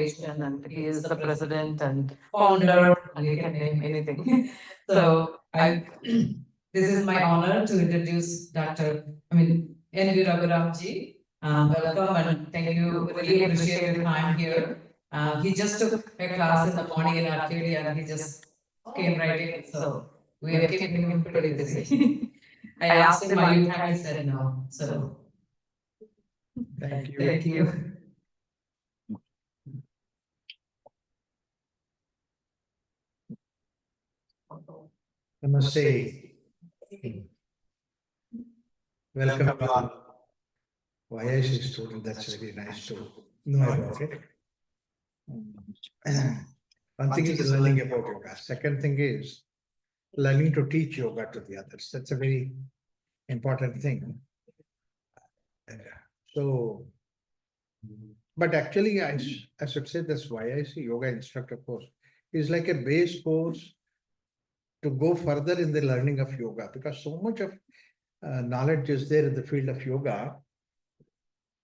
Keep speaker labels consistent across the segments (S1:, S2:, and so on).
S1: foundation, and he is the president and founder, and you can name anything. So this is my honor to introduce N V Raghuram ji. Welcome and thank you. Really appreciate your time here. He just took a class in the morning in arcade and he just came right in. So we are keeping him pretty busy. I asked him, "Are you time?" He said no. So
S2: thank you.
S1: Thank you.
S2: Namaste. Welcome all. VaYU student, that's very nice to know about it. One thing is learning about yoga. Second thing is learning to teach yoga to the others. That's a very important thing. So, but actually, I should say this VaYU yoga instructor course is like a base course to go further in the learning of yoga, because so much of knowledge is there in the field of yoga.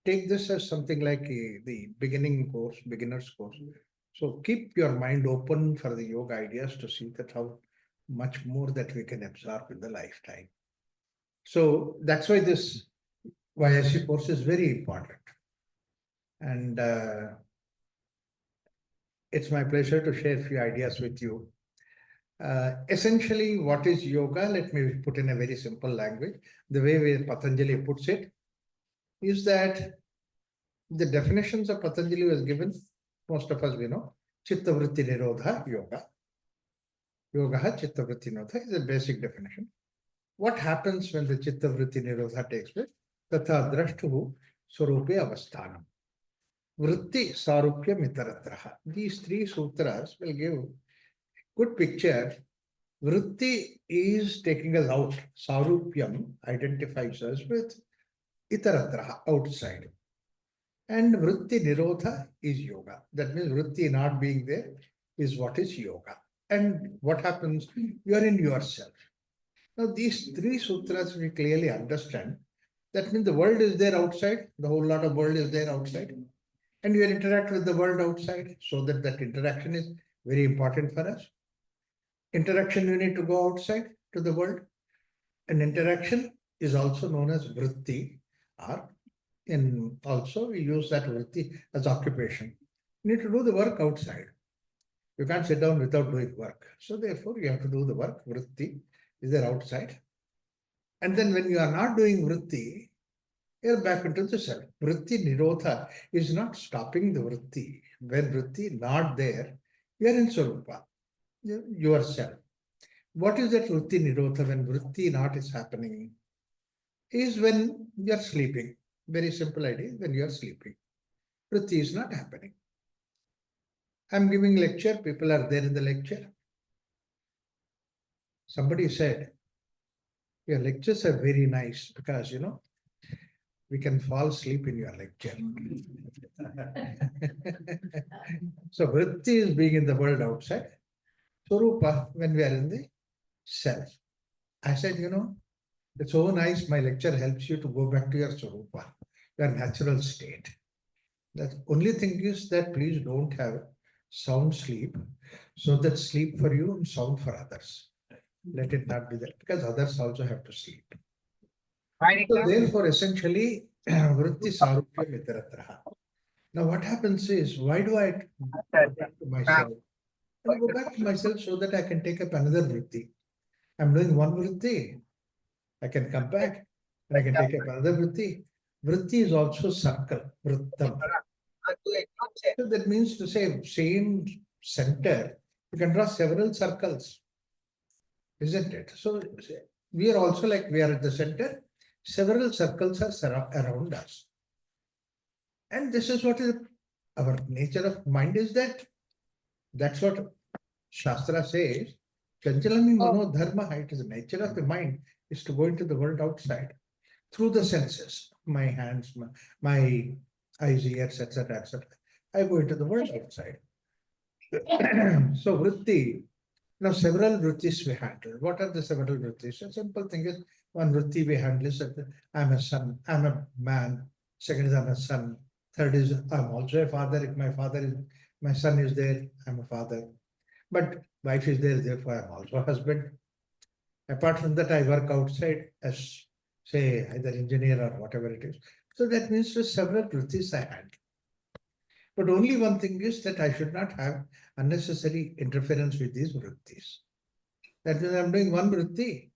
S2: Take this as something like the beginning course, beginner's course. So keep your mind open for the yoga ideas to see that how much more that we can absorb in the lifetime. So that's why this VaYU course is very important. And it's my pleasure to share a few ideas with you. Essentially, what is yoga? Let me put in a very simple language. The way Patanjali puts it is that the definitions of Patanjali was given, most of us we know, Chitta Vritti Nirodha Yoga. Yoga Chitta Vritti Nirodha is a basic definition. What happens when the Chitta Vritti Nirodha takes place? Tatha Drashtuhu Swarupe Avasthanam. Vritti Sarupya Mitaratraha. These three sutras will give good picture. Vritti is taking us out. Sarupyam identifies us with itaratraha, outside. And vritti nirodha is yoga. That means vritti not being there is what is yoga. And what happens? You are in yourself. Now these three sutras we clearly understand. That means the world is there outside. The whole lot of world is there outside. And you interact with the world outside, so that interaction is very important for us. Interaction, you need to go outside to the world. And interaction is also known as vritti, or also we use that vritti as occupation. You need to do the work outside. You can't sit down without doing work. So therefore, you have to do the work. Vritti is there outside. And then when you are not doing vritti, you're back into the self. Vritti nirodha is not stopping the vritti. When vritti not there, you are in swarupa, yourself. What is that vritti nirodha when vritti not is happening? Is when you are sleeping. Very simple idea, when you are sleeping. Vritti is not happening. I'm giving lecture, people are there in the lecture. Somebody said, your lectures are very nice because, we can fall asleep in your lecture. So vritti is being in the world outside. Swarupa, when we are in the self. I said, it's so nice, my lecture helps you to go back to your Swarupa, your natural state. The only thing is that please don't have sound sleep, so that sleep for you and sound for others. Let it not be that, because others also have to sleep. So therefore, essentially, vritti sarupya mitaratraha. Now what happens is, why do I go back to myself? I go back to myself so that I can take up another vritti. I'm doing one vritti. I can come back and I can take up another vritti. Vritti is also circle, vrittam. So that means to say, same center, you can draw several circles, isn't it? So we are also like we are at the center, several circles are around us. And this is what is our nature of mind is that. That's what Shastra says. Chanchalami mano dharma, it is the nature of the mind is to go into the world outside through the senses, my hands, my eyes, ears, etc., etc. I go into the world outside. So vritti, now several vrittis we handle. What are the several vrittis? A simple thing is, one vritti we handle is that I'm a son, I'm a man. Second is I'm a son. Third is I'm also a father if my father is My son is there, I'm a father. But wife is there, therefore I'm also a husband. Apart from that, I work outside as, say, either engineer or whatever it is. So that means there's several vrittis I had. But only one thing is that I should not have unnecessary interference with these vrittis. That means I'm doing one vritti,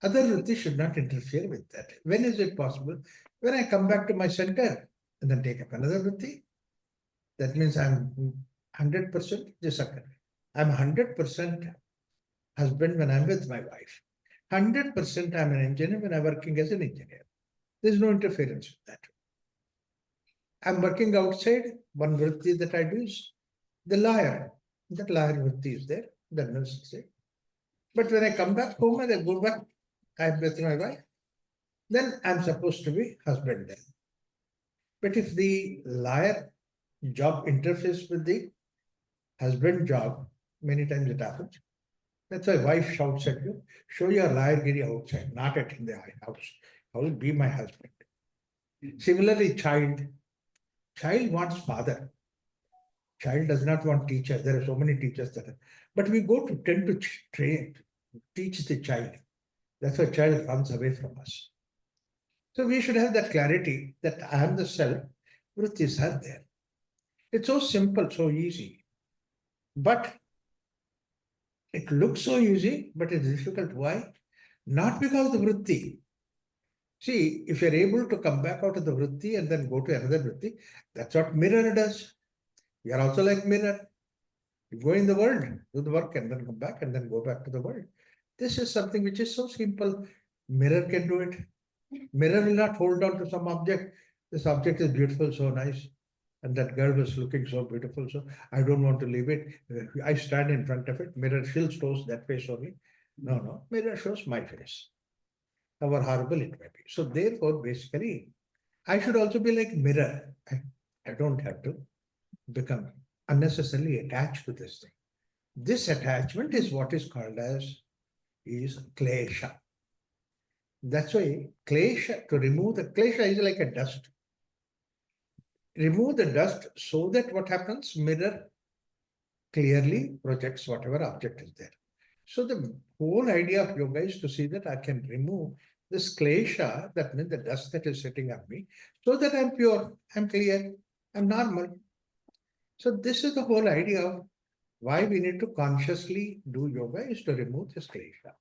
S2: other vritti should not interfere with that. When is it possible? When I come back to my center and then take up another vritti. That means I'm 100%, just a second. I'm 100% husband when I'm with my wife. 100% I'm an engineer when I'm working as an engineer. There's no interference with that. I'm working outside, one vritti that I do is the lawyer. That lawyer vritti is there, the nurse is there. But when I come back home and I go back, I'm with my wife, then I'm supposed to be husband then. But if the lawyer job interferes with the husband job, many times it happens. That's why wife shouts at you, show your liargiri outside, not at in the house. I will be my husband. Similarly, child wants father. Child does not want teacher. There are so many teachers that are, but we tend to teach the child. That's why child runs away from us. So we should have that clarity that I am the self, vrittis are there. It's so simple, so easy. But it looks so easy, but it's difficult. Why? Not because of the vritti. See, if you're able to come back out of the vritti and then go to another vritti, that's what mirror does. We are also like mirror. You go in the world, do the work, and then come back and then go back to the world. This is something which is so simple. Mirror can do it. Mirror will not hold on to some object. This object is beautiful, so nice. And that girl was looking so beautiful, so I don't want to leave it. I stand in front of it. Mirror still shows that face only. No. Mirror shows my face. However horrible it may be. So therefore, basically, I should also be like mirror. I don't have to become unnecessarily attached to this thing. This attachment is what is called as is klesha. That's why klesha, to remove the klesha is like a dust. Remove the dust so that what happens, mirror clearly projects whatever object is there. So the whole idea of yoga is to see that I can remove this klesha, that means the dust that is sitting on me, so that I'm pure, I'm clear, I'm normal. So this is the whole idea of why we need to consciously do yoga, is to remove this klesha.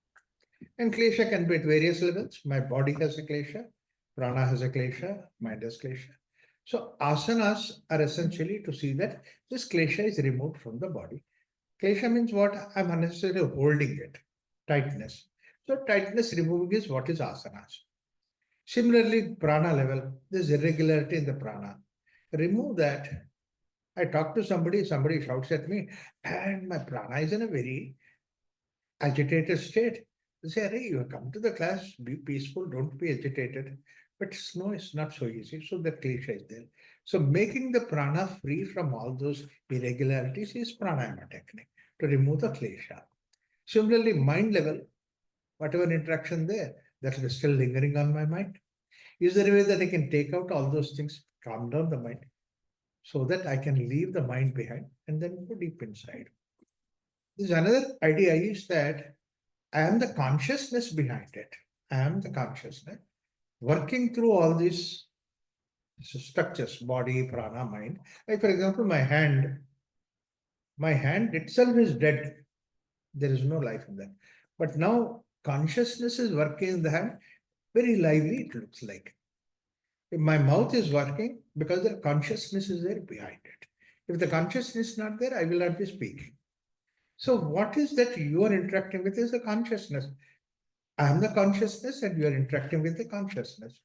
S2: And klesha can be at various levels. My body has a klesha, prana has a klesha, mind has klesha. So asanas are essentially to see that this klesha is removed from the body. Klesha means what? I'm unnecessarily holding it, tightness. So tightness removing is what is asanas. Similarly, prana level, there's irregularity in the prana. Remove that. I talk to somebody shouts at me, and my prana is in a very agitated state. They say, hey, you come to the class, be peaceful, don't be agitated. But no, it's not so easy. So the klesha is there. So making the prana free from all those irregularities is pranayama technique to remove the klesha. Similarly, mind level, whatever interaction there, that is still lingering on my mind. Is there a way that I can take out all those things, calm down the mind, so that I can leave the mind behind and then go deep inside? There's another idea is that I am the consciousness behind it. I am the consciousness working through all these structures, body, prana, mind. Like for example, my hand itself is dead. There is no life in that. But now consciousness is working in the hand, very lively it looks like. If my mouth is working, because the consciousness is there behind it. If the consciousness is not there, I will not be speaking. So what is that you are interacting with is the consciousness. I am the consciousness and you are interacting with the consciousness.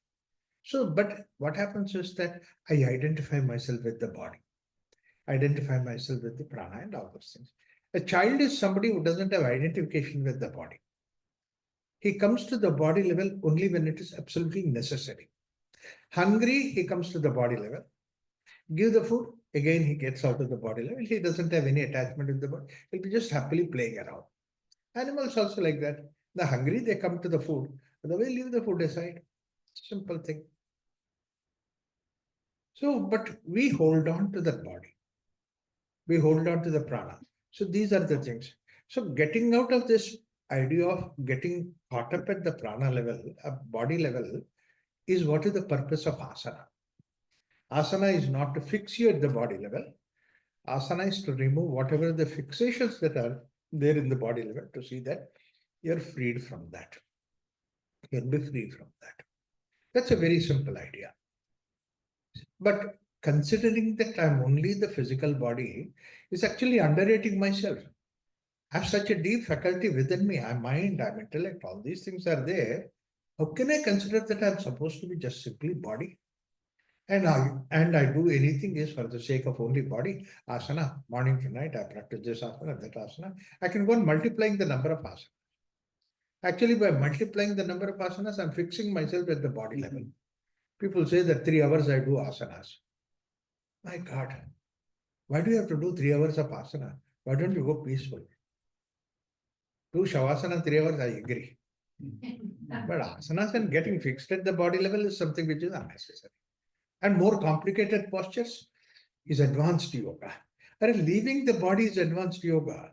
S2: So, but what happens is that I identify myself with the body, identify myself with the prana and all those things. A child is somebody who doesn't have identification with the body. He comes to the body level only when it is absolutely necessary. Hungry, he comes to the body level. Give the food, again he gets out of the body level. He doesn't have any attachment with the body. He'll be just happily playing around. Animals also like that. The hungry, they come to the food. Otherwise, leave the food aside. Simple thing. So, but we hold on to that body. we hold on to the prana. So these are the things. So getting out of this idea of getting caught up at the prana level, body level, is what is the purpose of asana. Asana is not to fix you at the body level. Asana is to remove whatever the fixations that are there in the body level, to see that you're freed from that. You'll be free from that. That's a very simple idea. But considering that I'm only the physical body is actually underrating myself. I have such a deep faculty within me. I'm mind, I'm intellect, all these things are there. How can I consider that I'm supposed to be just simply body? And I do anything is for the sake of only body. Asana, morning to night, I practice this asana, that asana. I can go on multiplying the number of asanas. Actually, by multiplying the number of asanas, I'm fixing myself at the body level. People say that 3 hours I do asanas. My God, why do you have to do 3 hours of asana? Why don't you go peaceful? Do shavasana 3 hours, I agree. But asanas and getting fixed at the body level is something which is unnecessary. And more complicated postures is advanced yoga. And leaving the body is advanced yoga.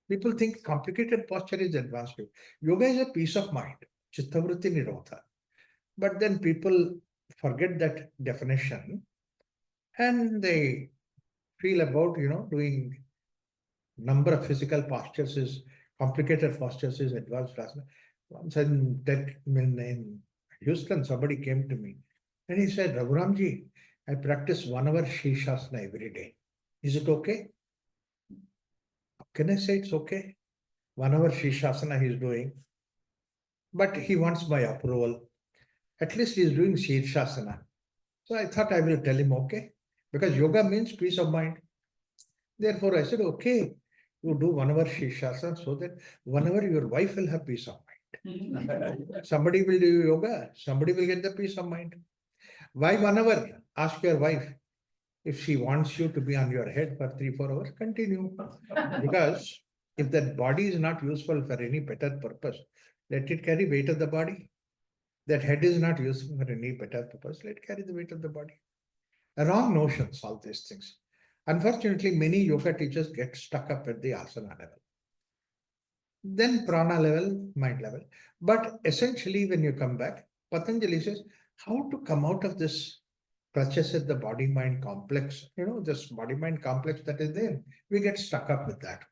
S2: People think complicated posture is advanced yoga. Yoga is a peace of mind. Chittavritti nirodha. But then people forget that definition and they feel about, doing number of physical postures is complicated postures is advanced asana. Once in Houston, somebody came to me and he said, Raghuramji, I practice 1 hour Shirshasana every day. Is it okay? How can I say it's okay? 1 hour Shirshasana he's doing, but he wants my approval. At least he's doing Shirshasana. So I thought I will tell him okay, because yoga means peace of mind. Therefore, I said, okay, you do 1 hour Shirshasana so that 1 hour your wife will have peace of mind. Somebody will do yoga, somebody will get the peace of mind. Why 1 hour? Ask your wife. If she wants you to be on your head for 3-4 hours, continue. Because if that body is not useful for any better purpose, let it carry weight of the body. That head is not useful for any better purpose, let it carry the weight of the body. Wrong notions, all these things. Unfortunately, many yoga teachers get stuck up at the asana level. Then prana level, mind level. But essentially, when you come back, Patanjali says, how to come out of this clutches at the body-mind complex, this body-mind complex that is there. We get stuck up with that.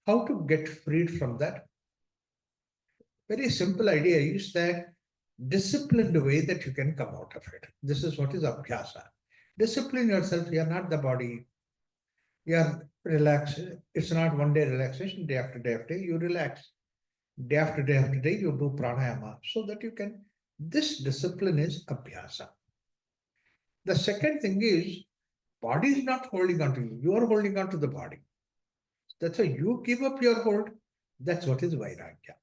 S2: How to get freed from that? Very simple idea is that disciplined way that you can come out of it. This is what is abhyasa. Discipline yourself. You are not the body. You are relaxed. It's not one day relaxation, day after day after day. You relax. Day after day after day, you do pranayama so that you can. This discipline is abhyasa. The second thing is, body is not holding on to you. You are holding on to the body. That's why you give up your hold. That's what is Vairagya.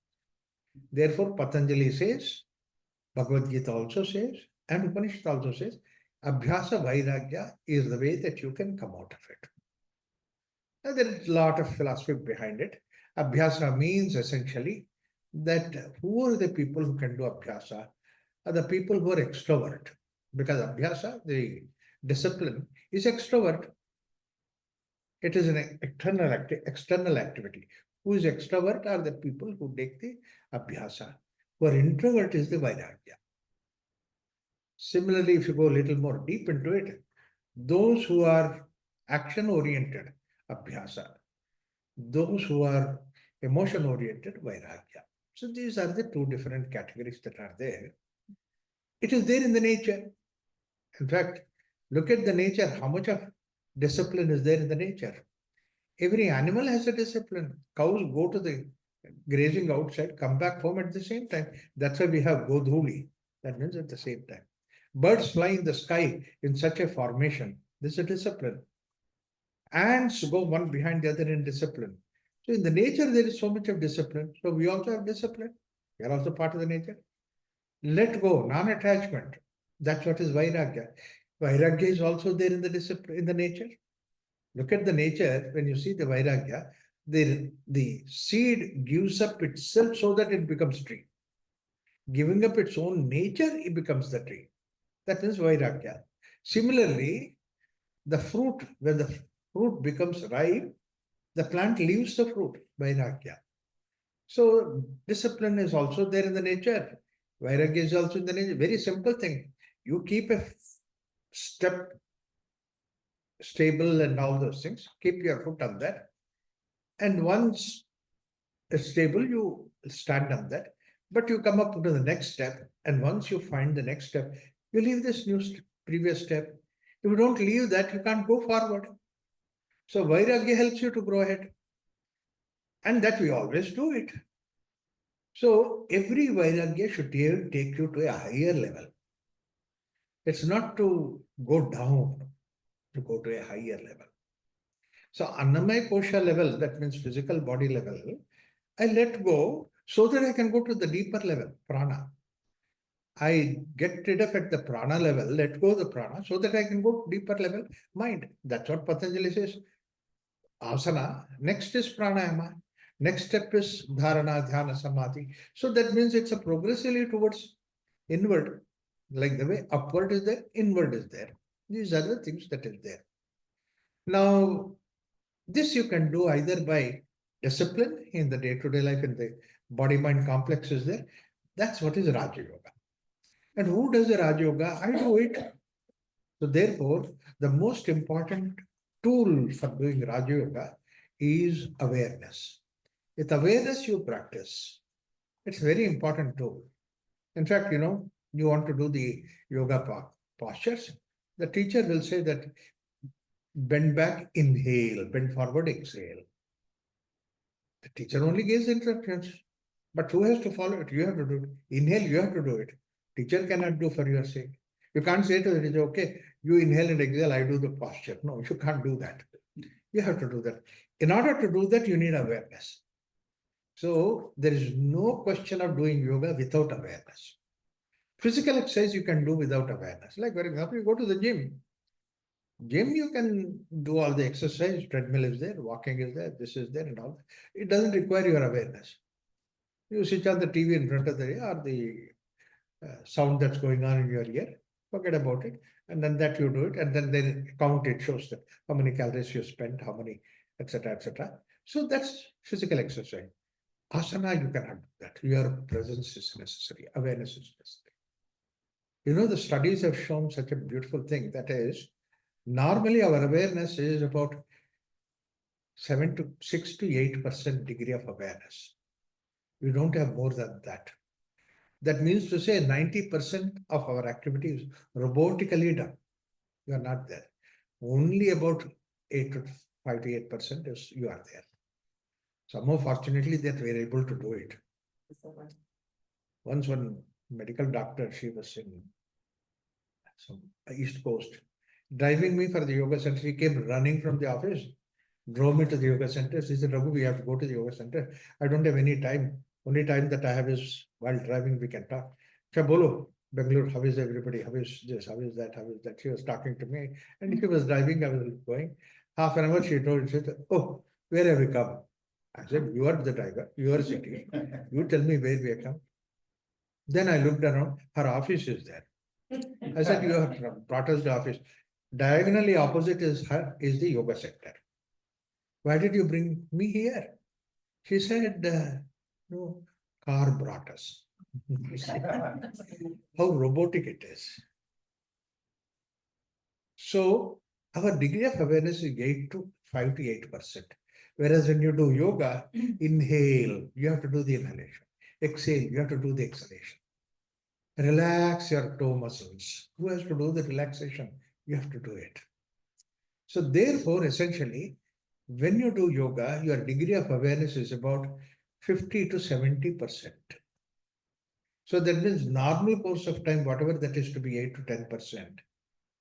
S2: Therefore, Patanjali says, Bhagavad Gita also says, and Upanishad also says, Abhyasa Vairagya is the way that you can come out of it. Now, there is a lot of philosophy behind it. Abhyasa means essentially that who are the people who can do Abhyasa? Are the people who are extrovert. Because Abhyasa, the discipline, is extrovert. It is an external activity. Who is extrovert are the people who take the Abhyasa. Who are introvert is the Vairagya. Similarly, if you go a little more deep into it, those who are action-oriented, Abhyasa. Those who are emotion-oriented, Vairagya. So these are the two different categories that are there. It is there in the nature. In fact, look at the nature, how much of discipline is there in the nature. Every animal has a discipline. Cows go to the grazing outside, come back home at the same time. That's why we have Godhuli. That means at the same time. Birds fly in the sky in such a formation. This is a discipline. Ants go one behind the other in discipline. So in the nature, there is so much of discipline. So we also have discipline. We are also part of the nature. Let go, non-attachment. That's what is Vairagya. Vairagya is also there in the discipline, in the nature. Look at the nature, when you see the Vairagya, the seed gives up itself so that it becomes tree. Giving up its own nature, it becomes the tree. That is Vairagya. Similarly, the fruit, when the fruit becomes ripe, the plant leaves the fruit, Vairagya. So discipline is also there in the nature. Vairagya is also in the nature. Very simple thing. You keep a step stable and all those things. Keep your foot on that. And once it's stable, you stand on that. But you come up to the next step. And once you find the next step, you leave this previous step. If you don't leave that, you can't go forward. So Vairagya helps you to grow ahead. And that we always do it. So every Vairagya should take you to a higher level. It's not to go down, to go to a higher level. So Annamaya Kosha level, that means physical body level, I let go so that I can go to the deeper level, prana. I get rid of at the prana level, let go the prana, so that I can go to deeper level, mind. That's what Patanjali says. Asana, next is pranayama, next step is dharana, dhyana, samadhi. So that means it's a progressively towards inward, like the way upward is there, inward is there. These are the things that is there. Now, this you can do either by discipline in the day-to-day life, in the body-mind complex is there. That's what is Raja Yoga. And who does the Raja Yoga? I do it. So therefore, the most important tool for doing Raja Yoga is awareness. With awareness you practice. It's a very important tool. In fact, you want to do the yoga postures, the teacher will say that bend back, inhale, bend forward, exhale. The teacher only gives instructions, but who has to follow it? You have to do it. Inhale, you have to do it. Teacher cannot do for your sake. You can't say to the teacher, okay, you inhale and exhale, I do the posture. No, you can't do that. You have to do that. In order to do that, you need awareness. So there is no question of doing yoga without awareness. Physical exercise you can do without awareness. Like, for example, you go to the gym. Gym, you can do all the exercise, treadmill is there, walking is there, this is there and all. It doesn't require your awareness. You switch on the TV in front of the or the sound that's going on in your ear, forget about it. And then that you do it, and then they count, it shows that how many calories you spent, how many, etc., etc. So that's physical exercise. Asana, you cannot do that. Your presence is necessary, awareness is necessary. The studies have shown such a beautiful thing, that is, normally our awareness is about 6 to 8% degree of awareness. We don't have more than that. That means to say 90% of our activity is robotically done. You are not there. Only about 5 to 8% is you are there. Somehow, fortunately, that we are able to do it. Once one medical doctor, she was in some East Coast, driving me for the yoga center. He came running from the office, drove me to the yoga center. She said, Raghu, we have to go to the yoga center. I don't have any time. Only time that I have is while driving, we can talk. Bolo, Bangalore, how is everybody? How is this? How is that? How is that? She was talking to me. And she was driving, I was going. Half an hour, she said, oh, where have we come? I said, you are the driver, you are sitting. You tell me where we have come. Then I looked around, her office is there. I said, you have brought us the office. Diagonally opposite is the yoga center. Why did you bring me here? She said, no, car brought us. How robotic it is. So our degree of awareness is 5 to 8%. Whereas when you do yoga, inhale, you have to do the inhalation. Exhale, you have to do the exhalation. Relax your toe muscles. Who has to do the relaxation? You have to do it. So therefore, essentially, when you do yoga, your degree of awareness is about 50 to 70%. So that means normal course of time, whatever that is to be 8 to 10%.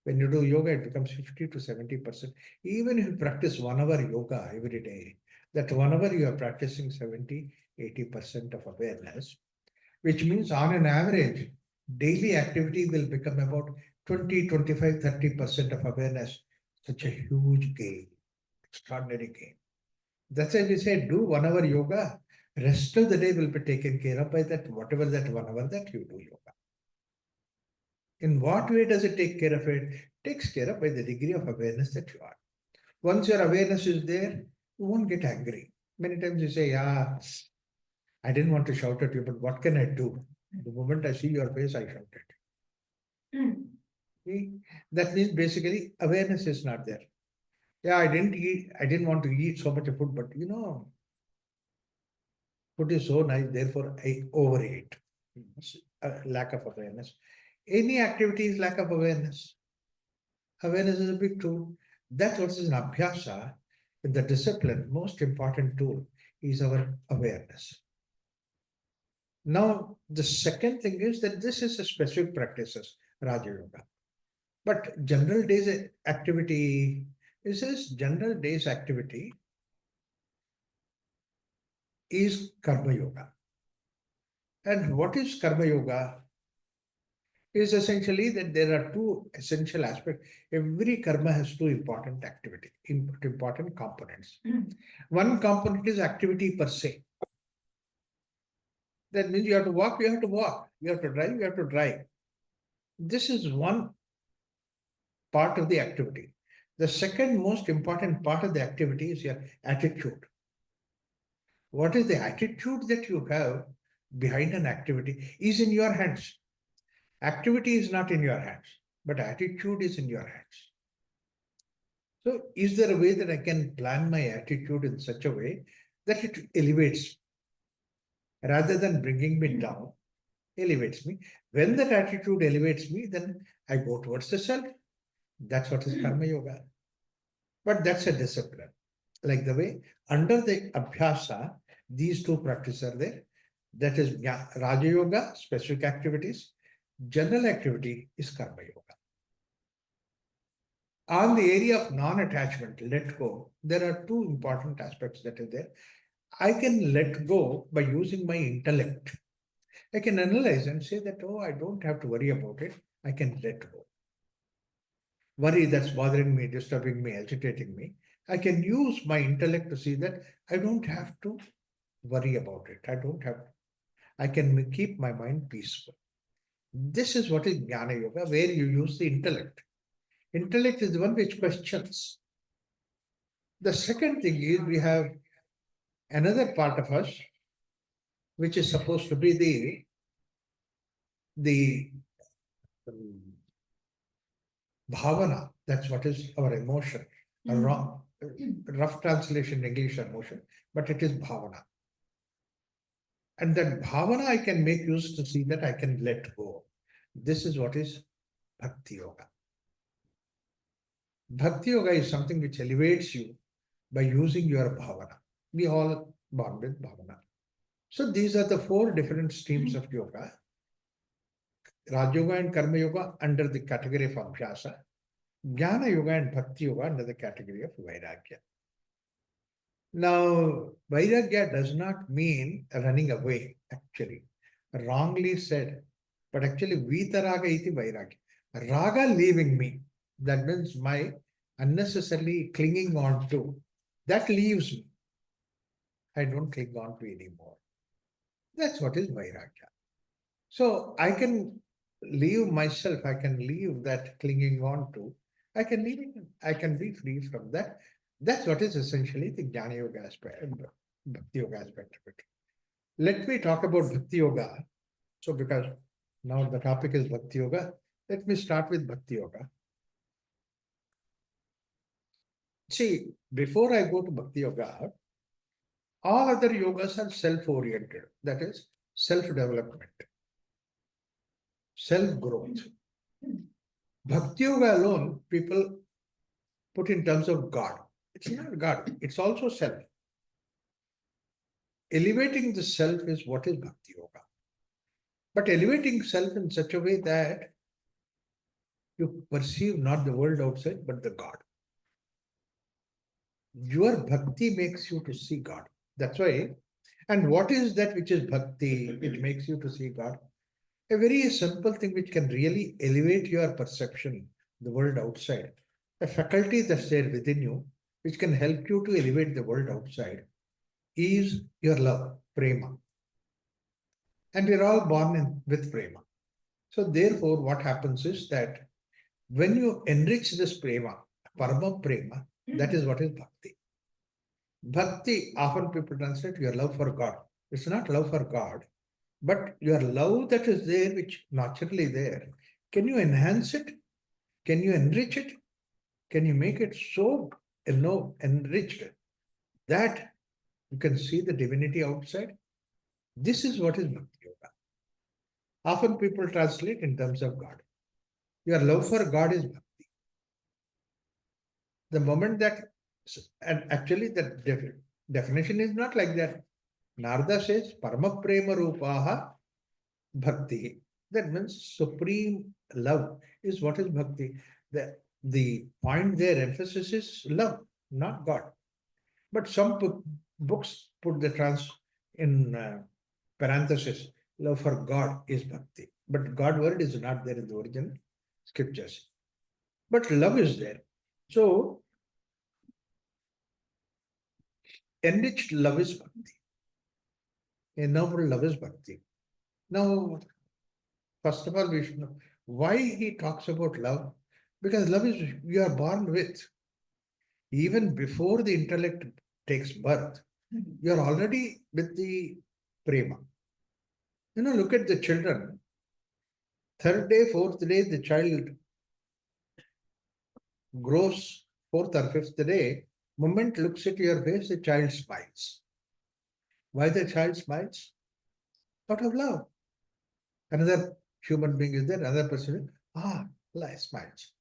S2: When you do yoga, it becomes 50 to 70%. Even if you practice 1 hour yoga every day, that 1 hour you are practicing 70, 80% of awareness, which means on an average, daily activity will become about 20, 25, 30% of awareness. Such a huge gain, extraordinary gain. That's why we say do 1 hour yoga, rest of the day will be taken care of by that, whatever that 1 hour that you do yoga. In what way does it take care of it? It takes care of by the degree of awareness that you are. Once your awareness is there, you won't get angry. Many times you say, yeah, I didn't want to shout at you, but what can I do? The moment I see your face, I shout at you. See? That means basically awareness is not there. Yeah, I didn't want to eat so much food, but food is so nice, therefore I overate. Lack of awareness. Any activity is lack of awareness. Awareness is a big tool. That's what is in Abhyasa, in the discipline, most important tool is our awareness. Now, the second thing is that this is a specific practices, Raja Yoga. But general days activity, this is general days activity is Karma Yoga. And what is Karma Yoga? Is essentially that there are two essential aspects. Every karma has two important activity, important components. One component is activity per se. That means you have to walk, you have to walk. You have to drive, you have to drive. This is one part of the activity. The second most important part of the activity is your attitude. What is the attitude that you have behind an activity is in your hands. Activity is not in your hands, but attitude is in your hands. So is there a way that I can plan my attitude in such a way that it elevates rather than bringing me down, elevates me? When that attitude elevates me, then I go towards the self. That's what is Karma Yoga. But that's a discipline. Like the way under the Abhyasa, these two practices are there. That is Raja Yoga, specific activities. General activity is Karma Yoga. On the area of non-attachment, let go, there are two important aspects that are there. I can let go by using my intellect. I can analyze and say that, oh, I don't have to worry about it. I can let go. Worry that's bothering me, disturbing me, agitating me. I can use my intellect to see that I don't have to worry about it. I don't have to. I can keep my mind peaceful. This is what is Jnana Yoga, where you use the intellect. Intellect is the one which questions. The second thing is we have another part of us which is supposed to be the bhavana. That's what is our emotion. A rough translation in English emotion, but it is bhavana. And that bhavana I can make use to see that I can let go. This is what is Bhakti Yoga. Bhakti Yoga is something which elevates you by using your bhavana. We all born with bhavana. So these are the four different streams of yoga. Raja Yoga and Karma Yoga under the category of Abhyasa. Jnana Yoga and Bhakti Yoga under the category of Vairagya. Now, Vairagya does not mean running away, actually. Wrongly said. But actually, Vitaraga iti Vairagya. Raga leaving me. That means my unnecessarily clinging on to. That leaves me. I don't cling on to anymore. That's what is Vairagya. So I can leave myself, I can leave that clinging on to. I can leave it, I can be free from that. That's what is essentially the Jnana Yoga aspect, Bhakti Yoga aspect of it. Let me talk about Bhakti Yoga. So because now the topic is Bhakti Yoga, let me start with Bhakti Yoga. See, before I go to Bhakti Yoga, all other yogas are self-oriented, that is self-development, self-growth. Bhakti Yoga alone, people put in terms of God. It's not God, it's also self. Elevating the self is what is Bhakti Yoga. But elevating self in such a way that you perceive not the world outside, but the God. Your bhakti makes you to see God. That's why. And what is that which is bhakti? It makes you to see God. A very simple thing which can really elevate your perception, the world outside. A faculty that's there within you, which can help you to elevate the world outside, is your love, prema. And we're all born with prema. So therefore, what happens is that when you enrich this prema, parama prema, That is what is bhakti. Bhakti, often people translate your love for God. It's not love for God, but your love that is there, which naturally there. Can you enhance it? Can you enrich it? Can you make it so enriched that you can see the divinity outside? This is what is bhakti yoga. Often people translate in terms of God. Your love for God is bhakti. The moment that, and actually the definition is not like that. Narada says, Parama Prema Rupaha Bhakti. That means supreme love is what is bhakti. The point there, emphasis is love, not God. But some books put the in parenthesis, love for God is bhakti. But God word is not there in the original scriptures. But love is there. So, enriched love is bhakti. Ennobled love is bhakti. Now, first of all, we should know why he talks about love. Because love is you are born with. Even before the intellect takes birth, you are already with the prema. Look at the children. Third day, fourth day, the child grows. Fourth or fifth day, moment looks at your face, the child smiles. Why the child smiles? Out of love. Another human being is there, another person, smiles.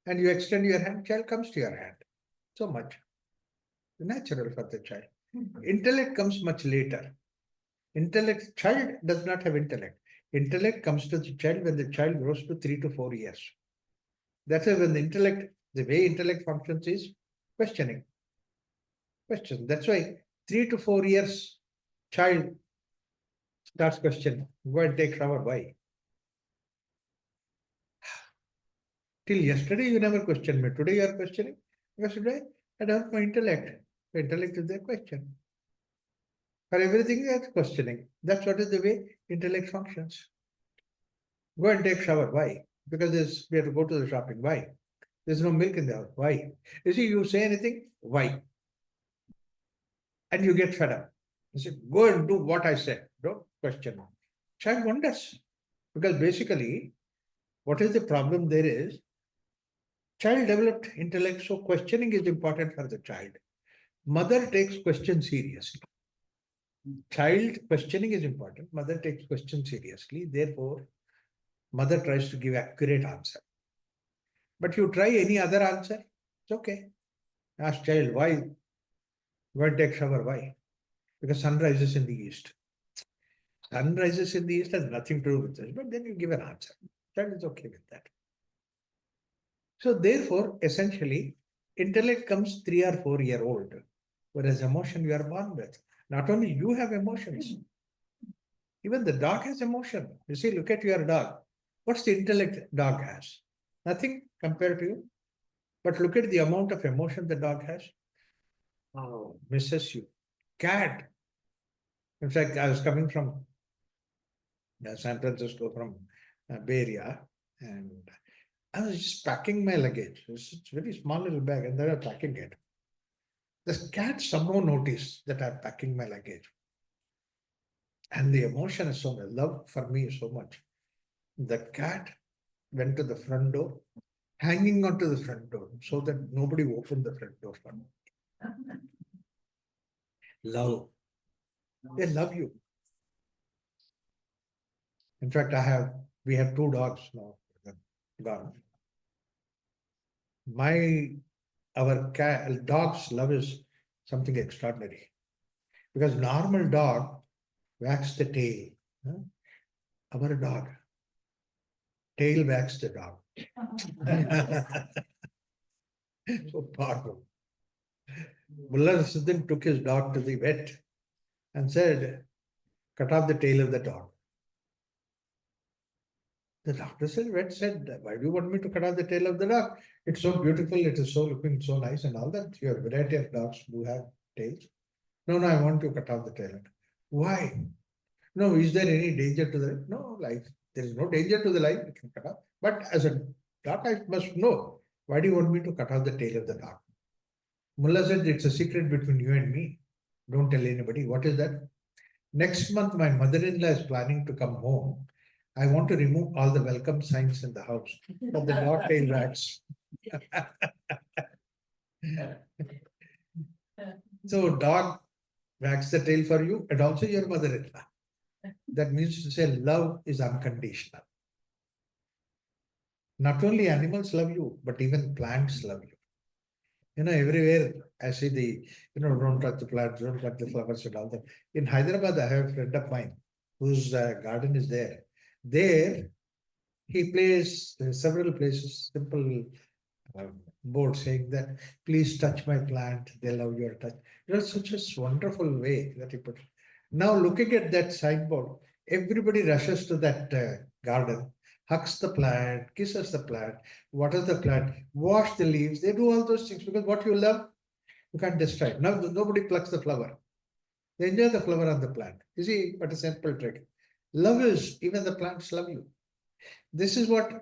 S2: And you extend your hand, child comes to your hand. So much. Natural for the child. Intellect comes much later. Child does not have intellect. Intellect comes to the child when the child grows to 3 to 4 years. That's why when the way intellect functions is questioning. Question. That's why 3 to 4 years child starts questioning. Go and take shower. Why? Till yesterday you never questioned me. Today you are questioning. Because today I don't have my intellect. My intellect is their question. For everything you are questioning. That's what is the way intellect functions. Go and take shower. Why? Because we have to go to the shopping. Why? There's no milk in the house. Why? You see, you say anything. Why? And you get fed up. You say, go and do what I said. Don't question. Child wonders. Because basically, what is the problem there is, child developed intellect, so questioning is important for the child. Mother takes question seriously. Child questioning is important. Mother takes question seriously. Therefore, mother tries to give accurate answer. But you try any other answer, it's okay. Ask child, why? Why take shower? Why? Because sun rises in the east. Sun rises in the east has nothing to do with this, but then you give an answer. Child is okay with that. So therefore, essentially, intellect comes 3 or 4 year old, whereas emotion you are born with. Not only you have emotions, even the dog has emotion. You see, look at your dog. What's the intellect dog has? Nothing compared to you. But look at the amount of emotion the dog has. Oh, misses you. Cat. In fact, I was coming from San Francisco, from Bay Area, and I was just packing my luggage. It's a very small little bag, and they were packing it. The cat somehow noticed that I'm packing my luggage. And the emotion is so much, love for me is so much. The cat went to the front door, hanging onto the front door so that nobody opened the front door for me. Love. They love you. In fact, we have 2 dogs now. Gone. Our dog's love is something extraordinary. Because normal dog wags the tail. Huh? Our dog, tail wags the dog. So powerful. Mullah Siddin took his dog to the vet and said, cut off the tail of the dog. The doctor said, vet said, why do you want me to cut off the tail of the dog? It's so beautiful, it is so looking so nice and all that. Your variety of dogs do have tails. No, I want to cut off the tail. Why? No, is there any danger to the no life? There is no danger to the life, you can cut off. But as a dog, I must know. Why do you want me to cut off the tail of the dog? Mullah said, it's a secret between you and me. Don't tell anybody. What is that? Next month, my mother-in-law is planning to come home. I want to remove all the welcome signs in the house of the dog tail rats. So dog wags the tail for you and also your mother-in-law. That means to say love is unconditional. Not only animals love you, but even plants love you. You know, everywhere I see don't touch the plants, don't touch the flowers and all that. In Hyderabad, I have a friend of mine whose garden is there. There, he plays several places, simple board saying that, please touch my plant, they love your touch. Such a wonderful way that he put it. Now, looking at that signboard, everybody rushes to that garden, hugs the plant, kisses the plant, waters the plant, wash the leaves. They do all those things because what you love, you can't destroy. Now, nobody plucks the flower. They enjoy the flower on the plant. You see, what a simple trick. Love is, even the plants love you. This is what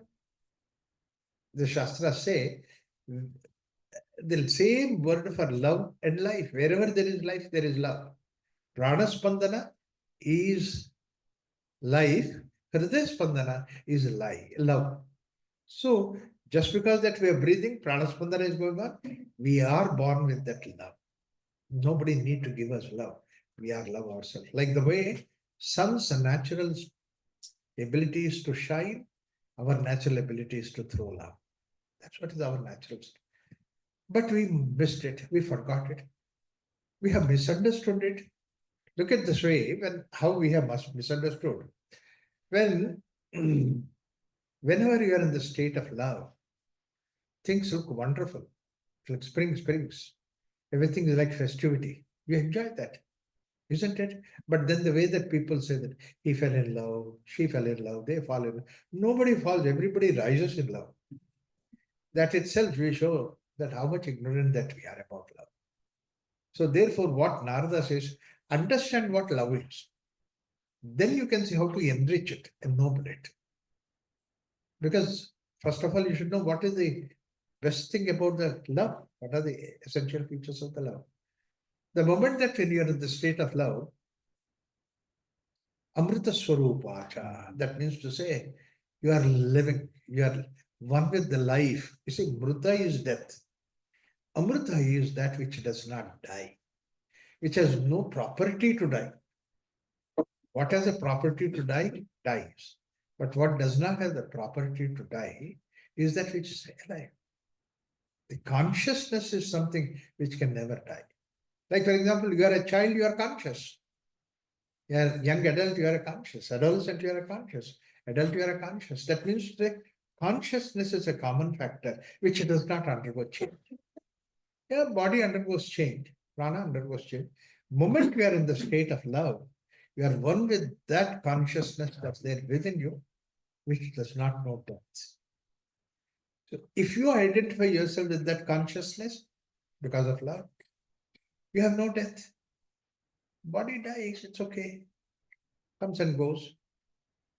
S2: the Shastras say. The same word for love and life. Wherever there is life, there is love. Pranaspandana is life. Hridayaspandana is love. So, just because that we are breathing, Pranaspandana is going on, we are born with that love. Nobody need to give us love. We are love ourselves. Like the way sun's natural ability is to shine, our natural ability is to throw love. That's what is our natural state. But we missed it. We forgot it. We have misunderstood it. Look at this way, how we have misunderstood. When, whenever you are in the state of love, things look wonderful. Like springs. Everything is like festivity. You enjoy that, isn't it? But then the way that people say that he fell in love, she fell in love, they fall in love. Nobody falls, everybody rises in love. That itself will show that how much ignorant that we are about love. So therefore, what Narada says, understand what love is. Then you can see how to enrich it, ennoble it. Because first of all, you should know what is the best thing about the love. What are the essential features of the love? The moment that when you are in the state of love, Amrita Swarupacha, that means to say, you are living, you are one with the life. You see, Mrita is death. Amrita is that which does not die, which has no property to die. What has a property to die, dies. But what does not have the property to die is that which is alive. The consciousness is something which can never die. Like, for example, you are a child, you are conscious. You are a young adult, you are conscious. Adolescent, you are conscious. Adult, you are conscious. That means that consciousness is a common factor which does not undergo change. Your body undergoes change. Prana undergoes change. Moment we are in the state of love, you are one with that consciousness that's there within you, which does not know death. So if you identify yourself with that consciousness because of love, you have no death. Body dies, it's okay. Comes and goes.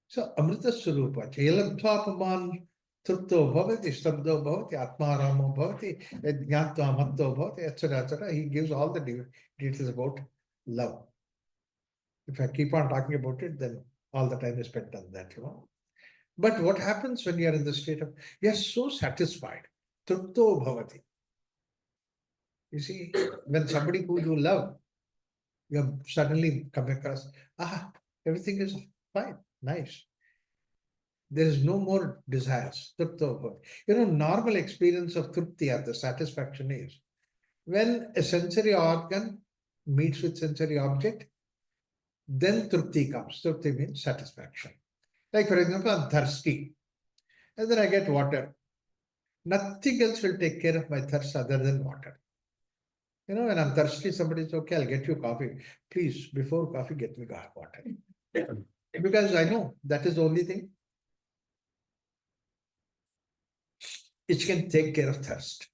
S2: So Amrita Swarupa, Cheladvapaman Trupto Bhavati, Stabdo Bhavati, Atmaramo Bhavati, Jnatva Matto Bhavati, etc. He gives all the details about love. If I keep on talking about it, then all the time is spent on that, But what happens when you are in the state of, you are so satisfied, trupto bhavati. You see, when somebody who you love, you have suddenly come across, everything is fine, nice. There is no more desires, trupto bhavati. Normal experience of trupti or the satisfaction is, when a sensory organ meets with sensory object, then trupti comes. Trupti means satisfaction. Like, for example, I'm thirsty, and then I get water. Nothing else will take care of my thirst other than water. When I'm thirsty, somebody says, okay, I'll get you coffee. Please, before coffee, get me water. Because I know that is the only thing which can take care of thirst.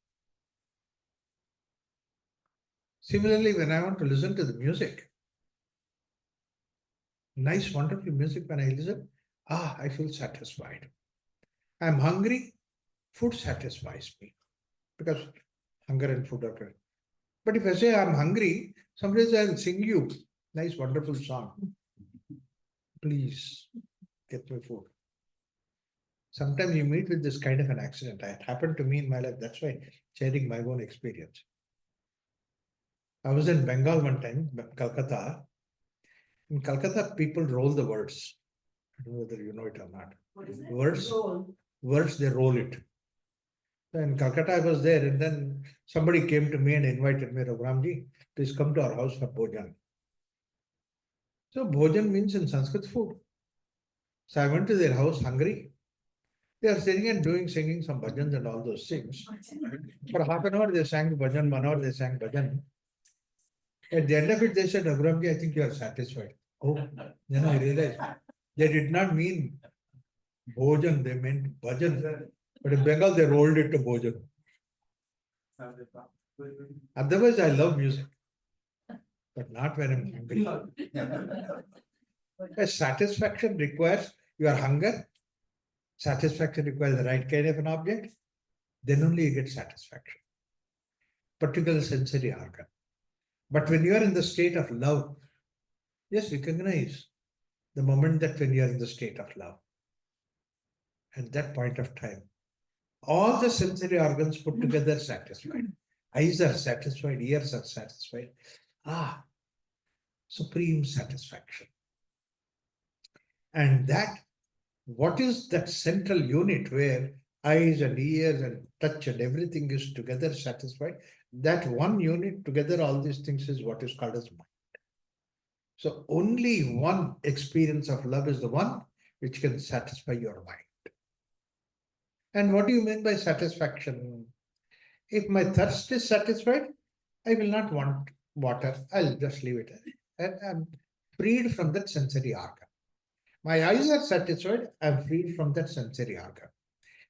S2: Similarly, when I want to listen to the music, nice, wonderful music, when I listen, I feel satisfied. I'm hungry, food satisfies me. Because hunger and food are good. But if I say I'm hungry, somebody says I'll sing you. Nice, wonderful song. Please get me food. Sometimes you meet with this kind of an accident. It happened to me in my life. That's why sharing my own experience. I was in Bengal one time, Calcutta. In Calcutta, people roll the words. I don't know whether you know it or not.
S1: What is it?
S2: Words,
S1: Roll.
S2: words, they roll it. In Calcutta, I was there, and then somebody came to me and invited me, Raghuramji, please come to our house for bhojan. So bhojan means in Sanskrit food. So I went to their house hungry. They are sitting and doing, singing some bhajans and all those things. For half an hour, they sang bhajan, 1 hour, they sang bhajan. At the end of it, they said, Raghuramji, I think you are satisfied. Oh, then I realized they did not mean bhojan, they meant bhajan. But in Bengal, they rolled it to bhojan. Otherwise, I love music, but not when I'm hungry. Satisfaction requires your hunger. Satisfaction requires the right kind of an object. Then only you get satisfaction. Particular sensory organ. But when you are in the state of love, just recognize the moment that when you are in the state of love. At that point of time, all the sensory organs put together satisfied. Eyes are satisfied, ears are satisfied. Ah, supreme satisfaction. And that, what is that central unit where eyes and ears and touch and everything is together satisfied? That one unit together, all these things is what is called as mind. So only one experience of love is the one which can satisfy your mind. And what do you mean by satisfaction? If my thirst is satisfied, I will not want water. I'll just leave it. And I'm freed from that sensory organ. My eyes are satisfied, I'm freed from that sensory organ.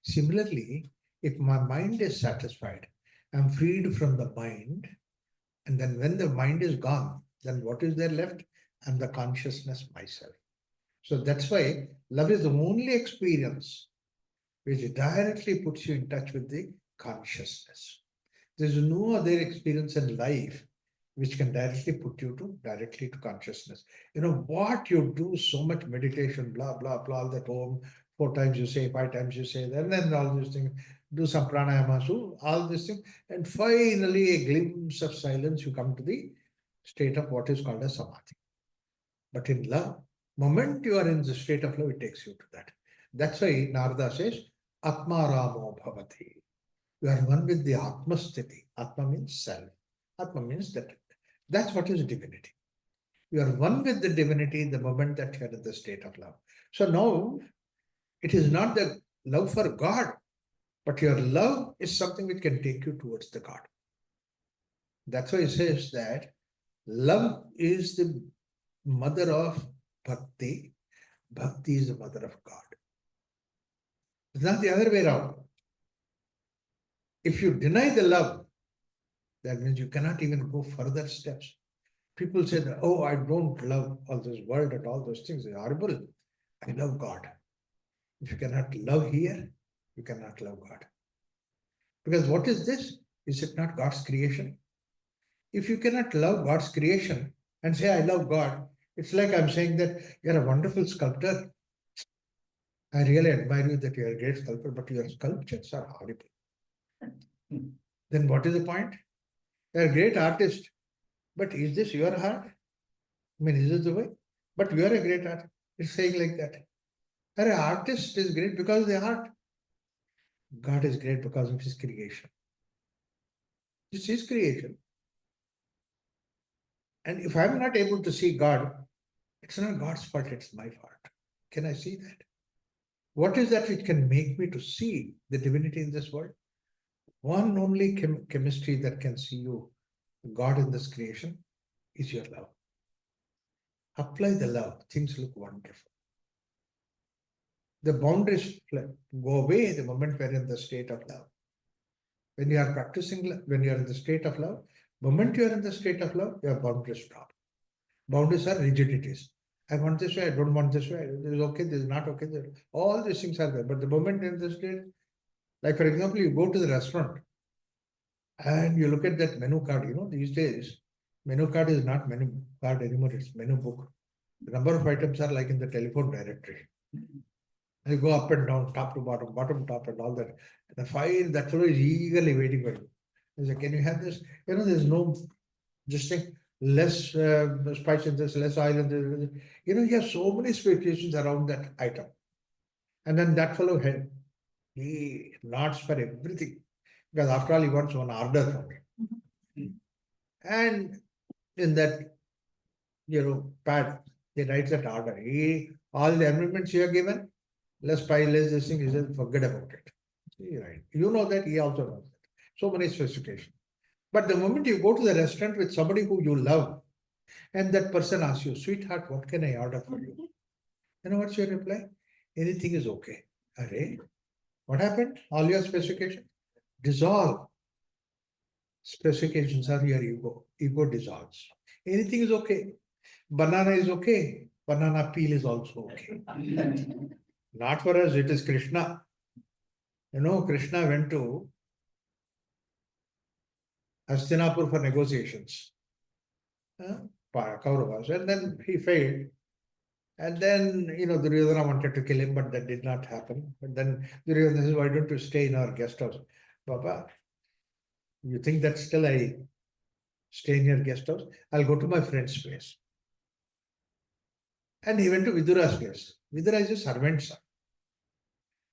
S2: Similarly, if my mind is satisfied, I'm freed from the mind. And then when the mind is gone, then what is there left? I'm the consciousness myself. So that's why love is the only experience which directly puts you in touch with the consciousness. There's no other experience in life which can directly put you directly to consciousness. You know, what you do, so much meditation, blah, blah, blah, all that home, 4 times you say, 5 times you say, and then all these things, do some pranayama, so all these things, and finally a glimpse of silence, you come to the state of what is called as samadhi. But in love, moment you are in the state of love, it takes you to that. That's why Narada says, Atma Ramo Bhavati. You are one with the Atma Sthiti. Atma means self. Atma means that. That's what is divinity. You are one with the divinity the moment that you are in the state of love. So now, it is not the love for God, but your love is something which can take you towards the God. That's why it says that love is the mother of Bhakti. Bhakti is the mother of God. It's not the other way around. If you deny the love, that means you cannot even go further steps. People say that, oh, I don't love all this world and all those things. They're horrible. I love God. If you cannot love here, you cannot love God. Because what is this? Is it not God's creation? If you cannot love God's creation and say, I love God, it's like I'm saying that you're a wonderful sculptor. I really admire you that you're a great sculptor, but your sculptures are horrible. Then what is the point? You're a great artist, but is this your heart? I mean, is this the way? But you are a great artist. It's saying like that. An artist is great because of the art. God is great because of his creation. It's his creation. And if I'm not able to see God, it's not God's fault, it's my fault. Can I see that? What is that which can make me to see the divinity in this world? One only chemistry that can see you, God in this creation, is your love. Apply the love, things look wonderful. The boundaries go away the moment we're in the state of love. When you are practicing, when you are in the state of love, moment you are in the state of love, your boundaries drop. Boundaries are rigidities. I want this way, I don't want this way, this is okay, this is not okay. All these things are there. But the moment in the state, like for example, you go to the restaurant And you look at that menu card, these days, menu card is not menu card anymore, it's menu book. The number of items are like in the telephone directory. And you go up and down, top to bottom, bottom, top, and all that. The file, that fellow is eagerly waiting for you. He said, can you have this? There's no just thing, less spice in this, less oil in this. You have so many specifications around that item. And then that fellow he nods for everything. Because after all, he wants one order from you. And in that, pad, they write that order. All the amendments you have given, less pile, less this thing, he says, forget about it. Right. You know that, he also knows that. So many specifications. But the moment you go to the restaurant with somebody who you love, and that person asks you, sweetheart, what can I order for you? You know what's your reply? Anything is okay. Array, what happened? All your specifications dissolve. Specifications are your ego. Ego dissolves. Anything is okay. Banana is okay. Banana peel is also okay. Not for us, it is Krishna. Krishna went to Hastinapur for negotiations. Kauravas, and then he failed. And then, Duryodhana wanted to kill him, but that did not happen. But then Duryodhana says, why don't you stay in our guest house? Baba, you think that still I stay in your guest house? I'll go to my friend's place. And he went to Vidura's place. Vidura is a servant son.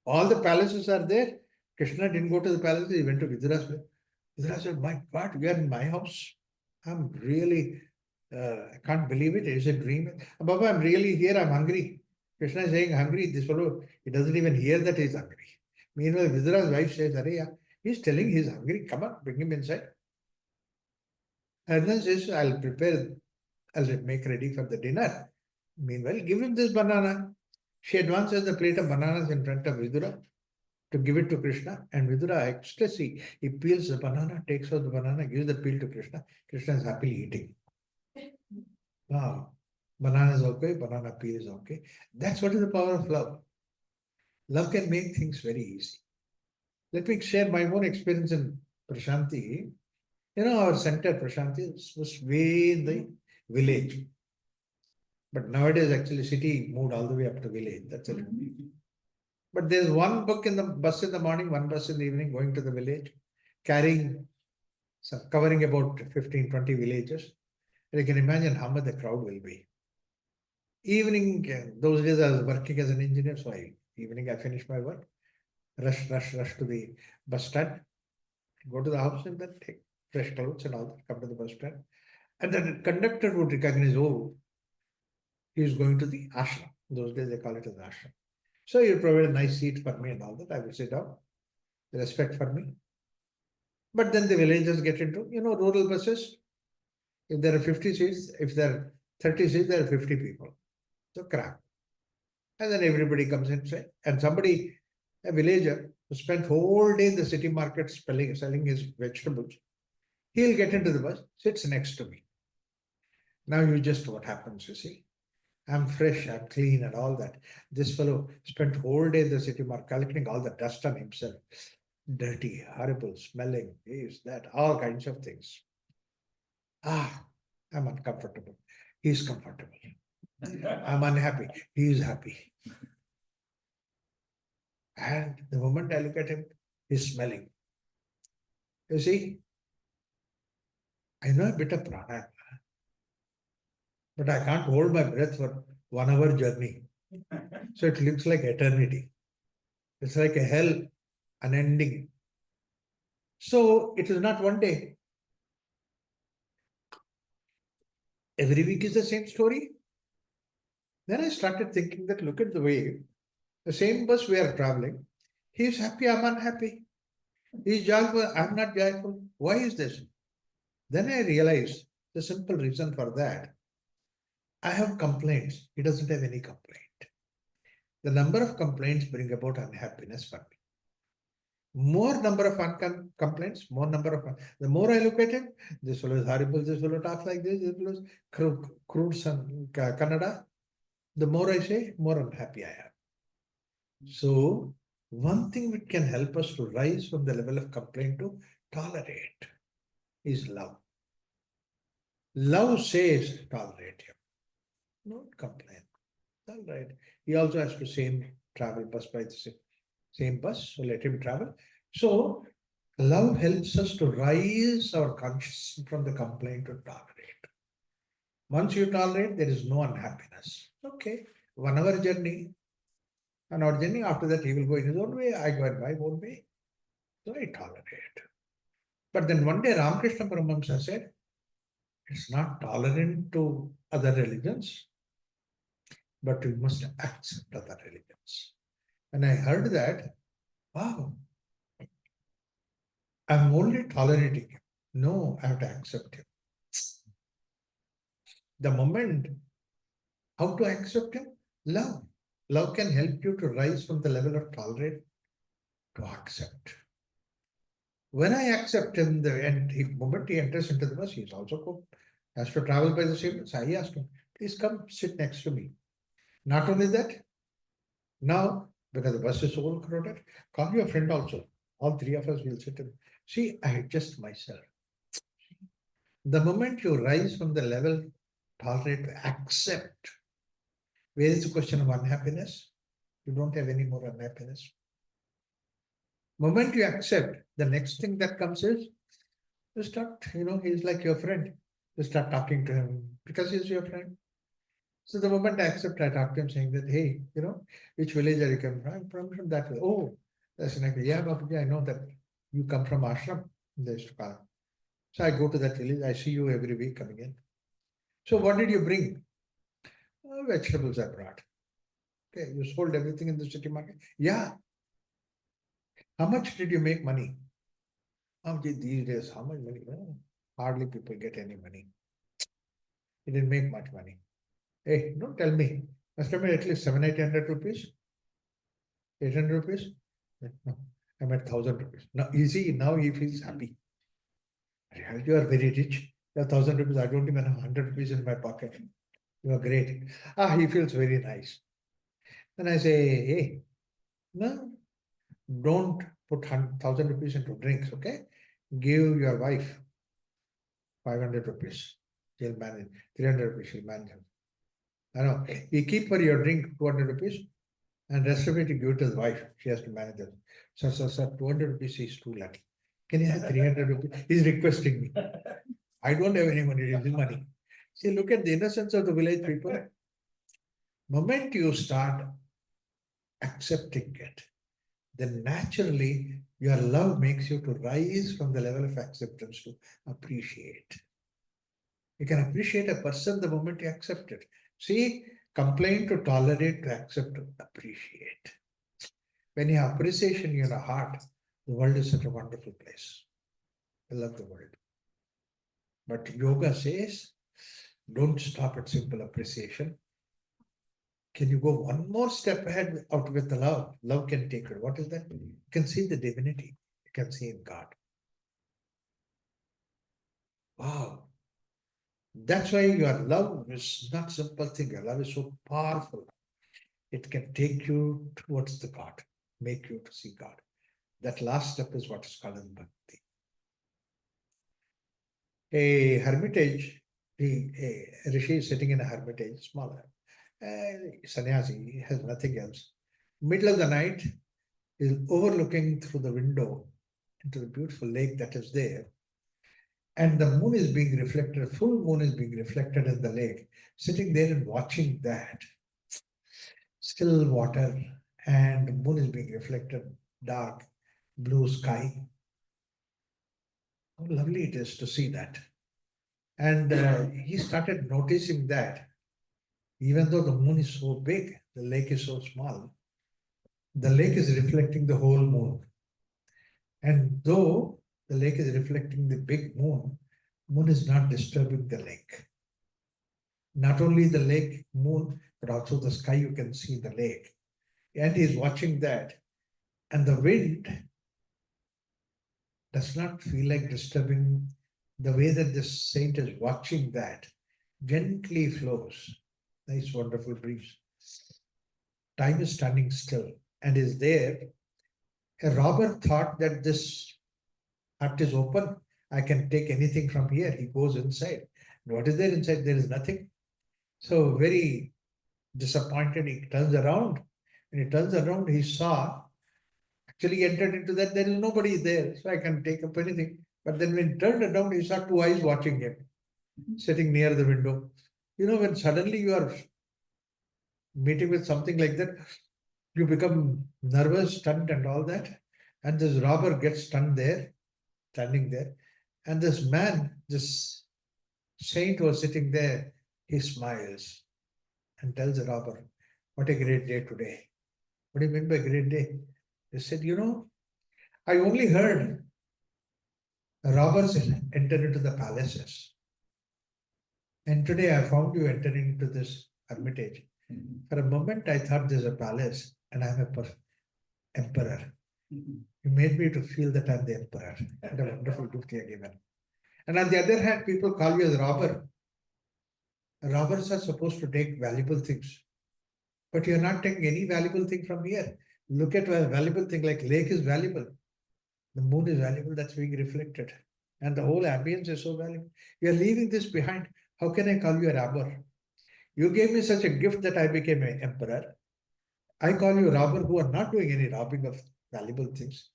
S2: All the palaces are there. Krishna didn't go to the palace, he went to Vidura's place. Vidura said, my God, you are in my house. I'm really, I can't believe it. It's a dream. Baba, I'm really here. I'm hungry. Krishna is saying hungry. This fellow, he doesn't even hear that he's hungry. Meanwhile, Vidura's wife says, he's telling he's hungry. Come on, bring him inside. And then says, I'll make ready for the dinner. Meanwhile, give him this banana. She advances the plate of bananas in front of Vidura to give it to Krishna. And Vidura, ecstasy, he peels the banana, takes out the banana, gives the peel to Krishna. Krishna is happily eating. Wow. Banana is okay, banana peel is okay. That's what is the power of love. Love can make things very easy. Let me share my own experience in Prashanti. Our center, Prashanti, was way in the village. But nowadays, actually, city moved all the way up to village. That's it. But there's one book in the bus in the morning, one bus in the evening, going to the village, covering about 15, 20 villages. And you can imagine how much the crowd will be. Evening, those days I was working as an engineer, so evening I finished my work, rush to the bus stand, go to the house and then take fresh clothes and all that, come to the bus stand. And then the conductor would recognize, he is going to the ashram. Those days they call it as ashram. So you provide a nice seat for me and all that. I will sit down, respect for me. But then the villagers get into, rural buses. If there are 50 seats, if there are 30 seats, there are 50 people. So crowd. And then everybody comes inside. And somebody, a villager, who spent whole day in the city market selling his vegetables, he'll get into the bus, sits next to me. Now what happens, you see. I'm fresh, I'm clean and all that. This fellow spent whole day in the city market collecting all the dust on himself. Dirty, horrible, smelling, this, that, all kinds of things. I'm uncomfortable. He's comfortable. I'm unhappy. He is happy. And the moment I look at him, he's smelling. You see, I know a bit of pranayama, but I can't hold my breath for 1 hour journey. So it looks like eternity. It's like a hell, unending. So it is not one day. Every week is the same story. Then I started thinking that look at the way, the same bus we are traveling. He is happy, I'm unhappy. He is joyful, I'm not joyful. Why is this? Then I realized the simple reason for that. I have complaints. He doesn't have any complaint. The number of complaints bring about unhappiness for me. More number of complaints, more number of... The more I look at him, this fellow is horrible, this fellow talks like this fellow is crude Kannada. The more I say, more unhappy I am. So, one thing which can help us to rise from the level of complaint to tolerate. is love. Love says, tolerate him. Don't complain. All right. He also has to travel bus by the same bus, so let him travel. So love helps us to rise our consciousness from the complaint to tolerate. Once you tolerate, there is no unhappiness. Okay, 1 hour journey. On our journey, after that, he will go in his own way, I go in my own way. So I tolerate. But then one day Ramakrishna Paramahamsa said, it's not tolerant to other religions, but we must accept other religions. And I heard that, wow, I'm only tolerating him. No, I have to accept him. The moment, how to accept him? Love. Love can help you to rise from the level of tolerate to accept. When I accept him, the moment he enters into the bus, he is also has to travel by the same bus. I asked him, please come sit next to me. Not only that, now, because the bus is so crowded, call your friend also. All three of us will sit in. See, I adjust myself. The moment you rise from the level tolerate to accept, where is the question of unhappiness? You don't have any more unhappiness. Moment you accept, the next thing that comes is you start, he's like your friend. You start talking to him because he's your friend. So the moment I accept, I talk to him saying that, hey, which village are you coming from? I'm from that way. Oh, that's like, yeah, Babaji, I know that you come from ashram. They used to call him. So I go to that village. I see you every week coming in. So what did you bring? Oh, vegetables I brought. Okay, you sold everything in the city market? Yeah. How much did you make money? These days, how much money? Oh, hardly people get any money. He didn't make much money. Hey, don't tell me. Must have made at least 700-800 rupees. 800 rupees? No, I made 1,000 rupees. Now, easy. Now he feels happy. You are very rich. You have 1,000 rupees. I don't even have 100 rupees in my pocket. You are great. He feels very nice. Then I say, hey, no, don't put 1,000 rupees into drinks, okay? Give your wife 500 rupees. She'll manage. 300 rupees, she'll manage. I know. You keep for your drink 200 rupees and rest of it you give it to the wife. She has to manage it. Sir, 200 rupees is too lucky. Can you have 300 rupees? He's requesting me. I don't have any money, it is money. See, look at the innocence of the village people. Moment you start accepting it, then naturally your love makes you to rise from the level of acceptance to appreciate. You can appreciate a person the moment you accept it. See, complain to tolerate, to accept, to appreciate. When you have appreciation in your heart, the world is such a wonderful place. I love the world. But yoga says, don't stop at simple appreciation. Can you go one more step ahead out with the love? Love can take it. What is that? You can see the divinity. You can see in God. Wow. That's why your love is not simple thing. Your love is so powerful. It can take you towards the God, make you to see God. That last step is what is called as Bhakti. A hermitage, a rishi is sitting in a hermitage, smaller. Sannyasi has nothing else. Middle of the night, is overlooking through the window into the beautiful lake that is there. And the moon is being reflected, full moon is being reflected in the lake, sitting there and watching that. Still water and the moon is being reflected, dark, blue sky. How lovely it is to see that. And he started noticing that even though the moon is so big, the lake is so small, the lake is reflecting the whole moon. And though the lake is reflecting the big moon, moon is not disturbing the lake. Not only the lake, moon, but also the sky, you can see the lake. And he is watching that. And the wind does not feel like disturbing the way that this saint is watching that. Gently flows. Nice, wonderful breeze. Time is standing still and is there. A robber thought that this hut is open. I can take anything from here. He goes inside. What is there inside? There is nothing. So very disappointed, he turns around. When he turns around, he saw, actually he entered into that, there is nobody there, so I can take up anything. But then when he turned around, he saw two eyes watching him, sitting near the window. You know, when suddenly you are meeting with something like that, you become nervous, stunned, and all that. And this robber gets stunned there, standing there. And this man, this saint was sitting there, he smiles and tells the robber, "What a great day today." What do you mean by great day? He said, "You know, I only heard robbers enter into the palaces. And today I found you entering into this hermitage. For a moment, I thought there's a palace and I'm a emperor. You made me to feel that I'm the emperor. What a wonderful gift you are given. And on the other hand, people call you as robber. Robbers are supposed to take valuable things. But you're not taking any valuable thing from here. Look at a valuable thing like lake is valuable. The moon is valuable, that's being reflected. And the whole ambience is so valuable. You're leaving this behind. How can I call you a robber? You gave me such a gift that I became an emperor. I call you a robber who are not doing any robbing of valuable things.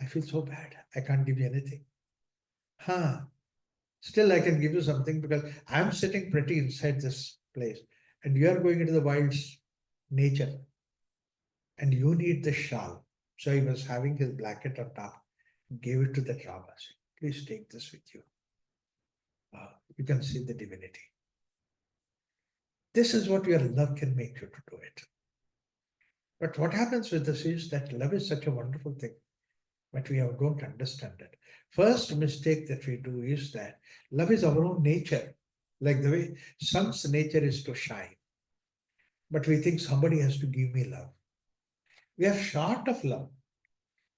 S2: I feel so bad. I can't give you anything. Huh. Still, I can give you something because I'm sitting pretty inside this place and you are going into the wild nature and you need the shawl. So he was having his blanket on top, gave it to the robber. Please take this with you. You can see the divinity. This is what your love can make you to do it. But what happens with this is that love is such a wonderful thing, but we don't understand it. First mistake that we do is that love is our own nature, like the way sun's nature is to shine. But we think somebody has to give me love. We are short of love.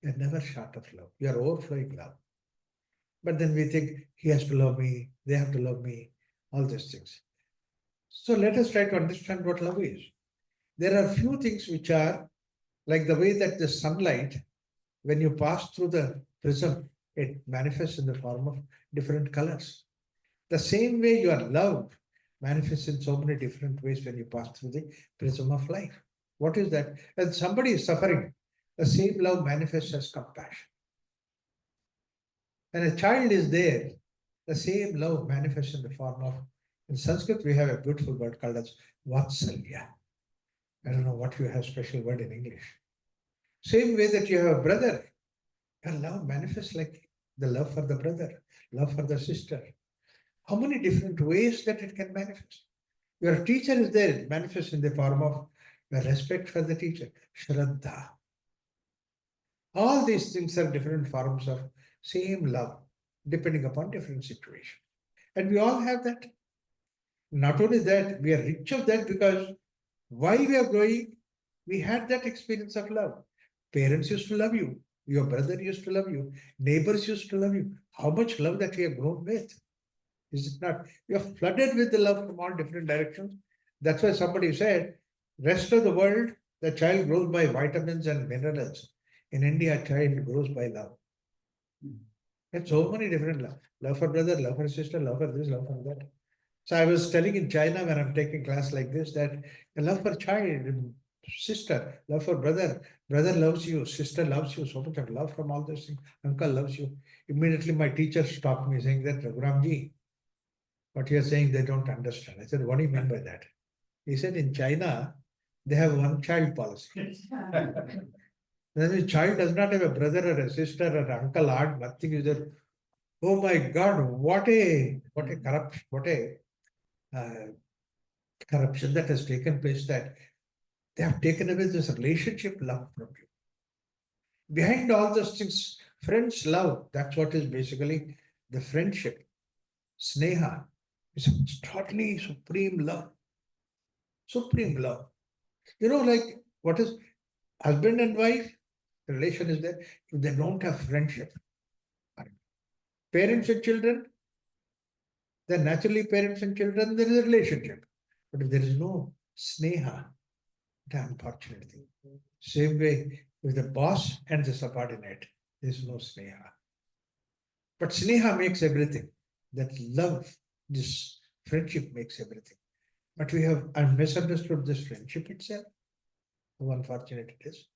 S2: We are never short of love. We are overflowing love. But then we think he has to love me, they have to love me, all these things. So let us try to understand what love is. There are few things which are like the way that the sunlight, when you pass through the prism, it manifests in the form of different colors. The same way your love manifests in so many different ways when you pass through the prism of life. What is that? When somebody is suffering, the same love manifests as compassion. When a child is there, the same love manifests in the form of, in Sanskrit, we have a beautiful word called as Vatsalya. I don't know what you have special word in English. Same way that you have a brother, your love manifests like the love for the brother, love for the sister. How many different ways that it can manifest? Your teacher is there, it manifests in the form of the respect for the teacher, Shraddha. All these things are different forms of same love, depending upon different situations. And we all have that. Not only that, we are rich of that because while we are growing, we had that experience of love. Parents used to love you. Your brother used to love you. Neighbors used to love you. How much love that we have grown with? Is it not? We are flooded with the love from all different directions. That's why somebody said, rest of the world, the child grows by vitamins and minerals. In India, a child grows by love. And so many different love. Love for brother, love for sister, love for this, love for that. So I was telling in China when I'm taking class like this that the love for child, sister, love for brother, brother loves you, sister loves you, so much of love from all those things, uncle loves you. Immediately my teacher stopped me saying that, Raghuramji, what you're saying they don't understand. I said, what do you mean by that? He said, in China, they have one child policy. Then the child does not have a brother or a sister or an uncle, aunt, nothing is there. Oh my God, what a corruption, what a corruption that has taken place, that they have taken away this relationship love from you. Behind all those things, friends love, that's what is basically the friendship. Sneha is totally supreme love. Supreme love. You know, like what is husband and wife, the relation is there. If they don't have friendship, parents and children, then naturally parents and children, there is a relationship. But if there is no sneha, it's an unfortunate thing. Same way with the boss and the subordinate, there is no sneha. But sneha makes everything. That love, this friendship makes everything. But we have misunderstood this friendship itself. How unfortunate it is.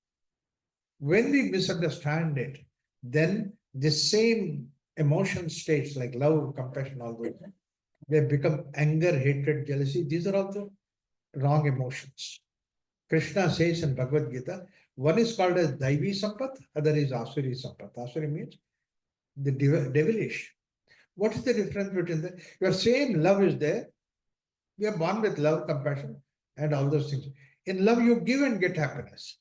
S2: When we misunderstand it, then the same emotion states like love, compassion, all those, they become anger, hatred, jealousy. These are all the wrong emotions. Krishna says in Bhagavad Gita, one is called as Daivi Sampat, other is Asuri Sampat. Asuri means the devilish. What is the difference between them? Your same love is there. We are born with love, compassion, and all those things. In love, you give and get happiness.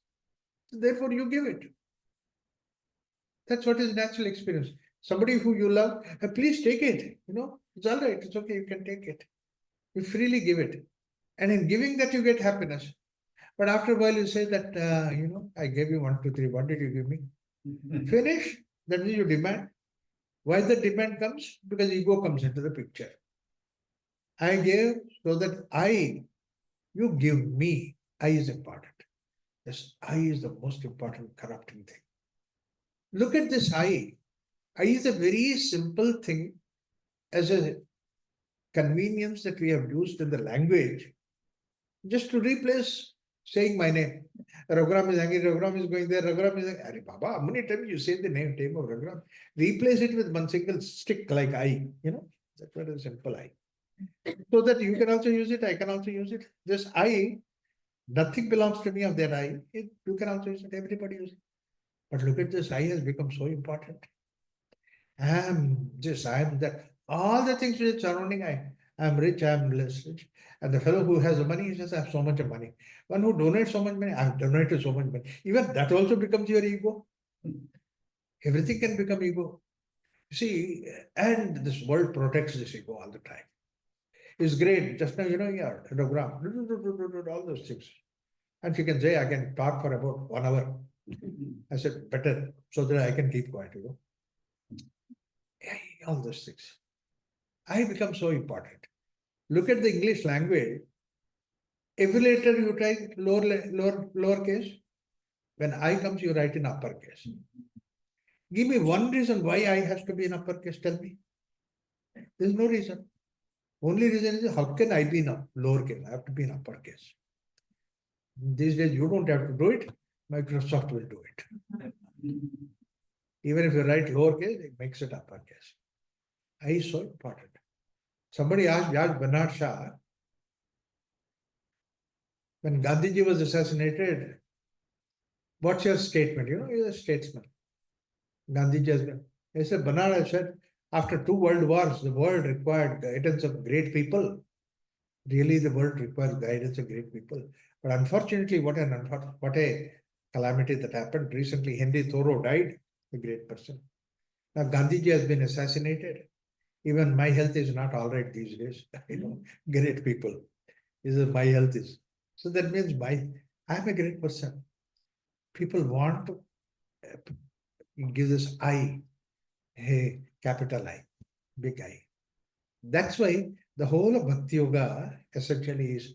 S2: Therefore, you give it. That's what is natural experience. Somebody who you love, please take it. It's all right. It's okay. You can take it. You freely give it. And in giving that, you get happiness. But after a while, you say that, I gave you 1, 2, 3. What did you give me? Finish. That means you demand. Why the demand comes? Because ego comes into the picture. I gave so that you give me. I is important. This I is the most important corrupting thing. Look at this I. I is a very simple thing as a convenience that we have used in the language just to replace saying my name. Raghuram is angry, Raghuram is going there, Raghuram is angry. Baba, how many times you say the name of Raghuram? Replace it with one single stick like I, that's what is simple I. So that you can also use it, I can also use it. This I, nothing belongs to me of that I. You can also use it, everybody uses it. But look at this, I has become so important. I am this, I am that. All the things which are surrounding I am rich, I am less rich. And the fellow who has the money, he says, I have so much of money. One who donates so much money, I have donated so much money. Even that also becomes your ego. Everything can become ego. See, and this world protects this ego all the time. It's great. Just now, yeah, program, all those things. And she can say, I can talk for about 1 hour. I said, better, so that I can keep quiet, all those things. I become so important. Look at the English language. Every letter you write lower case. When I comes, you write in uppercase. Give me one reason why I has to be in uppercase. Tell me. There's no reason. Only reason is how can I be in lowercase? I have to be in uppercase. These days you don't have to do it. Microsoft will do it. Even if you write lowercase, it makes it uppercase. I is so important. Somebody asked Judge Bernard Shah, when Gandhiji was assassinated, what's your statement? He's a statesman. Gandhiji has been. He said, Bernard said, after 2 world wars, the world required guidance of great people. Really, the world requires guidance of great people. But unfortunately, what a calamity that happened. Recently, Henry Thoreau died, a great person. Now, Gandhiji has been assassinated. Even my health is not all right these days. Great people. He says, my health is. So that means I'm a great person. People want to give this I, hey, capital I, big I. That's why the whole of Bhakti Yoga essentially is,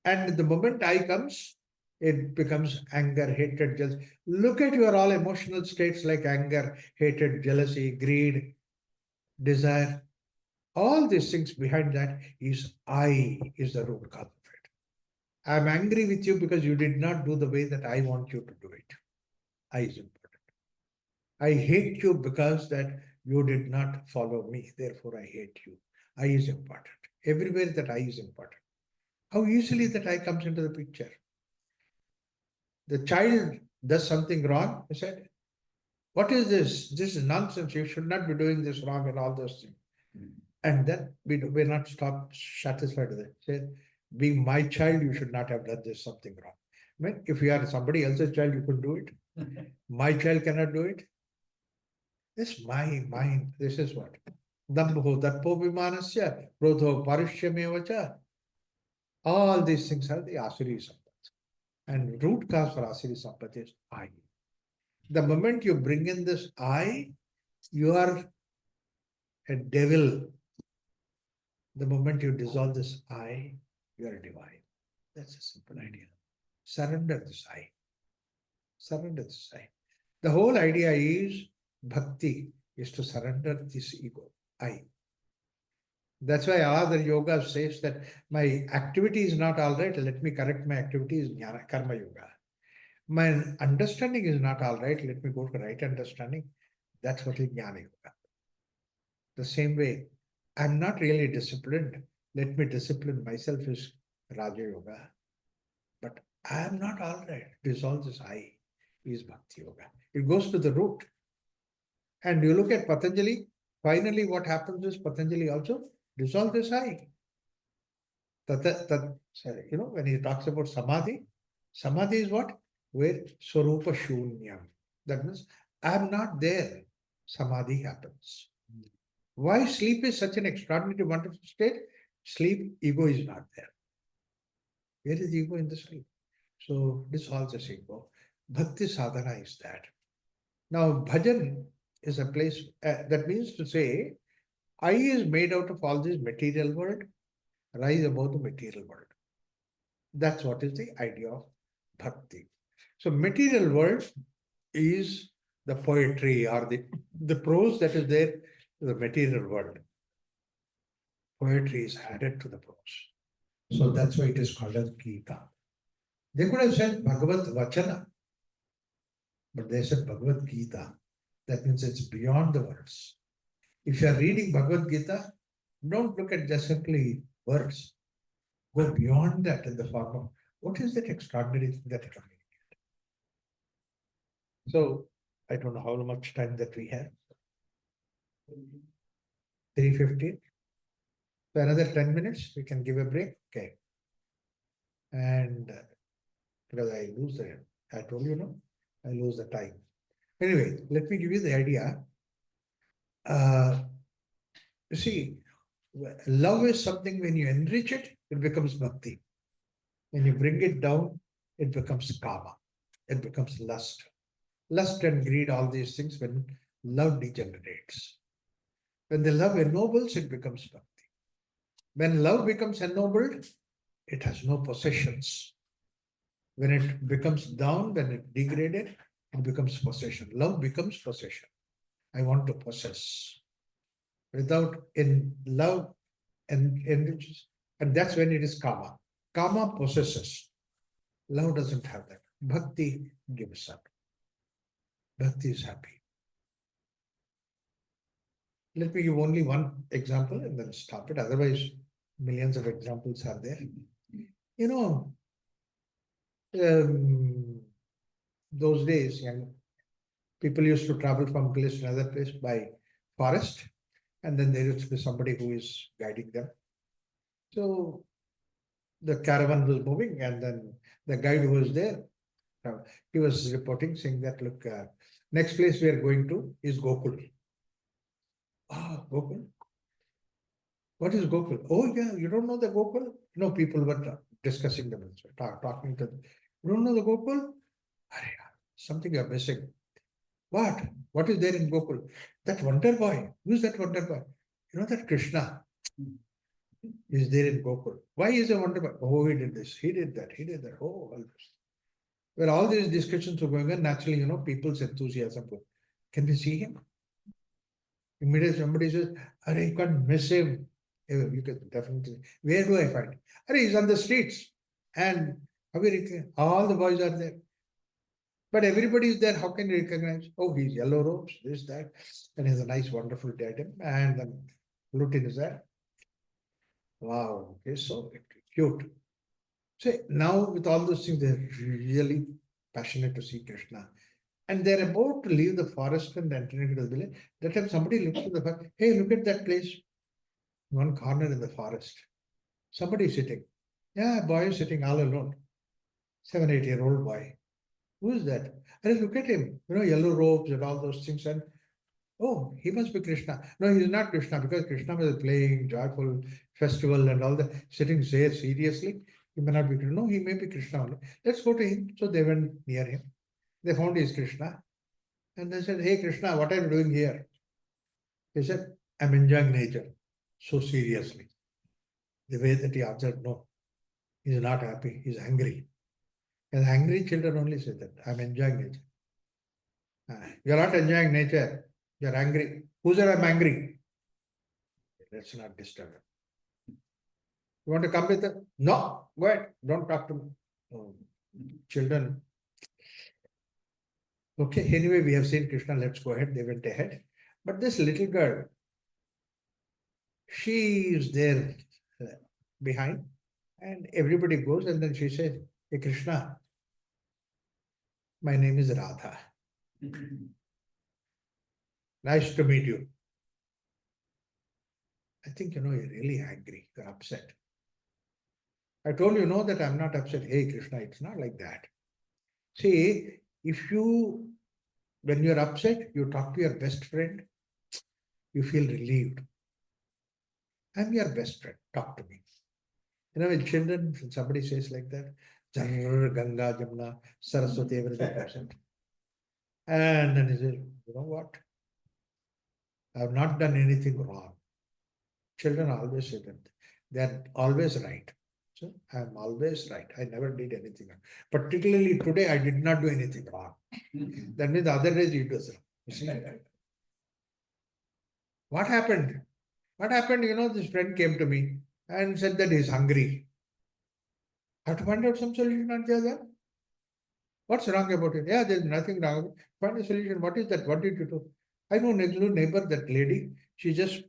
S2: and the moment I comes, it becomes anger, hatred, jealousy. Look at your all emotional states like anger, hatred, jealousy, greed, desire. All these things behind that is I is the root cause of it. I'm angry with you because you did not do the way that I want you to do it. I is important. I hate you because that you did not follow me. Therefore, I hate you. I is important. Everywhere that I is important. How easily that I comes into the picture. The child does something wrong. He said, what is this? This is nonsense. You should not be doing this wrong and all those things. And then we're not satisfied with it. Say, being my child, you should not have done this something wrong. I mean, if you are somebody else's child, you could do it. My child cannot do it. This my mind. This is what. Dambho darpo vimanasya, krodho parishyameva. All these things are the asuri sampat. And root cause for asuri sampat is I. The moment you bring in this I, you are a devil. The moment you dissolve this I, you are divine. That's a simple idea. Surrender this I. Surrender this I. The whole idea is bhakti. is to surrender this ego, I. That's why other yoga says that my activity is not all right, let me correct my activity is jnana, karma yoga. My understanding is not all right, let me go to right understanding. That's what is jnana yoga. The same way, I'm not really disciplined, let me discipline myself is Raja Yoga. But I am not all right, dissolve this I is Bhakti Yoga. It goes to the root. And you look at Patanjali, finally what happens is Patanjali also dissolve this I. When he talks about Samadhi, Samadhi is what? Where Swarupa Shunyam. That means I am not there. Samadhi happens. Why sleep is such an extraordinary, wonderful state? Sleep, ego is not there. Where is ego in the sleep? So dissolve this ego. Bhakti sadhana is that. Now, bhajan is a place that means to say, I is made out of all this material world, rise above the material world. That's what is the idea of bhakti. So, material world is the poetry or the prose that is there in the material world. Poetry is added to the prose. So, that's why it is called as Gita. They could have said Bhagavad Vachana, but they said Bhagavad Gita. That means it's beyond the words. If you are reading Bhagavad Gita, don't look at just simply words. Go beyond that in the form of what is that extraordinary thing that it communicates. So I don't know how much time that we have. 3:15. So another 10 minutes, we can give a break. Okay. And because I lose I told you, no, I lose the time. Anyway, let me give you the idea. You see, love is something when you enrich it, it becomes bhakti. When you bring it down, it becomes kama. It becomes lust. Lust and greed, all these things, when love degenerates. When the love ennobles, it becomes bhakti. When love becomes ennobled, it has no possessions. When it becomes down, when it degraded, it becomes possession. Love becomes possession. I want to possess. Without in love enriches, and that's when it is kama. Kama possesses. Love doesn't have that. Bhakti gives up. Bhakti is happy. Let me give only one example and then stop it. Otherwise, millions of examples are there. You know, those days, young people used to travel from place to another place by forest, and then there used to be somebody who is guiding them. So the caravan was moving, and then the guide who was there, he was reporting, saying that, look, next place we are going to is Gokul. Ah, Gokul. What is Gokul? Oh, yeah, you don't know the Gokul? No, people were discussing them, talking to them. You don't know the Gokul? Something you're missing. What? What is there in Gokul? That wonder boy. Who is that wonder boy? You know that Krishna is there in Gokul. Why is a wonder boy? Oh, he did this, he did that, he did that. Oh, all this. Well, all these discussions were going on. Naturally, people's enthusiasm. Can we see him? Immediately somebody says, you can't miss him. You can definitely. Where do I find him? He's on the streets. And all the boys are there. But everybody is there. How can you recognize? Oh, he's yellow robes, this, that. And he's a nice, wonderful diadem. And then Lutin is there. Wow, okay, so cute. So now with all those things, they're really passionate to see Krishna. And they're about to leave the forest and enter into the village. That time somebody looks to the back, hey, look at that place. One corner in the forest. Somebody is sitting. Yeah, a boy is sitting all alone. 7, 8-year-old boy. Who is that? And look at him, yellow robes and all those things. And oh, he must be Krishna. No, he's not Krishna, because Krishna was playing joyful festival and all that, sitting there seriously. He may not be Krishna. No, he may be Krishna only. Let's go to him. So they went near him. They found he is Krishna. And they said, hey, Krishna, what are you doing here? He said, I'm enjoying nature. So seriously. The way that he answered, no, he's not happy. He's angry. And angry children only say that, I'm enjoying nature. You're not enjoying nature. You're angry. Who said I'm angry? Let's not disturb him. You want to come with them? No, go ahead. Don't talk to me. Oh, children. Okay, anyway, we have seen Krishna. Let's go ahead. They went ahead. But this little girl, she is there behind, and everybody goes, and then she says, Hey Krishna, my name is Radha. Nice to meet you. I think, you're really angry, you're upset. I told you, that I'm not upset. Hey Krishna, it's not like that. See, when you're upset, you talk to your best friend, you feel relieved. I'm your best friend, talk to me. With children, when somebody says like that, Ganga, Jamuna, Saraswati, everything comes out. And then he says, you know what? I have not done anything wrong. Children always say that. They're always right. So I'm always right. I never did anything wrong. Particularly today, I did not do anything wrong. That means the other days he does wrong. You see? What happened? What happened? This friend came to me and said that he's hungry. I have to find out some solution on the other. What's wrong about it? Yeah, there's nothing wrong. Find a solution. What is that? What did you do? I know next door neighbor, that lady, she just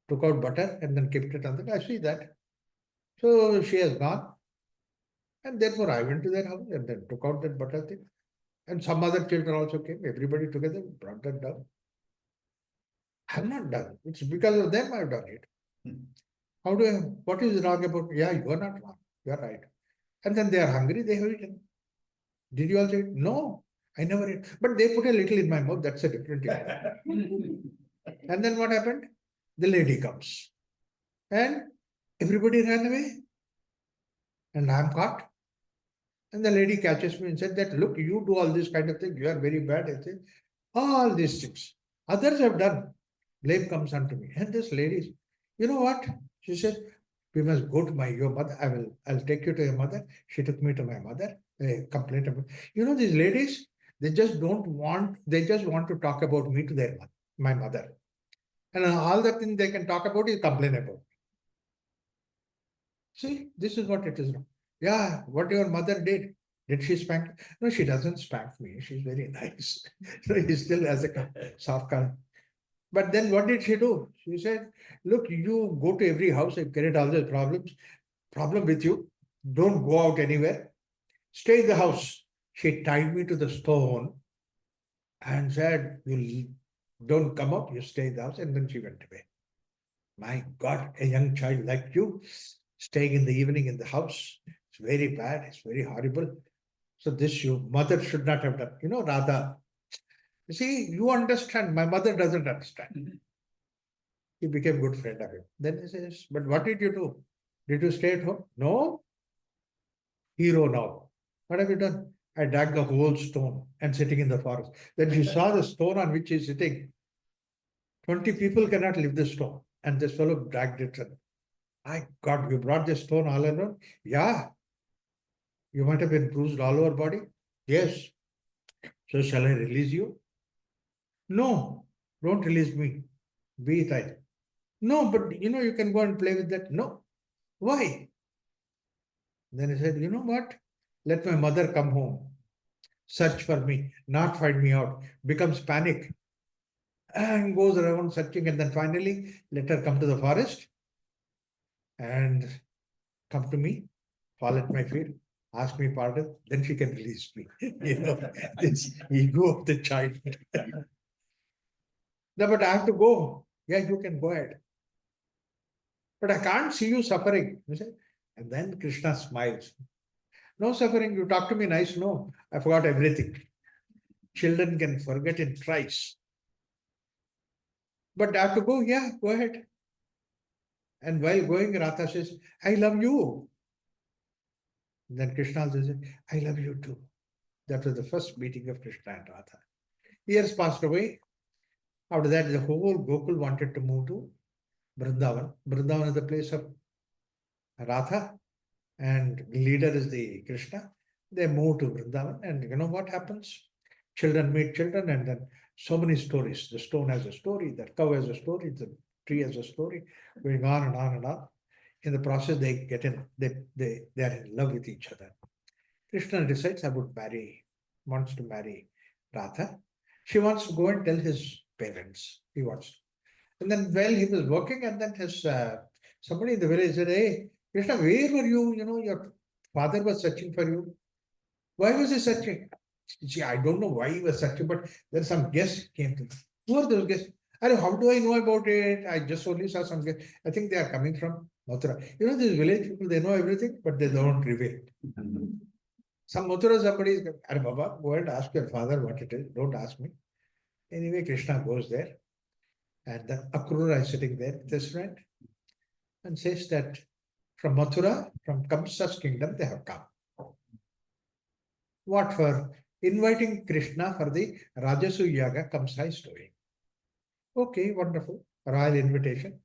S2: took out butter and then kept it on the. I see that. So she has gone. And therefore I went to their house and then took out that butter thing. And some other children also came. Everybody together brought that down. I'm not done. It's because of them I've done it. What is wrong about? Yeah, you are not wrong. You are right. And then they are hungry, they have eaten. Did you also eat? No, I never ate. But they put a little in my mouth, that's a different thing. And then what happened? The lady comes. And everybody ran away. And I'm caught. And the lady catches me and said that, look, you do all this kind of thing. You are very bad. I say, all these things. Others have done. Blame comes unto me. And this lady, you know what? She said, we must go to your mother. I'll take you to your mother. She took me to my mother. Complaint about. These ladies, they just want to talk about me to my mother. And all the thing they can talk about is complain about. See, this is what it is. Yeah, what your mother did. Did she spank? No, she doesn't spank me. She's very nice. He still has a soft car. But then what did she do? She said, look, you go to every house and create all these problem with you. Don't go out anywhere. Stay in the house. She tied me to the stone and said, you don't come out, you stay in the house. And then she went away. My God, a young child like you, staying in the evening in the house, it's very bad, it's very horrible. So this your mother should not have done. Radha, you see, you understand, my mother doesn't understand. He became good friend of him. Then he says, but what did you do? Did you stay at home? No. Hero now. What have you done? I dug the whole stone and sitting in the forest. Then she saw the stone on which he's sitting. 20 people cannot lift the stone. And this fellow dragged it. My God, you brought the stone all alone? Yeah. You might have been bruised all over body? Yes. So shall I release you? No, don't release me. Be it I. No, but you can go and play with that. No. Why? Then he said, you know what? Let my mother come home. Search for me, not find me out. Becomes panic. And goes around searching, and then finally let her come to the forest and come to me, fall at my feet, ask me pardon, then she can release me. This ego of the child. No, but I have to go. Yeah, you can go ahead. But I can't see you suffering. You say? And then Krishna smiles. No suffering, you talk to me nice. No, I forgot everything. Children can forget in thrice. But I have to go. Yeah, go ahead. And while going, Radha says, I love you. And then Krishna says, I love you too. That was the first meeting of Krishna and Radha. Years passed away. After that, the whole Gokul wanted to move to Vrindavan. Vrindavan is the place of Radha, and leader is the Krishna. They move to Vrindavan, and you know what happens? Children meet children, and then So many stories. The stone has a story, the cow has a story, the tree has a story, going on and on and on. In the process, they get in, they are in love with each other. Krishna decides wants to marry Radha. She wants to go and tell his parents. He wants to. And then while he was working, and then his somebody in the village said, "Hey, Krishna, where were you? You know, your father was searching for you. Why was he searching?" See, I don't know why he was searching, but then some guests came to me. Who are those guests? I don't know, how do I know about it? I just only saw some guests. I think they are coming from Mathura. You know, these village people, they know everything, but they don't reveal it. Some Mathura somebody is going, "Arey Baba, go and ask your father what it is. Don't ask me." Anyway, Krishna goes there, and then Akrura is sitting there with his friend and says that from Mathura, from Kamsa's kingdom, they have come. What for? Inviting Krishna for the Rajasu Yaga Kamsa is doing. Okay, wonderful. Royal invitation.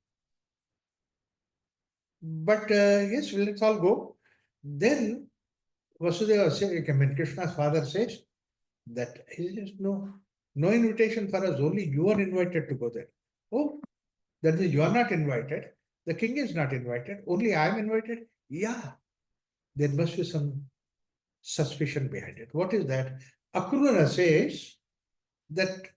S2: But yes, let's all go. Then Vasudeva says, I mean, Krishna's father says that he says, no invitation for us, only you are invited to go there. Oh, that means you are not invited. The king is not invited. Only I am invited. Yeah, there must be some suspicion behind it. What is that? Akrura says that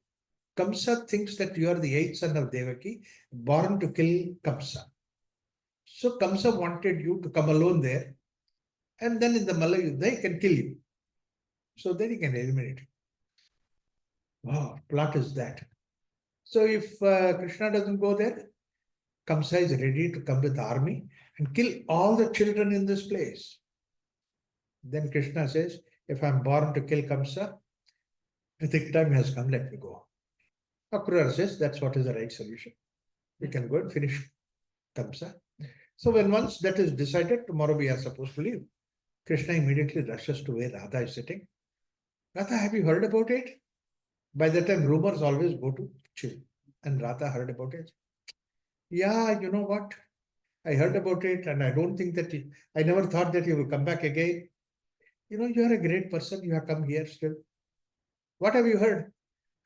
S2: Kamsa thinks that you are the eighth son of Devaki, born to kill Kamsa. So Kamsa wanted you to come alone there, and then in the Malayuddha, he can kill you. So then he can eliminate you. Wow, plot is that. So if Krishna doesn't go there, Kamsa is ready to come with the army and kill all the children in this place. Then Krishna says, if I'm born to kill Kamsa, I think time has come, let me go. Akrura says that's what is the right solution. We can go and finish Kamsa. So when once that is decided, tomorrow we are supposed to leave. Krishna immediately rushes to where Radha is sitting. Radha, have you heard about it? By that time, rumors always go to chill. And Radha heard about it. Yeah, you know what? I heard about it, and I don't think that I never thought that you will come back again. You know, you are a great person. You have come here still. What have you heard?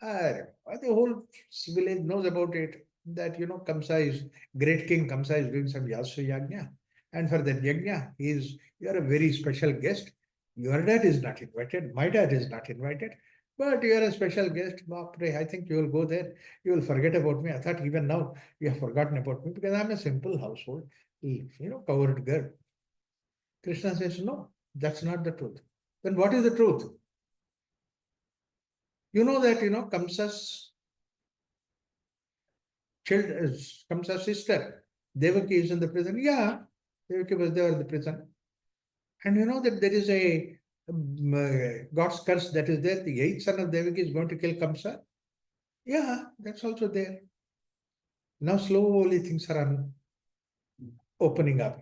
S2: The whole village knows about it. That, you know, Kamsa is great king. Kamsa is doing some Yasu Yajna. And for that Yajna, you are a very special guest. Your dad is not invited. My dad is not invited. But you are a special guest. Bapre, I think you will go there. You will forget about me. I thought even now you have forgotten about me because I'm a simple household, you know, covered girl. Krishna says, no, that's not the truth. Then what is the truth? You know that, you know, Kamsa's Kamsa's sister, Devaki is in the prison. Yeah, Devaki was there in the prison. And you know that there is a God's curse that is there. The eighth son of Devaki is going to kill Kamsa. Yeah, that's also there. Now slowly things are opening up.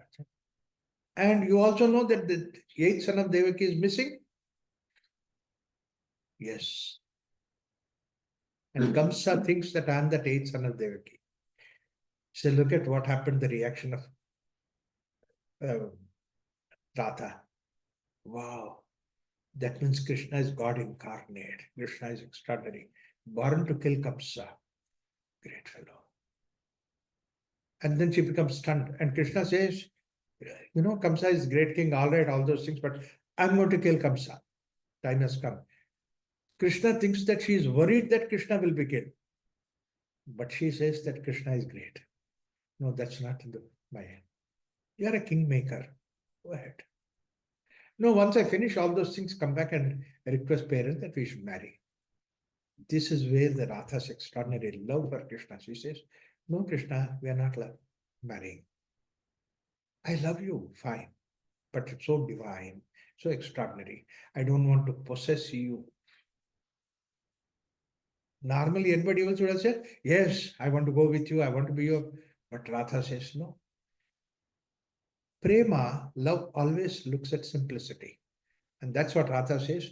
S2: And you also know that the eighth son of Devaki is missing. Yes. And Kamsa thinks that I am that eighth son of Devaki. So look at what happened, the reaction of Radha. Wow. That means Krishna is God incarnate. Krishna is extraordinary. Born to kill Kamsa. Great fellow. And then she becomes stunned. And Krishna says, you know, Kamsa is great king, all right, all those things, but I'm going to kill Kamsa. Time has come. Krishna thinks that she is worried that Krishna will be killed. But she says that Krishna is great. No, that's not in my hand. You are a kingmaker. Go ahead. No, once I finish all those things, come back and request parents that we should marry. This is where the Radha's extraordinary love for Krishna. She says, no, Krishna, we are not marrying. I love you, fine. But it's so divine, so extraordinary. I don't want to possess you. Normally, anybody else would have said, yes, I want to go with you, I want to be your. But Radha says, no. Prema, love always looks at simplicity. And that's what Radha says.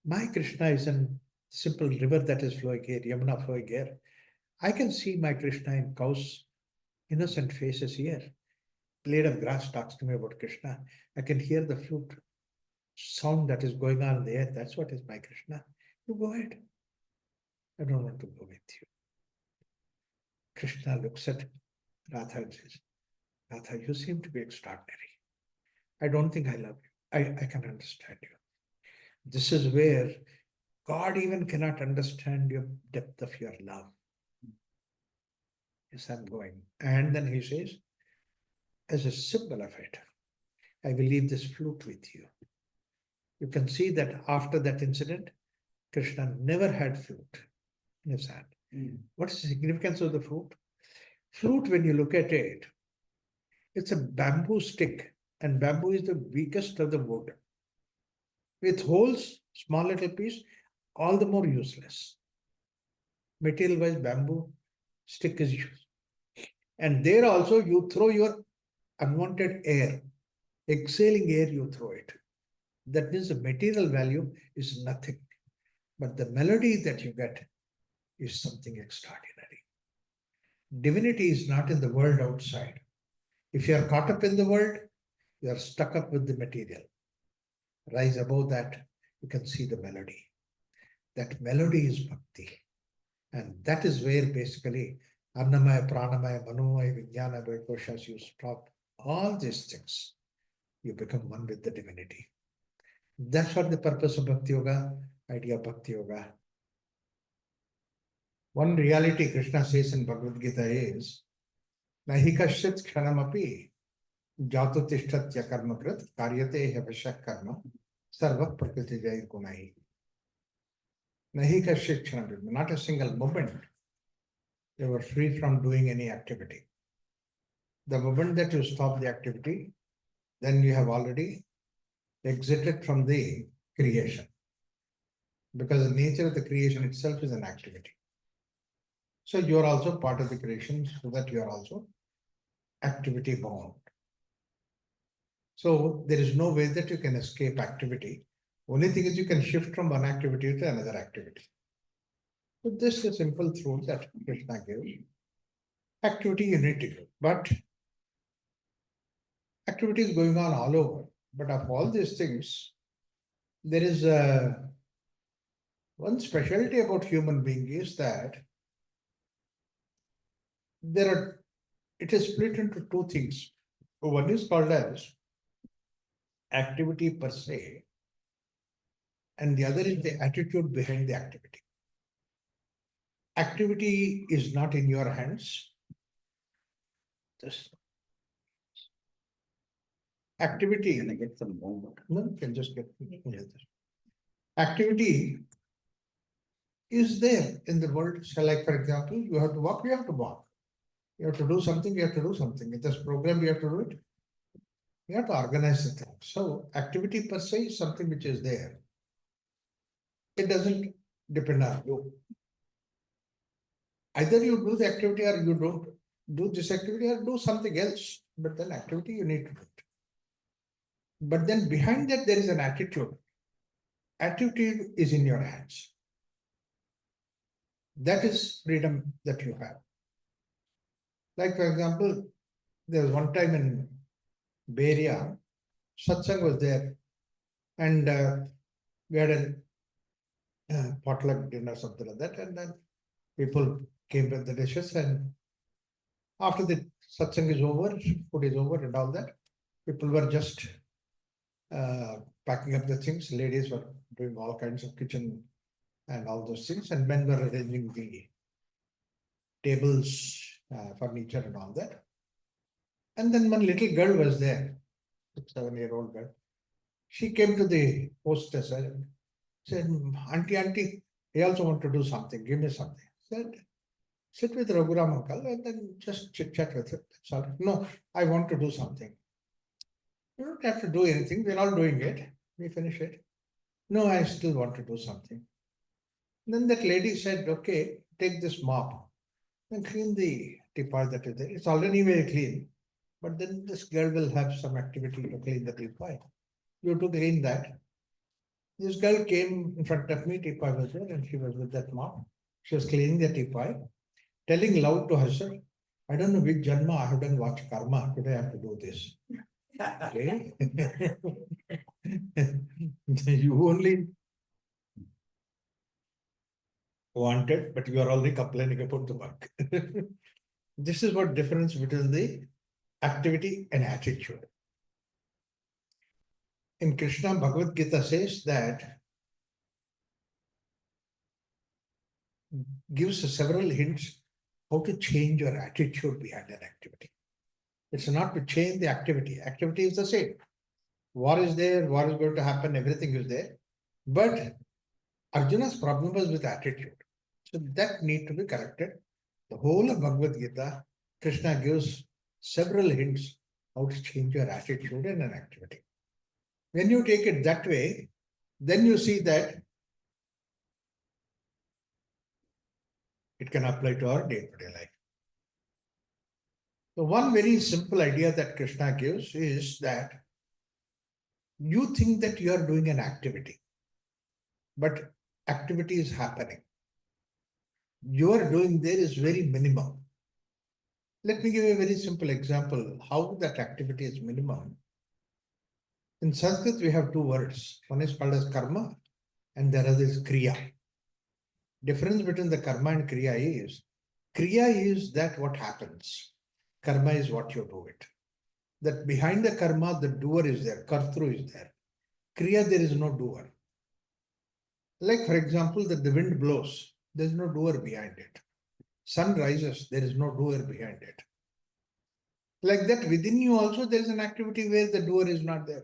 S2: My Krishna is a simple river that is flowing here, Yamuna flowing here. I can see my Krishna in cows' innocent faces here. Blade of grass talks to me about Krishna. I can hear the flute sound that is going on there. That's what is my Krishna. You go ahead. I don't want to go with you. Krishna looks at Radha and says, Radha, you seem to be extraordinary. I don't think I love you. I can understand you. This is where God even cannot understand your depth of your love. Yes, I'm going. And then he says, as a symbol of it, I will leave this flute with you. You can see that after that incident, Krishna never had flute in his hand. What is the significance of the flute? Flute, when you look at it, it's a bamboo stick, and bamboo is the weakest of the wood. With holes, small little piece, all the more useless. Material-wise, bamboo stick is used. And there also you throw your unwanted air, exhaling air, you throw it. That means the material value is nothing. But the melody that you get is something extraordinary. Divinity is not in the world outside. If you are caught up in the world, you are stuck up with the material. Rise above that, you can see the melody. That melody is Bhakti. And that is where basically Annamaya, Pranamaya, Manomaya, Vijnana, Vaikoshas, you stop all these things. You become one with the divinity. That's what the purpose of Bhakti Yoga, idea of Bhakti Yoga. One reality Krishna says in Bhagavad Gita is, Nahi kasyat kshanamapi jato tishtatya karmakrit karyate havashak karma sarva prakriti jai gunahi. Nahi kasyat kshanamapi, not a single moment they were free from doing any activity. The moment that you stop the activity, then you have already exited from the creation. Because the nature of the creation itself is an activity. So you are also part of the creation, so that you are also activity bound. So there is no way that you can escape activity. Only thing is you can shift from one activity to another activity. So this is a simple truth that Krishna gives. Activity you need to do, but activity is going on all over. But of all these things, there is one specialty about human being is that it is split into two things. One is called as activity per se, and the other is the attitude behind the activity. Activity is not in your hands. Activity,
S3: Can I get some moment?
S2: no, you can just get activity is there in the world. So like, for example, you have to walk, you have to walk. You have to do something, you have to do something. In this program, you have to do it. You have to organize the thing. So activity per se is something which is there. It doesn't depend on you. Either you do the activity or you don't do this activity or do something else. But then activity you need to do it. But then behind that there is an attitude. Attitude is in your hands. That is freedom that you have. Like for example, there was one time in Bay Area, satsang was there, and we had a potluck dinner, something like that, and then people came with the dishes, and after the satsang is over, food is over and all that, people were just packing up the things. Ladies were doing all kinds of kitchen and all those things, and men were arranging the tables, furniture and all that. And then one little girl was there, 6-7-year-old girl. She came to the hostess and said, Auntie, I also want to do something. Give me something. Said, sit with Raghuram uncle and then just chit chat with him. That's all. No, I want to do something. You don't have to do anything. We're all doing it. We finish it. No, I still want to do something. Then that lady said, okay, take this mop and clean the teapot that is there. It's already very clean. But then this girl will have some activity to clean the teapot. You have to clean that. This girl came in front of me, teapot was there, and she was with that mop. She was cleaning the teapot, telling loud to herself, I don't know which janma I have done watch karma. Today I have to do this. Okay. You only wanted, but you are already complaining about the work. This is what difference between the activity and attitude. In Krishna, Bhagavad Gita says that, gives several hints how to change your attitude behind an activity. It's not to change the activity. Activity is the same. War is there, war is going to happen, everything is there. But Arjuna's problem was with attitude. So that need to be corrected. The whole of Bhagavad Gita, Krishna gives several hints how to change your attitude in an activity. When you take it that way, then you see that it can apply to our day-to-day life. So one very simple idea that Krishna gives is that you think that you are doing an activity, but activity is happening. You are doing there is very minimum. Let me give you a very simple example how that activity is minimum. In Sanskrit, we have two words. One is called as karma, and the other is kriya. Difference between the karma and kriya is that what happens. Karma is what you do it. That behind the karma, the doer is there, kartru is there. Kriya, there is no doer. Like, for example, that the wind blows, there is no doer behind it. Sun rises, there is no doer behind it. Like that, within you also, there is an activity where the doer is not there.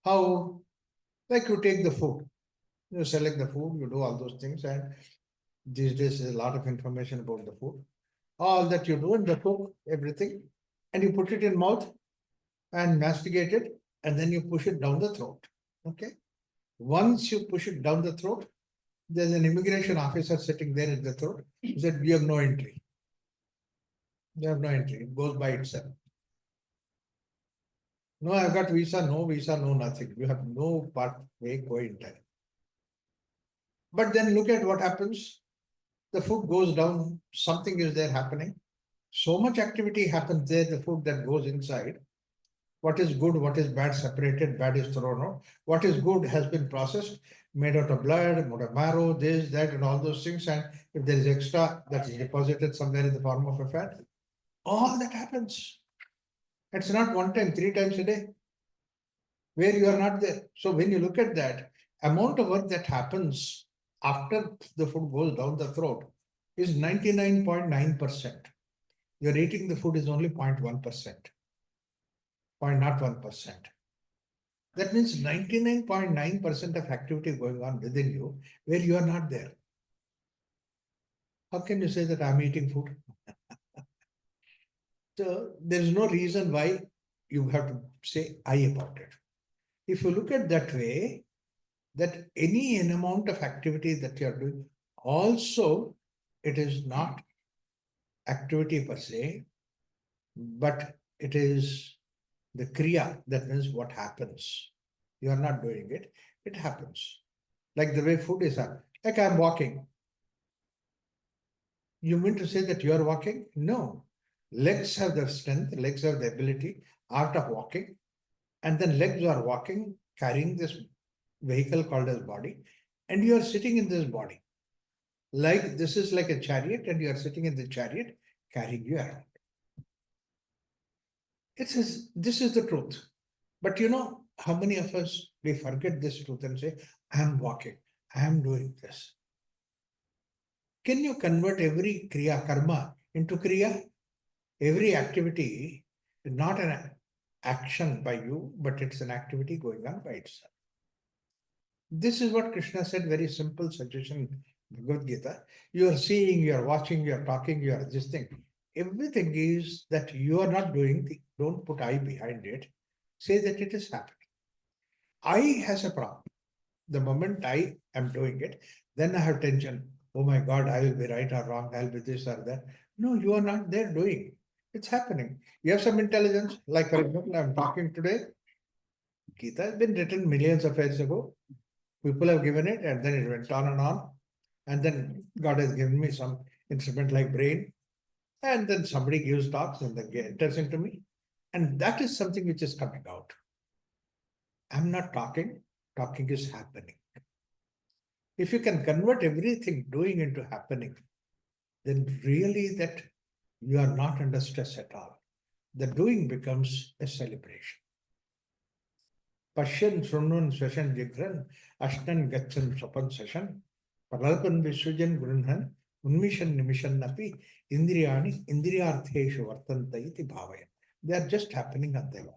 S2: How? Like you take the food, you select the food, you do all those things, and these days there's a lot of information about the food. All that you do in the cook, everything, and you put it in mouth and masticate it, and then you push it down the throat. Okay. Once you push it down the throat, there's an immigration officer sitting there at the throat. He said, "You have no entry. You have no entry. It goes by itself. No, I've got visa, no nothing. You have no pathway going there." But then look at what happens. The food goes down, something is there happening. So much activity happens there, the food that goes inside. What is good, what is bad, separated, bad is thrown out. What is good has been processed, made out of blood, out of marrow, this, that, and all those things. And if there is extra, that is deposited somewhere in the form of a fat. All that happens. It's not one time, 3 times a day, where you are not there. So when you look at that, amount of work that happens after the food goes down the throat is 99.9%. You're eating the food is only 0.1%, 0.01%. That means 99.9% of activity going on within you where you are not there. How can you say that I'm eating food? So there is no reason why you have to say I about it. If you look at that way, that any amount of activity that you are doing, also it is not activity per se, but it is the kriya, that means what happens. You are not doing it, it happens. Like the way food is done. Like I'm walking. You mean to say that you are walking? No. Legs have the strength, legs have the ability, art of walking, and then legs are walking, carrying this vehicle called as body, and you are sitting in this body. Like this is like a chariot, and you are sitting in the chariot, carrying you around. It says this is the truth. But you know how many of us we forget this truth and say, I am walking, I am doing this. Can you convert every kriya karma into kriya? Every activity is not an action by you, but it's an activity going on by itself. This is what Krishna said, very simple suggestion in Bhagavad Gita. You are seeing, you are watching, you are talking, you are this thing. Everything is that you are not doing, don't put I behind it. Say that it is happening. I has a problem. The moment I am doing it, then I have tension. Oh my God, I will be right or wrong, I'll be this or that. No, you are not there doing. It's happening. You have some intelligence. Like for example, I'm talking today. Gita has been written millions of years ago. People have given it, and then it went on and on. And then God has given me some instrument like brain. And then somebody gives talks and then enters into me. And that is something which is coming out. I'm not talking, talking is happening. If you can convert everything doing into happening, then really that you are not under stress at all. The doing becomes a celebration. Pashyan Shrunun Session Jigran, Ashnan Gachan Sopan Session, Paralpan Visujan Grunhan, Unmishan Nimishan Napi, Indriyani, Indriyartheshu Vartantaiti Bhavaya. They are just happening on their own.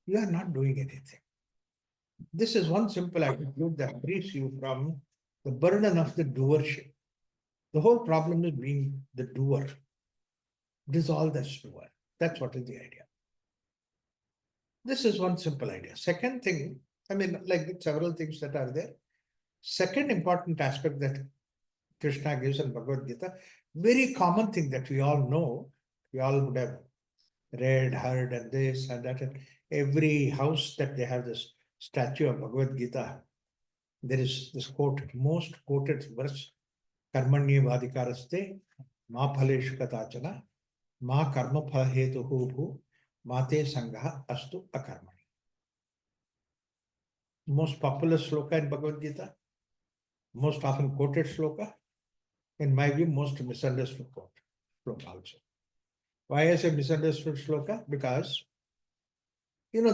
S2: You are not doing anything. This is one simple attitude that frees you from the burden of the doership. The whole problem is being the doer. Dissolve the doer. That's what is the idea. This is one simple idea. Second thing, I mean, like several things that are there. Second important aspect that Krishna gives in Bhagavad Gita, very common thing that we all know, we all would have read, heard, and this and that. And every house that they have this statue of Bhagavad Gita, there is this quote, most quoted verse, Karmanye Vadikaraste, Ma Phaleshu Katachana, Ma Karma Phahetu Bhu, Mate Sangha Astu Akarmani. Most popular sloka in Bhagavad Gita, most often quoted sloka, in my view, most misunderstood quote, sloka also. Why I say misunderstood sloka? Because, you know,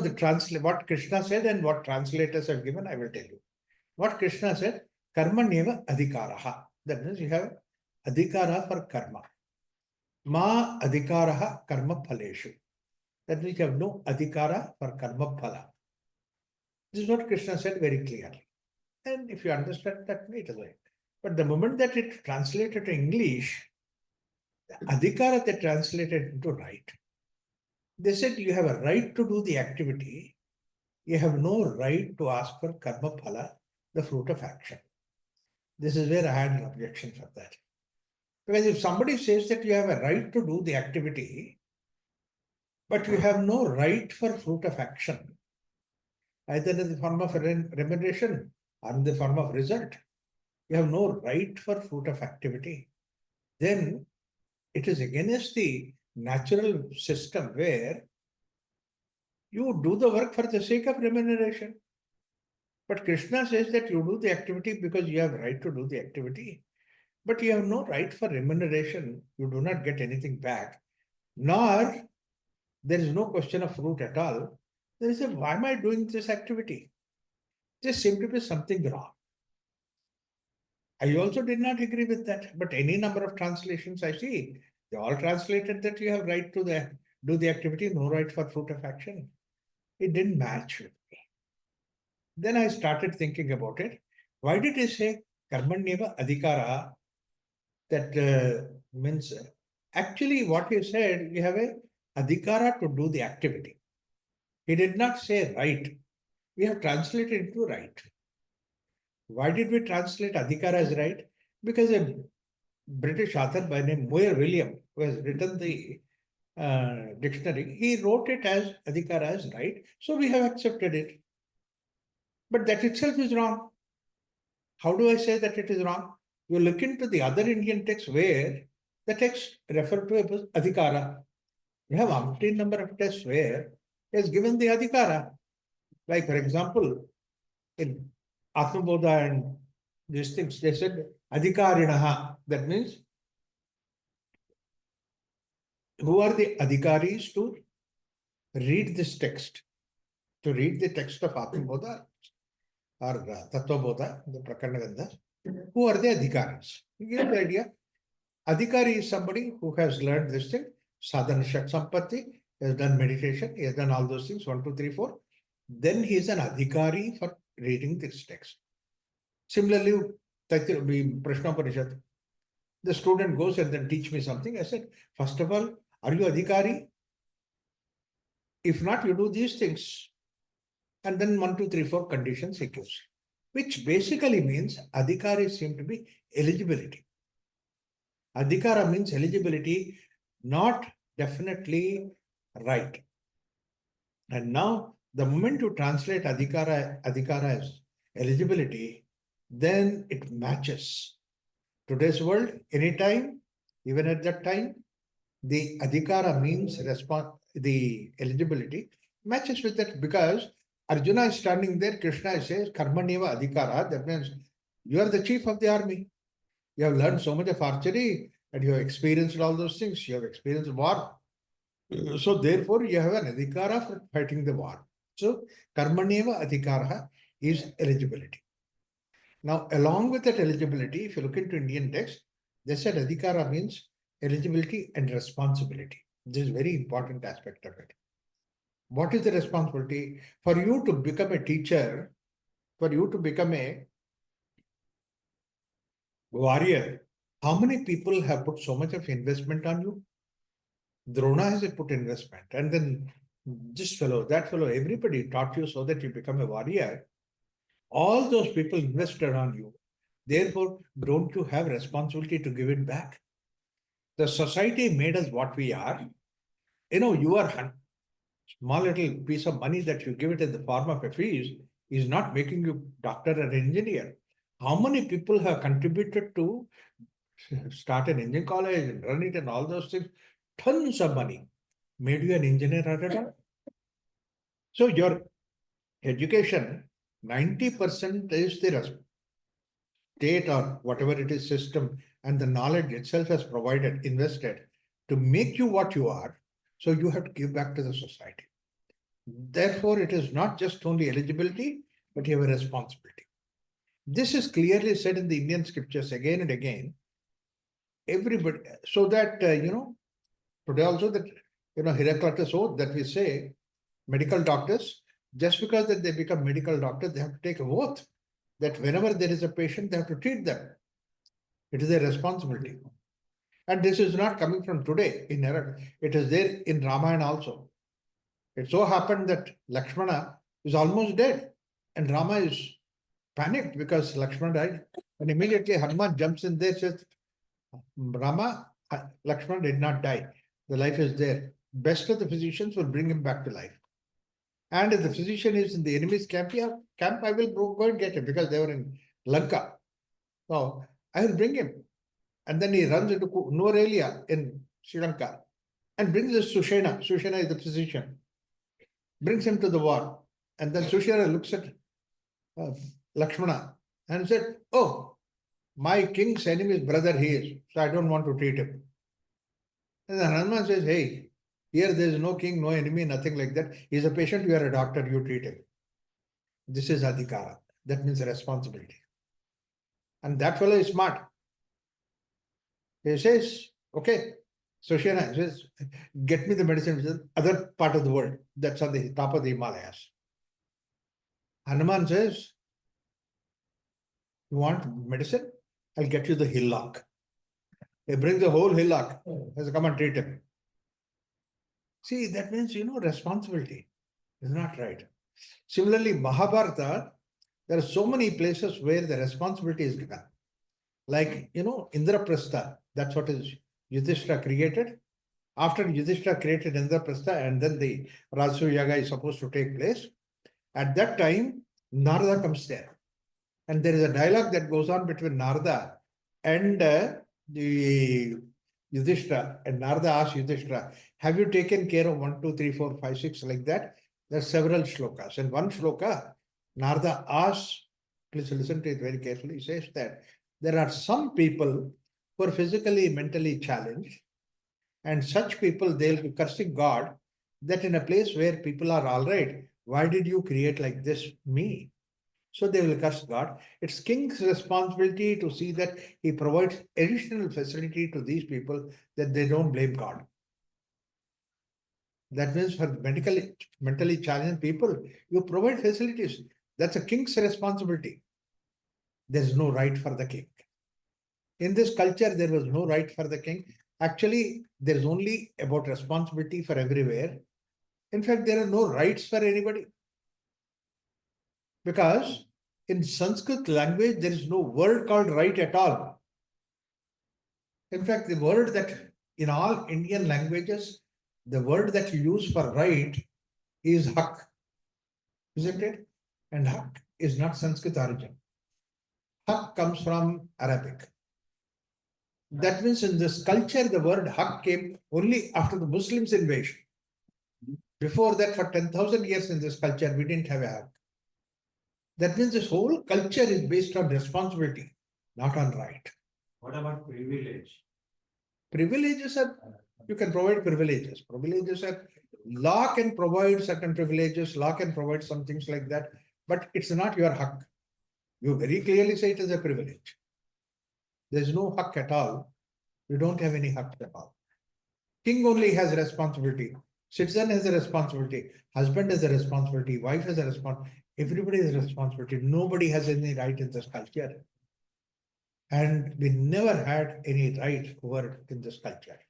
S2: what Krishna said and what translators have given, I will tell you. What Krishna said, karma neva adhikaraha. That means you have adhikara for karma. Ma adhikaraha karma phaleshu. That means you have no adhikara for karma phala. This is what Krishna said very clearly. And if you understand that, it is right. But the moment that it translated to English, the adhikara they translated into right. They said you have a right to do the activity. You have no right to ask for karma phala, the fruit of action. This is where I had an objection for that. Because if somebody says that you have a right to do the activity, but you have no right for fruit of action, either in the form of remuneration or in the form of result, you have no right for fruit of activity, then it is against the natural system where you do the work for the sake of remuneration. But Krishna says that you do the activity because you have right to do the activity, but you have no right for remuneration. You do not get anything back, nor there is no question of fruit at all. There is a, why am I doing this activity? There seems to be something wrong. I also did not agree with that, but any number of translations I see, they all translated that you have right to do the activity, no right for fruit of action. It didn't match with me. Then I started thinking about it. Why did he say karmanyeva adhikara? That means actually what he said, you have a adhikara to do the activity. He did not say right. We have translated into right. Why did we translate adhikara as right? Because a British author by name Moyer William, who has written the dictionary, he wrote it as adhikara as right. So we have accepted it. But that itself is wrong. How do I say that it is wrong? You look into the other Indian texts where the text referred to as adhikara. You have umpteen number of texts where he has given the adhikara. Like, for example, in Atmabodha and these things, they said adhikarinaha. That means, who are the adhikaris to read this text? To read the text of Atmabodha or Tattvabodha, the Prakarana. Who are the adhikaris? You get the idea. Adhikari is somebody who has learned this thing, sadhana shak sampatti, has done meditation, he has done all those things, 1, 2, 3, 4. Then he is an adhikari for reading this text. Similarly, Prashna Upanishad, the student goes and then teach me something. I said, first of all, are you adhikari? If not, you do these things. And then 1, 2, 3, 4 conditions he gives, which basically means adhikari seem to be eligibility. Adhikara means eligibility, not definitely right. And now, the moment you translate adhikara as eligibility, then it matches. Today's world, anytime, even at that time, the adhikara means the eligibility matches with that, because Arjuna is standing there, Krishna says, Karmaneva adhikara, that means You are the chief of the army. You have learned so much of archery and you have experienced all those things. You have experienced war. So therefore, you have an adhikara for fighting the war. So karmaneva adhikara is eligibility. Now, along with that eligibility, if you look into Indian text, they said adhikara means eligibility and responsibility. This is a very important aspect of it. What is the responsibility? For you to become a teacher, for you to become a warrior, how many people have put so much of investment on you? Drona has put investment, and then this fellow, that fellow, everybody taught you so that you become a warrior. All those people invested on you. Therefore, don't you have responsibility to give it back? The society made us what we are. Your small little piece of money that you give it in the form of a fees is not making you doctor or engineer. How many people have contributed to start an engine college and run it and all those things? Tons of money made you an engineer or a doctor. So your education, 90% is the state or whatever it is system, and the knowledge itself has provided, invested to make you what you are. So you have to give back to the society. Therefore, it is not just only eligibility, but you have a responsibility. This is clearly said in the Indian scriptures again and again. Everybody, so that, today also that, Heraclitus oath that we say, medical doctors, just because that they become medical doctors, they have to take an oath that whenever there is a patient, they have to treat them. It is a responsibility. And this is not coming from today in Heraclitus. It is there in Ramayana also. It so happened that Lakshmana is almost dead, and Rama is panicked because Lakshmana died. And immediately Hanuman jumps in there, says, Rama, Lakshmana did not die. The life is there. Best of the physicians will bring him back to life. And if the physician is in the enemy's camp, I will go and get him because they were in Lanka. So I will bring him. And then he runs into Norelia in Sri Lanka and brings us Sushena. Sushena is the physician. Brings him to the war. And then Sushena looks at Lakshmana and said, oh, my king's enemy's brother he is, so I don't want to treat him. And then Hanuman says, hey, here there is no king, no enemy, nothing like that. He is a patient, you are a doctor, you treat him. This is adhikara. That means responsibility. And that fellow is smart. He says, okay, Sushena says, get me the medicine which is the other part of the world. That's on the top of the Himalayas. Hanuman says, you want medicine? I'll get you the hillock. He brings the whole hillock. He says, come and treat him. See, that means, responsibility is not right. Similarly, Mahabharata, there are so many places where the responsibility is given. Like, Indraprastha, that's what is Yudhishthira created. After Yudhishthira created Indraprastha and then the Rajasuya Yaga is supposed to take place, at that time, Narada comes there. And there is a dialogue that goes on between Narada and the Yudhishthira. And Narada asks Yudhishthira, have you taken care of 1, 2, 3, 4, 5, 6 like that? There are several shlokas. And one shloka, Narada asks, please listen to it very carefully, he says that there are some people who are physically, mentally challenged, and such people, they'll be cursing God that in a place where people are all right, why did you create like this me? So they will curse God. It's king's responsibility to see that he provides additional facility to these people that they don't blame God. That means for mentally challenged people, you provide facilities. That's a king's responsibility. There's no right for the king. In this culture, there was no right for the king. Actually, there's only about responsibility for everywhere. In fact, there are no rights for anybody. Because in Sanskrit language, there is no word called right at all. In fact, the word that in all Indian languages, the word that you use for right is hak, isn't it? And hak is not Sanskrit origin. Hak comes from Arabic. That means in this culture, the word hak came only after the Muslims' invasion. Before that, for 10,000 years in this culture, we didn't have a hak. That means this whole culture is based on responsibility, not on right.
S3: What about privilege?
S2: Privileges are, you can provide privileges. Privileges are, law can provide certain privileges, law can provide some things like that, but it's not your hak. You very clearly say it is a privilege. There's no hak at all. You don't have any hak at all. King only has responsibility. Citizen has a responsibility. Husband has a responsibility. Wife has a responsibility. Everybody has a responsibility. Nobody has any right in this culture. And we never had any right over in this culture.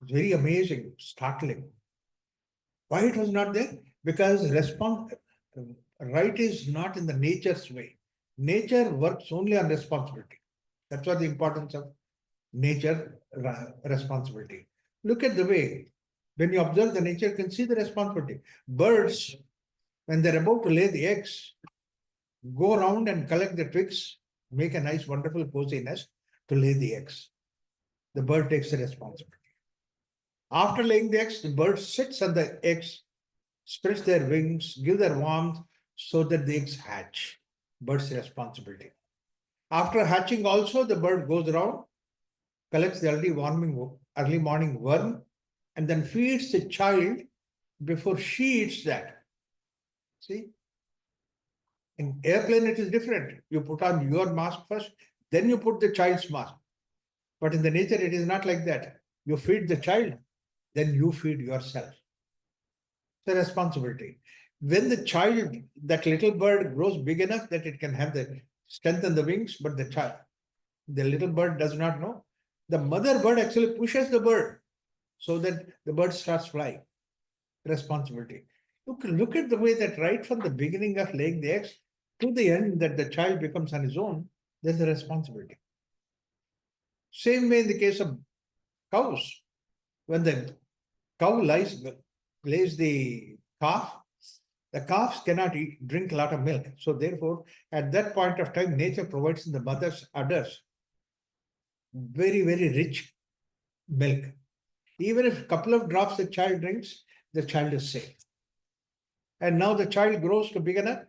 S2: It's very amazing, startling. Why it was not there? Because right is not in the nature's way. Nature works only on responsibility. That's what the importance of nature responsibility. Look at the way, when you observe the nature, you can see the responsibility. Birds, when they're about to lay the eggs, go around and collect the twigs, make a nice, wonderful, cozy nest to lay the eggs. The bird takes the responsibility. After laying the eggs, the bird sits on the eggs, spreads their wings, give their warmth so that the eggs hatch. Bird's responsibility. After hatching also, the bird goes around, collects the early morning worm, and then feeds the child before she eats that. See? In airplane, it is different. You put on your mask first, then you put the child's mask. But in the nature, it is not like that. You feed the child, then you feed yourself. The responsibility. When the child, that little bird grows big enough that it can have the strength and the wings, but the little bird does not know. The mother bird actually pushes the bird so that the bird starts flying. Responsibility. Look at the way that right from the beginning of laying the eggs to the end that the child becomes on his own, there's a responsibility. Same way in the case of cows. When the cow lays the calf, the calves cannot drink a lot of milk. So therefore, at that point of time, nature provides in the mother's udders very, very rich milk. Even if a couple of drops the child drinks, the child is safe. And now the child grows to big enough,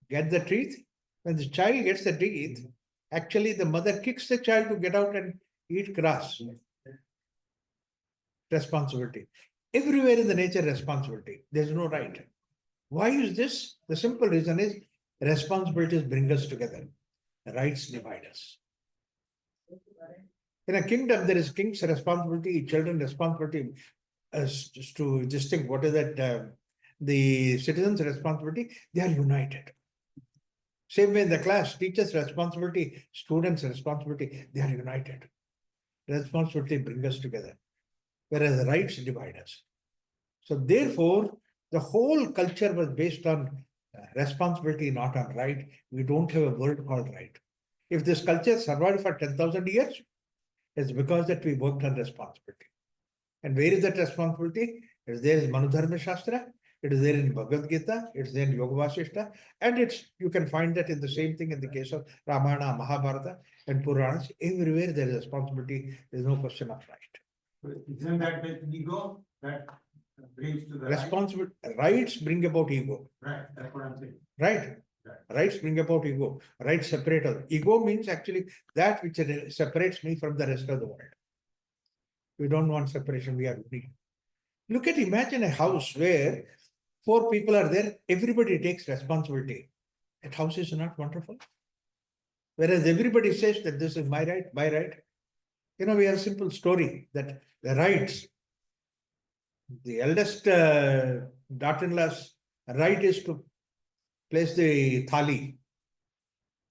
S2: get the teeth. When the child gets the teeth, actually the mother kicks the child to get out and eat grass. Responsibility. Everywhere in the nature, responsibility. There's no right. Why is this? The simple reason is responsibilities bring us together. Rights divide us. In a kingdom, there is king's responsibility, children's responsibility to distinct what is that the citizens' responsibility, they are united. Same way in the class, teachers' responsibility, students' responsibility, they are united. Responsibility brings us together, whereas the rights divide us. So therefore, the whole culture was based on responsibility, not on right. We don't have a word called right. If this culture survived for 10,000 years, it's because that we worked on responsibility. And where is that responsibility? It's there in Manu Dharma Shastra, it is there in Bhagavad Gita, it's there in Yoga Vasishta, and you can find that in the same thing in the case of Ramayana, Mahabharata, and Puranas. Everywhere there is responsibility, there is no question of right.
S3: Isn't that the ego that brings to the
S2: Responsibility, rights bring about ego.
S3: right? That's what I'm saying.
S2: Right. Rights bring about ego. Rights separate us. Ego means actually that which separates me from the rest of the world. We don't want separation, we are unique. Imagine a house where 4 people are there, everybody takes responsibility. That house is not wonderful. Whereas everybody says that this is my right, my right. We have a simple story that the rights, the eldest daughter-in-law's right is to place the thali.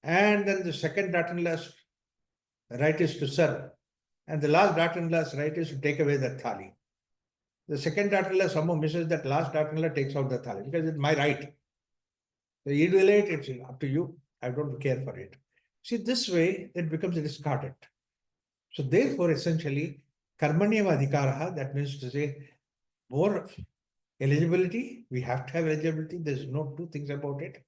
S2: And then the second daughter-in-law's right is to serve. And the last daughter-in-law's right is to take away the thali. The second daughter-in-law somehow misses that last daughter-in-law takes out the thali because it's my right. So you do it, it's up to you. I don't care for it. See, this way it becomes discarded. So therefore, essentially, karmanyeva adhikaraha, that means to say more eligibility. We have to have eligibility. There's no two things about it.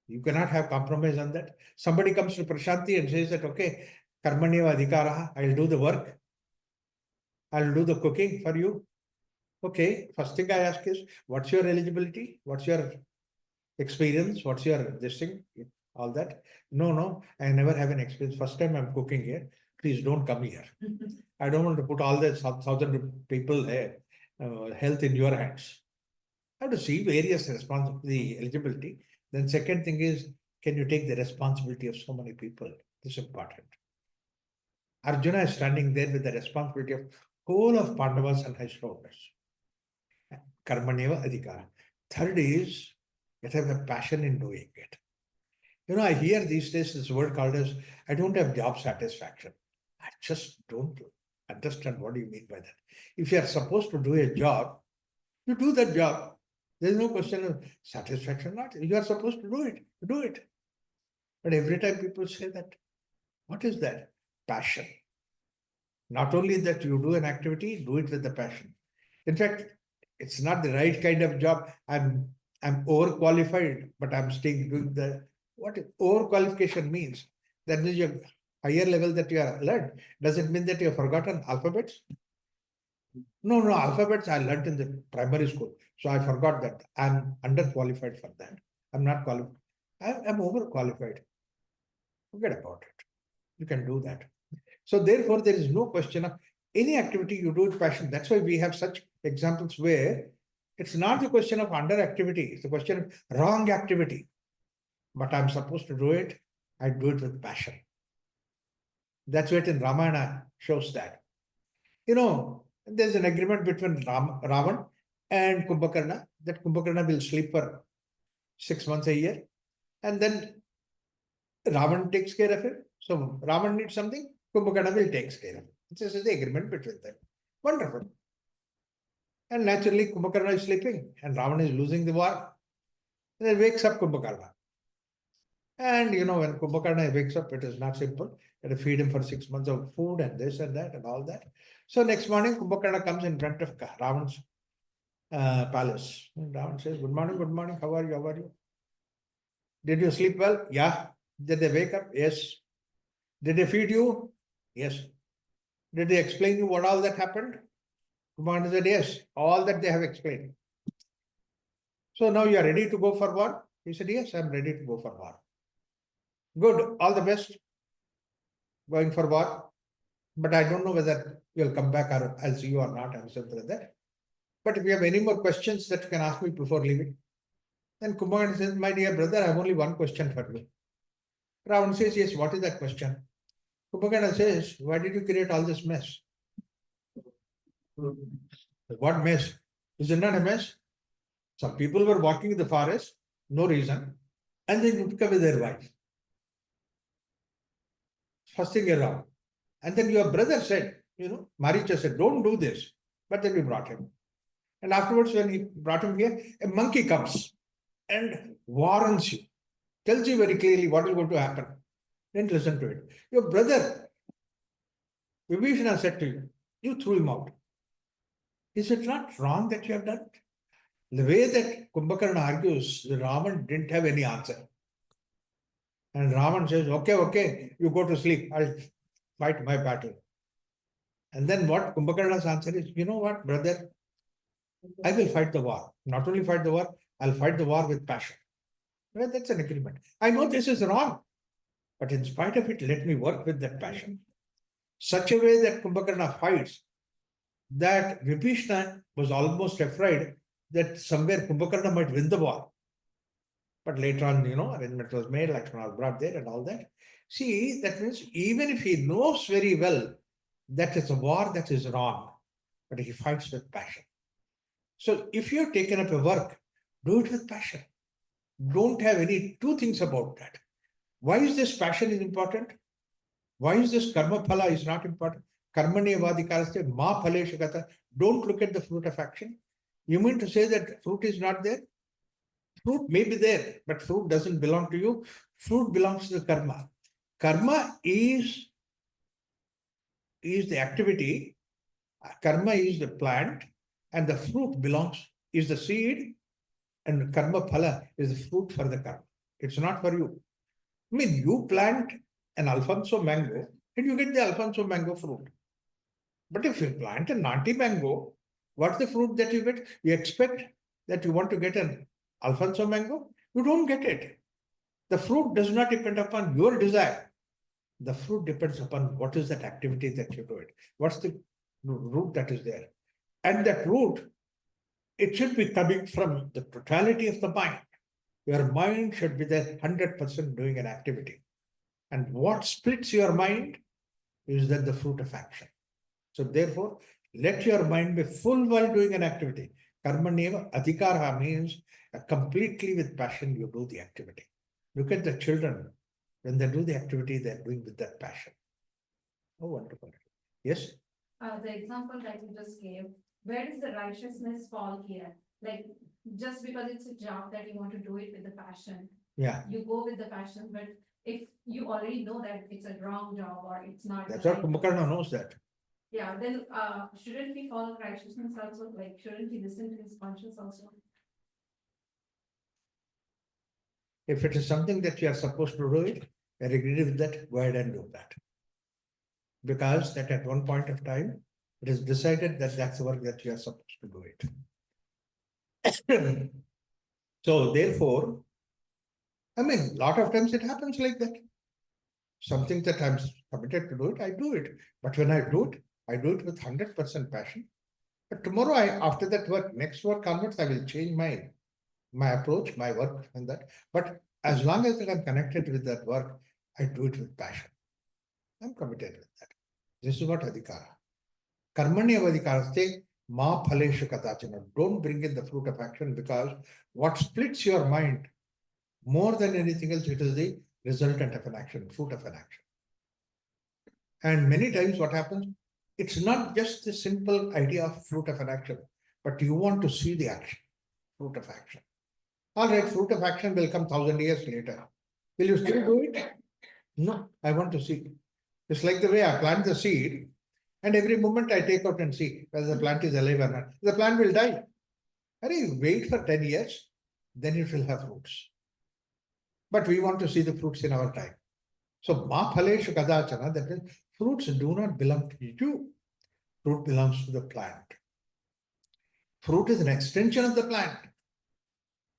S2: You cannot have compromise on that. Somebody comes to Prashanti and says that, okay, karmanyeva adhikaraha, I'll do the work. I'll do the cooking for you. Okay, first thing I ask is, what's your eligibility? What's your experience? What's your this thing? All that? No, I never have an experience. First time I'm cooking here. Please don't come here. I don't want to put all the thousand people here, health in your hands. I have to see various responsibility, eligibility. Then second thing is, can you take the responsibility of so many people? This is important. Arjuna is standing there with the responsibility of whole of Pandavas on his shoulders. Karmaneva adhikara. Third is, let have a passion in doing it. I hear these days this word called as, I don't have job satisfaction. I just don't understand what you mean by that. If you are supposed to do a job, you do that job. There is no question of satisfaction, not. You are supposed to do it, you do it. But every time people say that, what is that? Passion. Not only that you do an activity, do it with the passion. In fact, it's not the right kind of job. I'm overqualified, but I'm still doing the, what overqualification means. That means your higher level that you are learned. Does it mean that you have forgotten alphabets? No, alphabets I learned in the primary school. So I forgot that. I'm underqualified for that. I'm not qualified. I'm overqualified. Forget about it. You can do that. So therefore, there is no question of any activity you do with passion. That's why we have such examples where it's not the question of under activity. It's the question of wrong activity. But I'm supposed to do it. I do it with passion. That's what in Ramayana shows that. There's an agreement between Ravan and Kumbhakarna that Kumbhakarna will sleep for 6 months a year. And then Ravan takes care of it. So Ravan needs something, Kumbhakarna will take care of it. This is the agreement between them. Wonderful. And naturally, Kumbhakarna is sleeping and Ravan is losing the war. And then wakes up Kumbhakarna. And when Kumbhakarna wakes up, it is not simple. You have to feed him for 6 months of food and this and that and all that. So next morning, Kumbhakarna comes in front of Ravan's palace. And Ravan says, good morning, how are you? Did you sleep well? Yeah. Did they wake up? Yes. Did they feed you? Yes. Did they explain you what all that happened? Kumbhakarna said, yes, all that they have explained. So now you are ready to go for war? He said, yes, I'm ready to go for war. Good, all the best. Going for war. But I don't know whether you'll come back or I'll see you or not. I'm simple as that. But if you have any more questions that you can ask me before leaving. Then Kumbhakarna says, my dear brother, I have only one question for you. Ravan says, yes, what is that question? Vivekananda says, why did you create all this mess? What mess? Is it not a mess? Some people were walking in the forest, no reason, and they took away their wives. Fussing around. And then your brother said, Maricha said, don't do this. But then we brought him. And afterwards, when he brought him here, a monkey comes and warns you, tells you very clearly what is going to happen. Then listen to it. Your brother, Vibhishana said to you, you threw him out. Is it not wrong that you have done it? The way that Kumbhakarna argues, Ravan didn't have any answer. And Ravan says, okay, you go to sleep. I'll fight my battle. And then what Kumbhakarna's answer is, you know what, brother? I will fight the war. Not only fight the war, I'll fight the war with passion. Well, that's an agreement. I know this is wrong, but in spite of it, let me work with that passion. Such a way that Kumbhakarna fights, that Vibhishana was almost afraid that somewhere Kumbhakarna might win the war. But later on, arrangement was made, Lakshmana was brought there and all that. See, that means even if he knows very well that it's a war that is wrong, but he fights with passion. So if you're taken up a work, do it with passion. Don't have any two things about that. Why is this passion is important? Why is this karma phala is not important? Karmani vadikaraste ma phaleshu gata. Don't look at the fruit of action. You mean to say that fruit is not there? Fruit may be there, but fruit doesn't belong to you. Fruit belongs to the karma. Karma is the activity. Karma is the plant, and the fruit is the seed, and karma phala is the fruit for the karma. It's not for you. I mean, you plant an Alfonso mango and you get the Alfonso mango fruit. But if you plant a Nati mango, what's the fruit that you get? You expect that you want to get an Alfonso mango? You don't get it. The fruit does not depend upon your desire. The fruit depends upon what is that activity that you do it. What's the root that is there? And that root, it should be coming from the totality of the mind. Your mind should be there 100% doing an activity. And what splits your mind is that the fruit of action. So therefore, let your mind be full while doing an activity. Karmaneva adhikara means completely with passion you do the activity. Look at the children. When they do the activity, they're doing with that passion. Oh, wonderful. Yes?
S4: The example that you just gave, where does the righteousness fall here? Like, just because it's a job that you want to do it with the passion,
S2: Yeah.
S4: you go with the passion, but if you already know that it's a wrong job or it's not.
S2: That's
S4: the
S2: what
S4: right
S2: Kumbhakarna knows that.
S4: Yeah, then shouldn't we follow righteousness also? Like, shouldn't we listen to his conscience also?
S2: If it is something that you are supposed to do it, I agree with that, go ahead and do that. Because that at one point of time, it is decided that that's the work that you are supposed to do it. So therefore, I mean, a lot of times it happens like that. Something that I'm committed to do it, I do it. But when I do it with 100% passion. But tomorrow, after that work, next work onwards, I will change my approach, my work and that. But as long as that I'm connected with that work, I do it with passion. I'm committed with that. This is what adhikara. Karmanya adhikaraste ma phaleshu kadachana. Don't bring in the fruit of action, because what splits your mind more than anything else, it is the resultant of an action, fruit of an action. And many times what happens, it's not just the simple idea of fruit of an action, but you want to see the action, fruit of action. All right, fruit of action will come 1,000 years later. Will you still do it? No, I want to see. It's like the way I plant the seed, and every moment I take out and see whether the plant is alive or not. The plant will die. Wait for 10 years, then it will have fruits. But we want to see the fruits in our time. So, ma phaleshu kadachana, that means fruits do not belong to you. Fruit belongs to the plant. Fruit is an extension of the plant.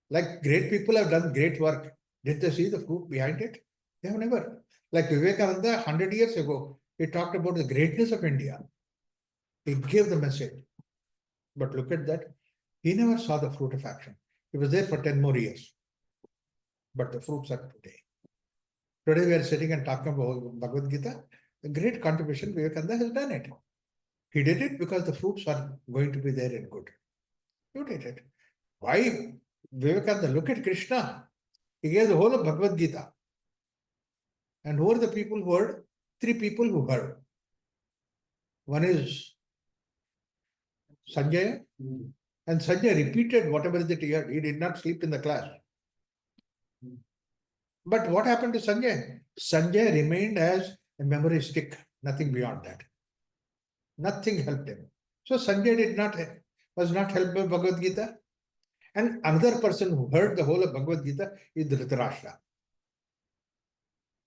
S2: Like great people have done great work. Did they see the fruit behind it? They have never. Like Vivekananda, 100 years ago, he talked about the greatness of India. He gave the message. But look at that. He never saw the fruit of action. He was there for 10 more years. But the fruits are today. Today we are sitting and talking about Bhagavad Gita. A great contribution, Vivekananda has done it. He did it because the fruits are going to be there and good. You did it. Why Vivekananda? Look at Krishna. He gave the whole of Bhagavad Gita. And who are the people who heard? 3 people who heard. One is Sanjaya. And Sanjaya repeated whatever that he heard. He did not sleep in the class. But what happened to Sanjay? Sanjay remained as a memory stick, nothing beyond that. Nothing helped him. So Sanjay was not helped by Bhagavad Gita. And another person who heard the whole of Bhagavad Gita is Dhritarashtra.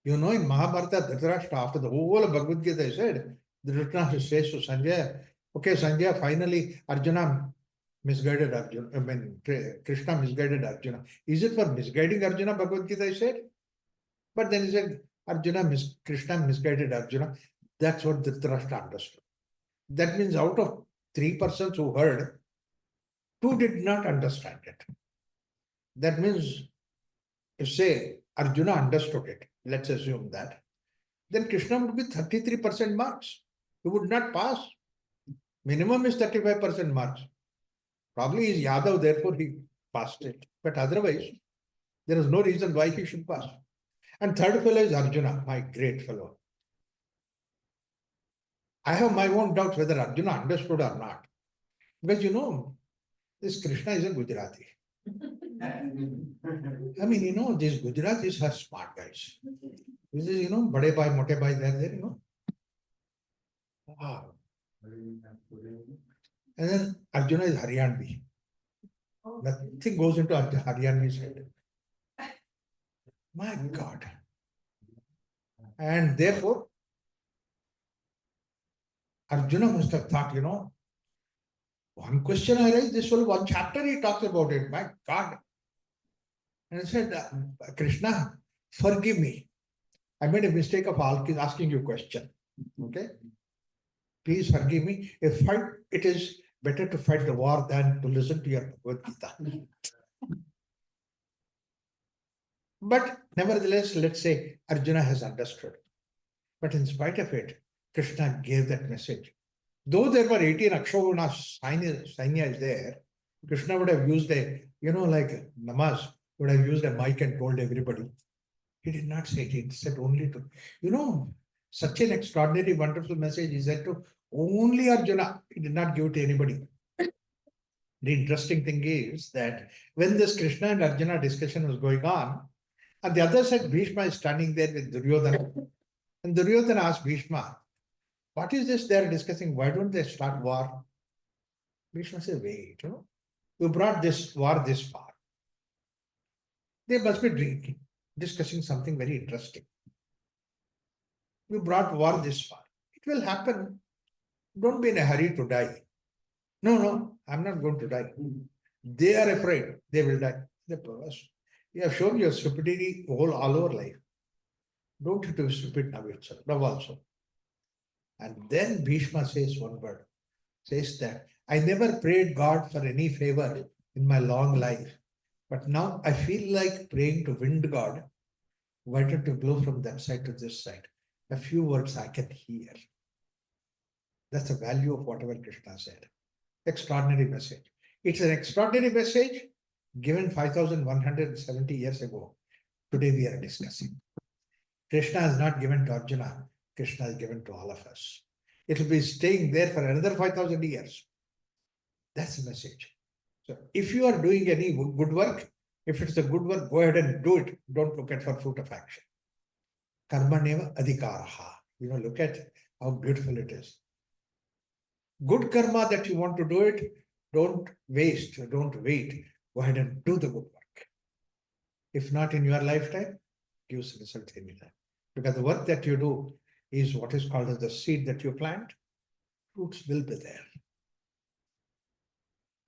S2: You know, in Mahabharata, Dhritarashtra, after the whole of Bhagavad Gita is said, Dhritarashtra says to Sanjay, okay, Sanjay, finally Arjuna misguided Arjuna. I mean, Krishna misguided Arjuna. Is it for misguiding Arjuna, Bhagavad Gita, he said? But then he said, Krishna misguided Arjuna. That's what Dhritarashtra understood. That means out of 3 persons who heard, 2 did not understand it. That means, if say Arjuna understood it, let's assume that, then Krishna would be 33% marks. He would not pass. Minimum is 35% marks. Probably is Yadav, therefore he passed it. But otherwise, there is no reason why he should pass. And third fellow is Arjuna, my great fellow. I have my own doubts whether Arjuna understood or not. Because you know, this Krishna is a Gujarati. I mean, you know, these Gujaratis are smart guys. This is, you know, Bade Bhai, Mote Bhai, they're there, you know. Wow. And then Arjuna is Haryanvi. Nothing goes into Haryanvi's head. My God. And therefore, Arjuna must have thought, you know, one question I raised, this whole one chapter he talks about it. My God. And I said, Krishna, forgive me. I made a mistake of asking you a question. Okay? Please forgive me. It is better to fight the war than to listen to your Bhagavad Gita. But nevertheless, let's say Arjuna has understood. But in spite of it, Krishna gave that message. Though there were 18 Akshoguna Sainyas there, Krishna would have used like namaz, would have used a mic and told everybody. He did not say it, he said only to, such an extraordinary, wonderful message he said to only Arjuna. He did not give it to anybody. The interesting thing is that when this Krishna and Arjuna discussion was going on, and the other side, Bhishma is standing there with Duryodhana. And Duryodhana asked Bhishma, what is this they are discussing? Why don't they start war? Bhishma said, wait, you brought this war this far. They must be drinking, discussing something very interesting. You brought war this far. It will happen. Don't be in a hurry to die. No, I'm not going to die. They are afraid they will die. You have shown your stupidity all over life. Don't you be stupid now also. And then Bhishma says one word, says that I never prayed God for any favor in my long life, but now I feel like praying to wind God. Why don't you blow from that side to this side? A few words I can hear. That's the value of whatever Krishna said. Extraordinary message. It's an extraordinary message given 5,170 years ago. Today we are discussing. Krishna is not given to Arjuna. Krishna is given to all of us. It will be staying there for another 5,000 years. That's the message. So if you are doing any good work, if it's a good work, go ahead and do it. Don't look at for fruit of action. Karmaneva adhikaraha. Look at how beautiful it is. Good karma that you want to do it, don't waste, don't wait. Go ahead and do the good work. If not in your lifetime, gives result anytime. Because the work that you do is what is called as the seed that you plant, fruits will be there.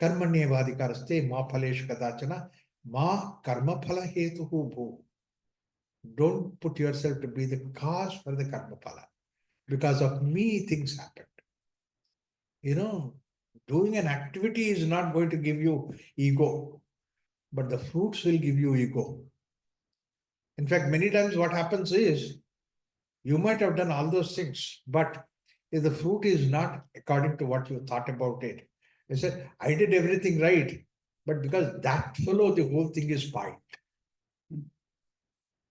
S2: Karmanyeva adhikaraste ma phaleshu kadachana ma karma phala hetuhu bhu. Don't put yourself to be the cause for the karma phala. Because of me, things happened. Doing an activity is not going to give you ego, but the fruits will give you ego. In fact, many times what happens is, you might have done all those things, but if the fruit is not according to what you thought about it, you said, I did everything right, but because that fellow, the whole thing is spoiled.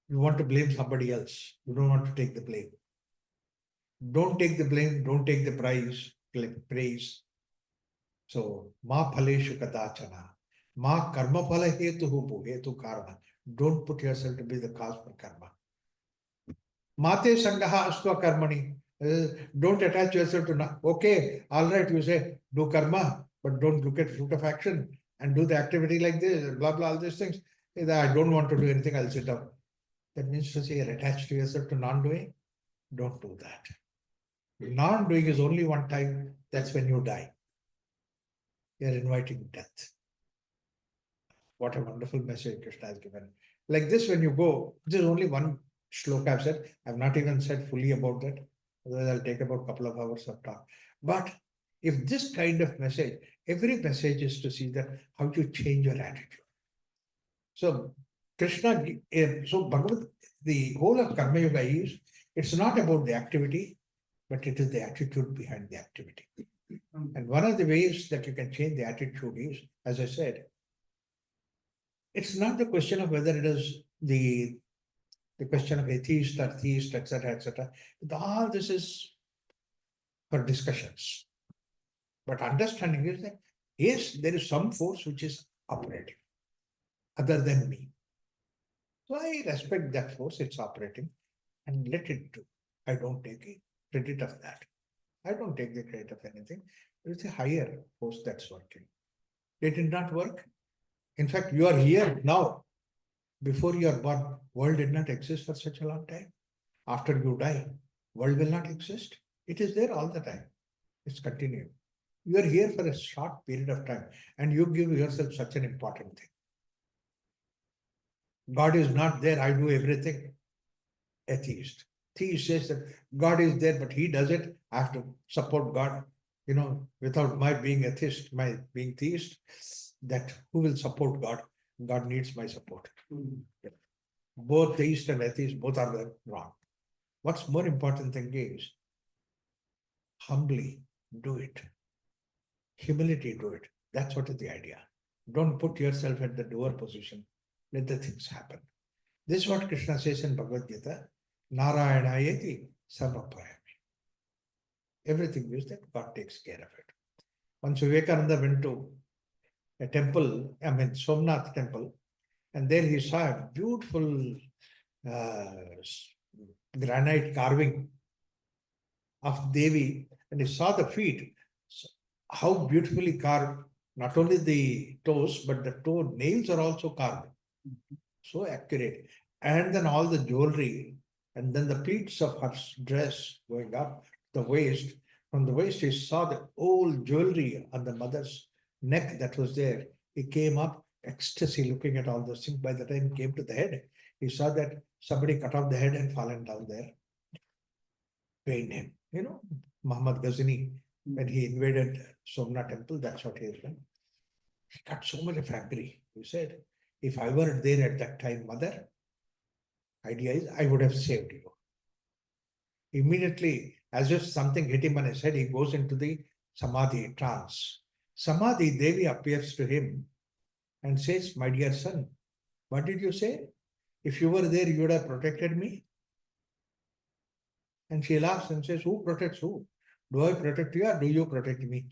S2: You want to blame somebody else. You don't want to take the blame. Don't take the blame, don't take the praise. So, ma phaleshu kadachana, ma karma phala hetu karma. Don't put yourself to be the cause for karma. Mate sangaha astva karmani. Don't attach yourself to, okay, all right, you say, do karma, but don't look at fruit of action and do the activity like this, blah, blah, all these things. I don't want to do anything, I'll sit down. That means to say you're attached to yourself to non-doing. Don't do that. Non-doing is only one time, that's when you die. You're inviting death. What a wonderful message Krishna has given. Like this, when you go, this is only one shloka I've said. I've not even said fully about that. Otherwise, I'll take about a couple of hours of talk. But if this kind of message, every message is to see that how you change your attitude. So Krishna, Bhagavad, the whole of Karma Yoga is, it's not about the activity, but it is the attitude behind the activity. And one of the ways that you can change the attitude is, as I said, it's not the question of whether it is the question of atheist or theist, etc., etc. All this is for discussions. But understanding is that, yes, there is some force which is operating other than me. So I respect that force, it's operating, and let it do. I don't take credit of that. I don't take the credit of anything. It's a higher force that's working. It did not work. In fact, you are here now. Before you are born, world did not exist for such a long time. After you die, world will not exist. It is there all the time. It's continuing. You are here for a short period of time and you give yourself such an important thing. God is not there, I do everything. Atheist. Theist says that God is there, but he does it, I have to support God. Without my being atheist, my being theist, that who will support God? God needs my support. Both theist and atheist, both are wrong. What's more important thing is, humbly do it. Humility, do it. That's what is the idea. Don't put yourself at the doer position. Let the things happen. This is what Krishna says in Bhagavad Gita. Narayana Sarvaprayami. Everything is that God takes care of it. Once Vivekananda went to a temple, Somnath temple, and there he saw a beautiful granite carving of Devi, and he saw the feet, how beautifully carved. Not only the toes, but the toe nails are also carved. So accurate. And then all the jewelry, and then the pleats of her dress going up the waist. From the waist, he saw the old jewelry on the mother's neck that was there. He came up, ecstasy, looking at all those things. By the time he came to the head, he saw that somebody cut off the head and fallen down there. Pained him. Muhammad Ghazni, when he invaded Somnath temple, that's what he has done. He got so much of angry. He said, if I were there at that time, mother, idea is I would have saved you. Immediately, as if something hit him on his head, he goes into the Samadhi trance. Samadhi Devi appears to him and says, my dear son, what did you say? If you were there, you would have protected me. And she laughs and says, who protects who? Do I protect you or do you protect me?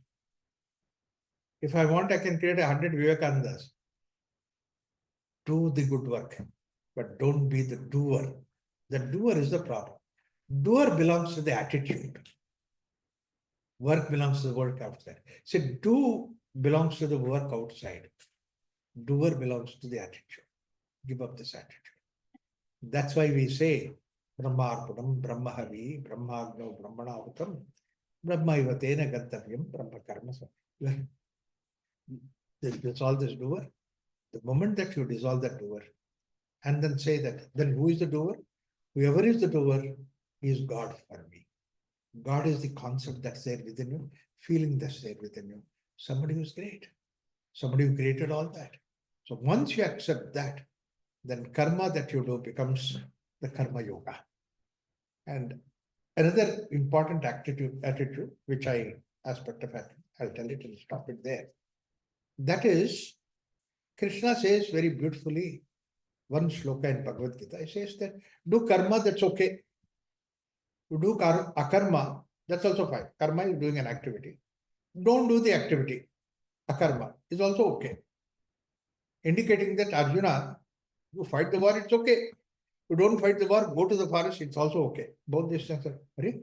S2: If I want, I can create 100 Vivekanandas. Do the good work, but don't be the doer. The doer is the problem. Doer belongs to the attitude. Work belongs to the work outside. So do belongs to the work outside. Doer belongs to the attitude. Give up this attitude. That's why we say, Brahmarpanam, Brahmahavi, Brahmagno, Brahmanahutam, Brahmaivatena Gantavyam, Brahma Karma. Dissolve this doer. The moment that you dissolve that doer, and then say that, then who is the doer? Whoever is the doer is God for me. God is the concept that's there within you, feeling that's there within you. Somebody who is great. Somebody who created all that. So once you accept that, then karma that you do becomes the karma yoga. And another important attitude, which aspect of it, I'll tell it and stop it there. That is, Krishna says very beautifully, one shloka in Bhagavad Gita, he says that do karma, that's okay. You do akarma, that's also fine. Karma is doing an activity. Don't do the activity. Akarma is also okay. Indicating that Arjuna, you fight the war, it's okay. You don't fight the war, go to the forest, it's also okay. Both these things are ready.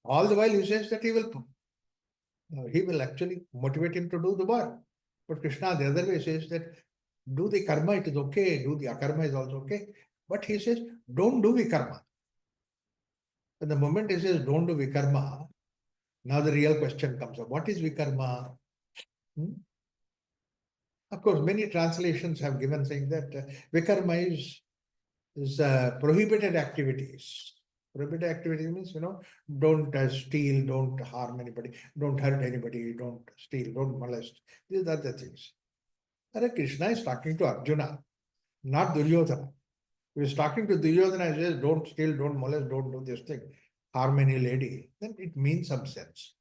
S2: All the while he says that he will actually motivate him to do the war. But Krishna the other way says that do the karma, it is okay. Do the akarma is also okay. But he says, don't do vikarma. And the moment he says, don't do vikarma, now the real question comes up. What is vikarma? Of course, many translations have given saying that vikarma is prohibited activities. Prohibited activities means, don't steal, don't harm anybody, don't hurt anybody, don't steal, don't molest. These are the things. Krishna is talking to Arjuna, not Duryodhana. He is talking to Duryodhana and says, don't steal, don't molest, don't do this thing, harm any lady. Then it means some sense.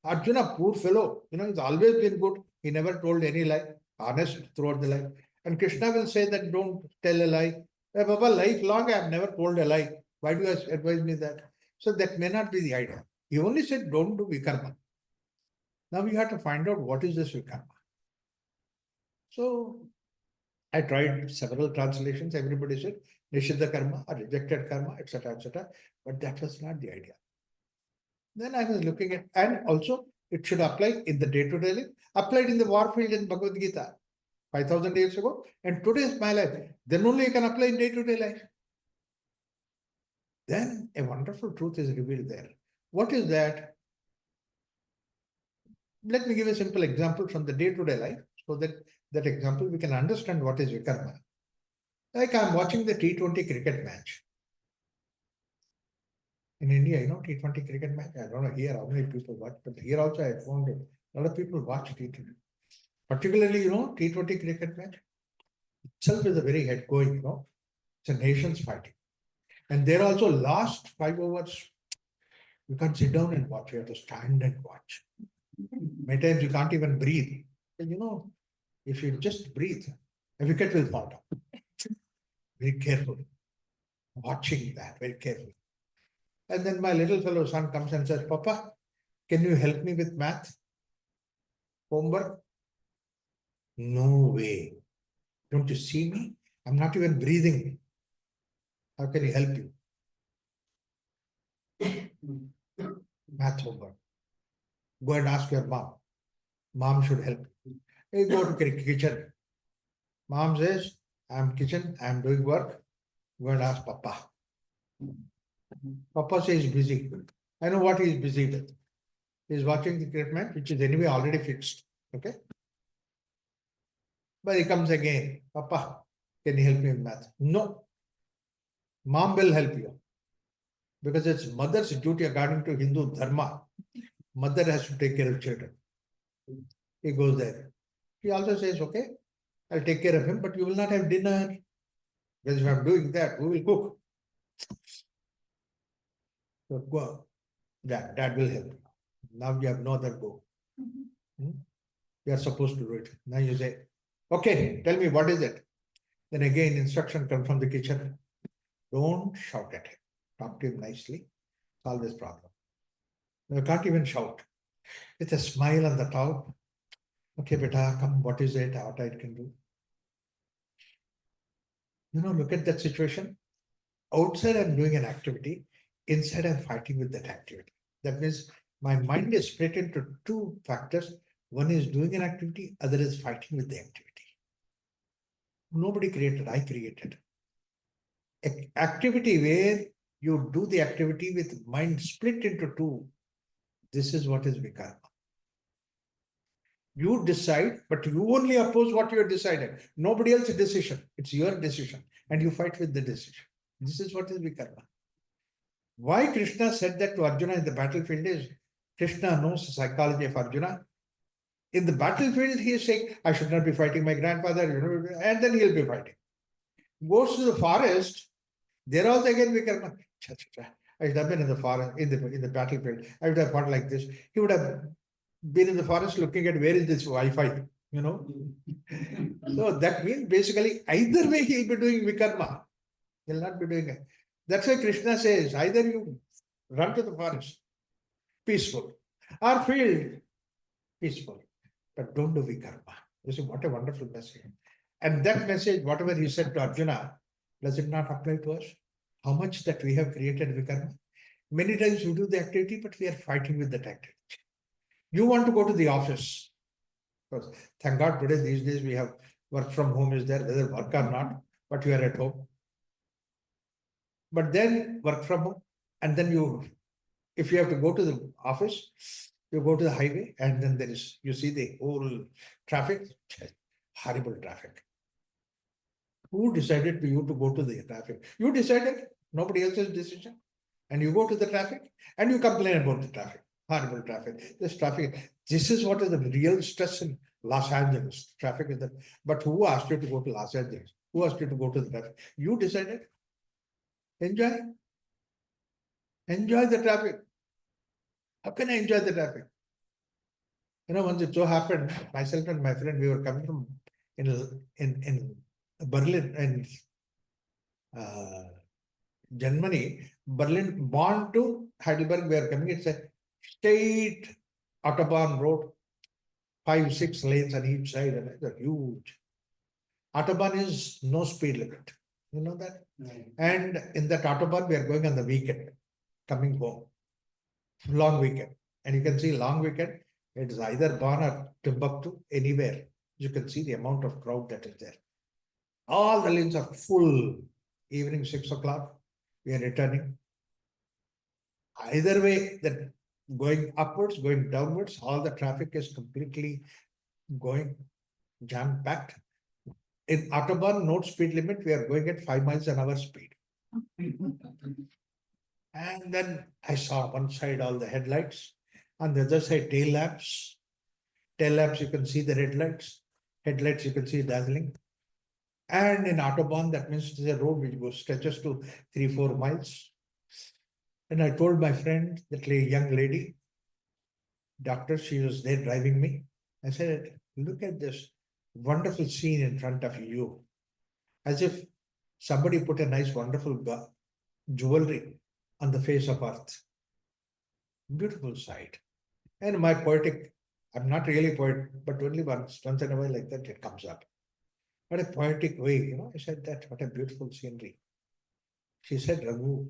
S2: Arjuna, poor fellow, he's always been good. He never told any lie, honest throughout the life. And Krishna will say that don't tell a lie. Hey, Baba, lifelong I have never told a lie. Why do you advise me that? So that may not be the idea. He only said don't do vikarma. Now we have to find out what is this vikarma. So I tried several translations. Everybody said Nishiddha karma or rejected karma, etc., etc. But that was not the idea. Then I was looking at, and also it should apply in the day-to-day life, applied in the war field in Bhagavad Gita 5,000 years ago, and today is my life. Then only you can apply in day-to-day life. Then a wonderful truth is revealed there. What is that? Let me give a simple example from the day-to-day life, so that example we can understand what is vikarma. Like I'm watching the T20 cricket match. In India, T20 cricket match. I don't know here how many people watch, but here also I found a lot of people watch T20. Particularly, T20 cricket match itself is a very head going, It's a nation's fighting. And there also last 5 overs, you can't sit down and watch, you have to stand and watch. Many times you can't even breathe. And if you just breathe, a wicket will fall down. Very careful. Watching that very carefully. And then my little fellow son comes and says, Papa, can you help me with math? Homework? No way. Don't you see me? I'm not even breathing. How can he help you? Math homework. Go and ask your mom. Mom should help you. You go to kitchen. Mom says, I'm kitchen, I'm doing work. Go and ask Papa. Papa says he's busy. I know what he's busy with. He's watching the cricket match, which is anyway already fixed. Okay? But he comes again. Papa, can you help me with math? No. Mom will help you. Because it's mother's duty according to Hindu dharma. Mother has to take care of children. He goes there. He also says, okay, I'll take care of him, but you will not have dinner. Because if I'm doing that, we will cook. So go. Yeah, that will help. Now you have no other go. You are supposed to do it. Now you say, okay, tell me what is it? Then again, instruction comes from the kitchen. Don't shout at him. Talk to him nicely. Solve this problem. You can't even shout. With a smile on the top. Okay, beta, come, what is it? What I can do? Look at that situation. Outside, I'm doing an activity. Inside, I'm fighting with that activity. That means my mind is split into two factors. One is doing an activity, other is fighting with the activity. Nobody created, I created. Activity where you do the activity with mind split into two. This is what is vikarma. You decide, but you only oppose what you have decided. Nobody else's decision. It's your decision. And you fight with the decision. This is what is vikarma. Why Krishna said that to Arjuna in the battlefield is, Krishna knows the psychology of Arjuna. In the battlefield, he is saying, I should not be fighting my grandfather, and then he'll be fighting. Goes to the forest, there also again vikarma. I should have been in the forest, in the battlefield. I would have fought like this. He would have been in the forest looking at where is this Wi-Fi, So that means basically either way he'll be doing vikarma. He'll not be doing it. That's why Krishna says, either you run to the forest, peaceful, or field, peaceful, but don't do vikarma. You see, what a wonderful message. And that message, whatever he said to Arjuna, does it not apply to us? How much that we have created vikarma? Many times we do the activity, but we are fighting with that activity. You want to go to the office. Because thank God today, these days, we have work from home is there, whether work or not, but you are at home. But then work from home, and then if you have to go to the office, you go to the highway, and then you see the whole traffic, horrible traffic. Who decided for you to go to the traffic? You decided, nobody else's decision. And you go to the traffic, and you complain about the traffic, horrible traffic. This is what is the real stress in Los Angeles. Traffic is that. But who asked you to go to Los Angeles? Who asked you to go to the traffic? You decided. Enjoy. Enjoy the traffic. How can I enjoy the traffic? Once it so happened, myself and my friend, we were coming from in Berlin and Germany, Berlin, Bonn to Heidelberg, we are coming. It's a straight Autobahn road, 5-6 lanes on each side, and it's huge. Autobahn is no speed limit. You know that? And in that Autobahn, we are going on the weekend, coming home. Long weekend. And you can see long weekend, it is either Bonn or Timbuktu, anywhere. You can see the amount of crowd that is there. All the lanes are full. Evening 6 o'clock, we are returning. Either way, that going upwards, going downwards, all the traffic is completely going jam-packed. In Autobahn, no speed limit, we are going at 5 miles an hour speed. And then I saw one side all the headlights, on the other side tail lamps. Tail lamps, you can see the red lights. Headlights, you can see dazzling. And in Autobahn, that means it is a road which goes stretches to 3-4 miles. And I told my friend, that young lady, doctor, she was there driving me. I said, look at this wonderful scene in front of you. As if somebody put a nice, wonderful jewelry on the face of earth. Beautiful sight. And my poetic, I'm not really poet, but only once in a while like that it comes up. But a poetic way, I said that, what a beautiful scenery. She said, Raghu,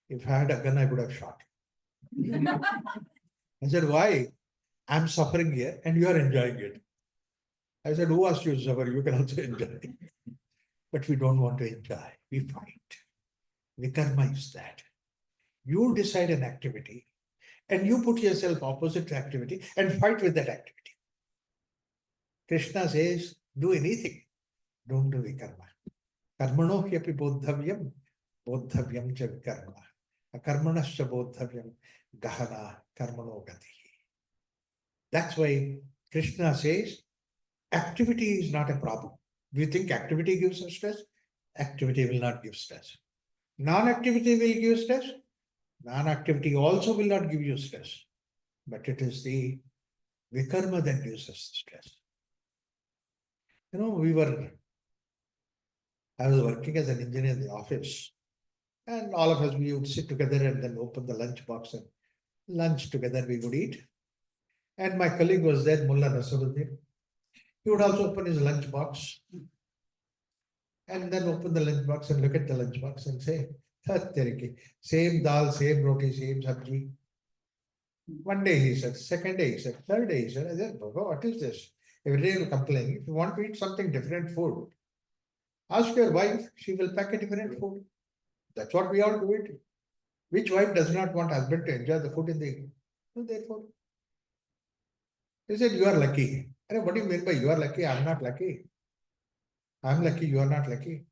S2: if I had a gun, I would have shot. I said, why? I'm suffering here and you are enjoying it. I said, who asked you to suffer? You can also enjoy. But we don't want to enjoy. We fight. Vikarma is that. You decide an activity and you put yourself opposite to activity and fight with that activity. Krishna says, do anything. Don't do vikarma. Karmano hyapi bodhavyam, bodhavyam cha vikarma. Akarmanascha bodhavyam, gahana karmano gati. That's why Krishna says, activity is not a problem. Do you think activity gives us stress? Activity will not give stress. Non-activity will give stress. Non-activity also will not give you stress. But it is the vikarma that gives us stress. I was working as an engineer in the office. And all of us, we would sit together and then open the lunch box and lunch together we would eat. And my colleague was there, Mullah Nasaruddin. He would also open his lunch box and then open the lunch box and look at the lunch box and say, same dal, same roti, same sabji. One day he said, second day he said, third day he said, I said, what is this? Every day you complain. If you want to eat something different food, ask your wife, she will pack a different food. That's what we all do it. Which wife does not want husband to enjoy the food in their food? He said, you are lucky. What do you mean by you are lucky? I'm not lucky. I'm lucky, you are not lucky.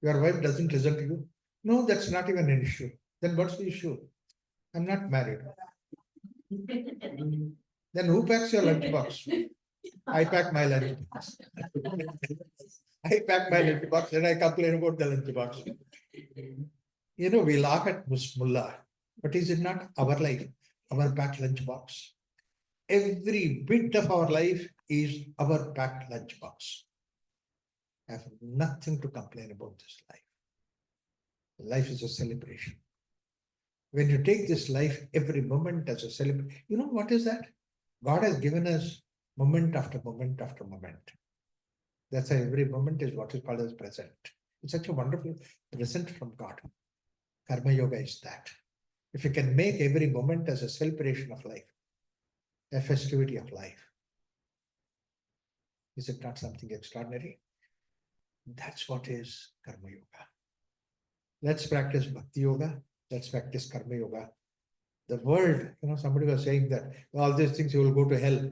S2: Your wife doesn't listen to you. No, that's not even an issue. Then what's the issue? I'm not married. Then who packs your lunch box? I pack my lunch box. I pack my lunch box and I complain about the lunch box. We laugh at Mullah, but is it not our life, our packed lunch box? Every bit of our life is our packed lunch box. I have nothing to complain about this life. Life is a celebration. When you take this life, every moment as a celebration, what is that? God has given us moment after moment after moment. That's why every moment is what is called as present. It's such a wonderful present from God. Karma Yoga is that. If you can make every moment as a celebration of life, a festivity of life, is it not something extraordinary? That's what is Karma Yoga. Let's practice Bhakti Yoga. Let's practice Karma Yoga. The world, somebody was saying that all these things you will go to hell.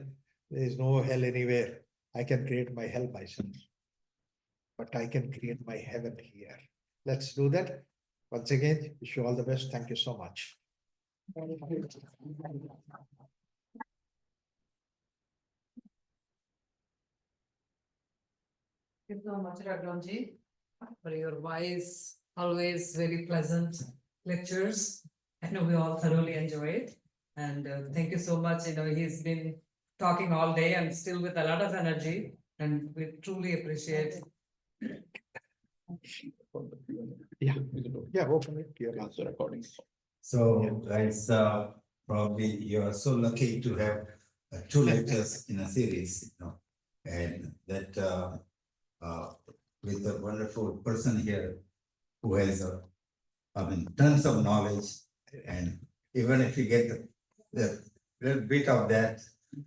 S2: There is no hell anywhere. I can create my hell myself. But I can create my heaven here. Let's do that. Once again, wish you all the best. Thank you so much.
S1: Thank you so much, Raghuramji, for your wise, always very pleasant lectures. I know we all thoroughly enjoy it. And thank you so much. He's been talking all day and still with a lot of energy. And we truly appreciate.
S2: Yeah, open it. You're also recording.
S5: So guys, probably you are so lucky to have 2 lectures in a series, and that with a wonderful person here who has tons of knowledge, and even if you get the little bit of that,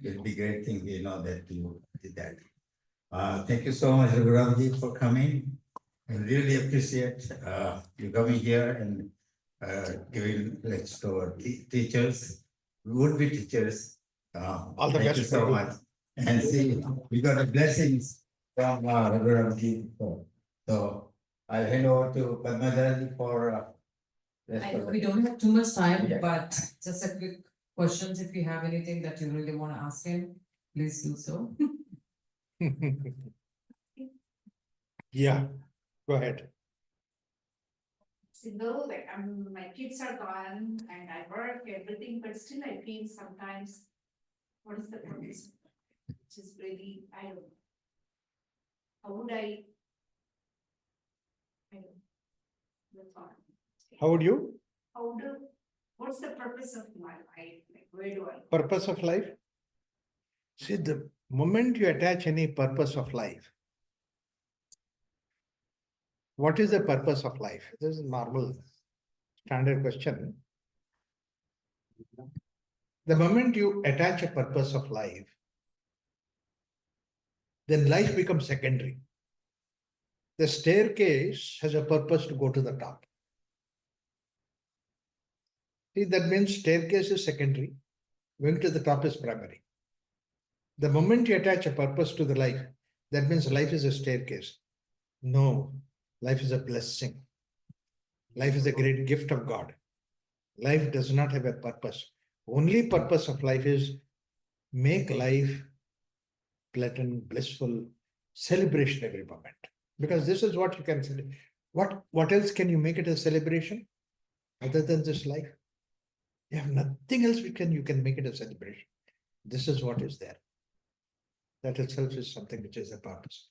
S5: it'll be great thing, that you did that. Thank you so much, Raghuramji, for coming. I really appreciate you coming here and giving lectures to our teachers, would-be teachers.
S2: All the
S5: thank
S2: best
S5: you so
S2: for you.
S5: much. And see, we got the blessings from Raghuram. So I'll hand over to Padmaja for. rest
S1: I
S5: of
S1: know
S5: the-
S1: we don't have too much time,
S5: Yeah.
S1: but just a quick questions, if you have anything that you really want to ask him, please do so.
S2: Yeah, go ahead.
S4: Though like my kids are gone and I work, everything, but still I feel sometimes, what is the purpose? Which is really, I don't know. How would I don't know. That's all.
S2: How would you?
S4: What's the purpose of my life? Like, where do I?
S2: Purpose of life? See, the moment you attach any purpose of life, what is the purpose of life? This is a normal standard question. The moment you attach a purpose of life, then life becomes secondary. The staircase has a purpose to go to the top. See, that means staircase is secondary, going to the top is primary. The moment you attach a purpose to the life, that means life is a staircase. No, life is a blessing. Life is a great gift of God. Life does not have a purpose. Only purpose of life is make life pleasant, blissful, celebration every moment. Because this is what you can say. What else can you make it a celebration other than this life? You have nothing else you can make it a celebration. This is what is there. That itself is something which is a purpose.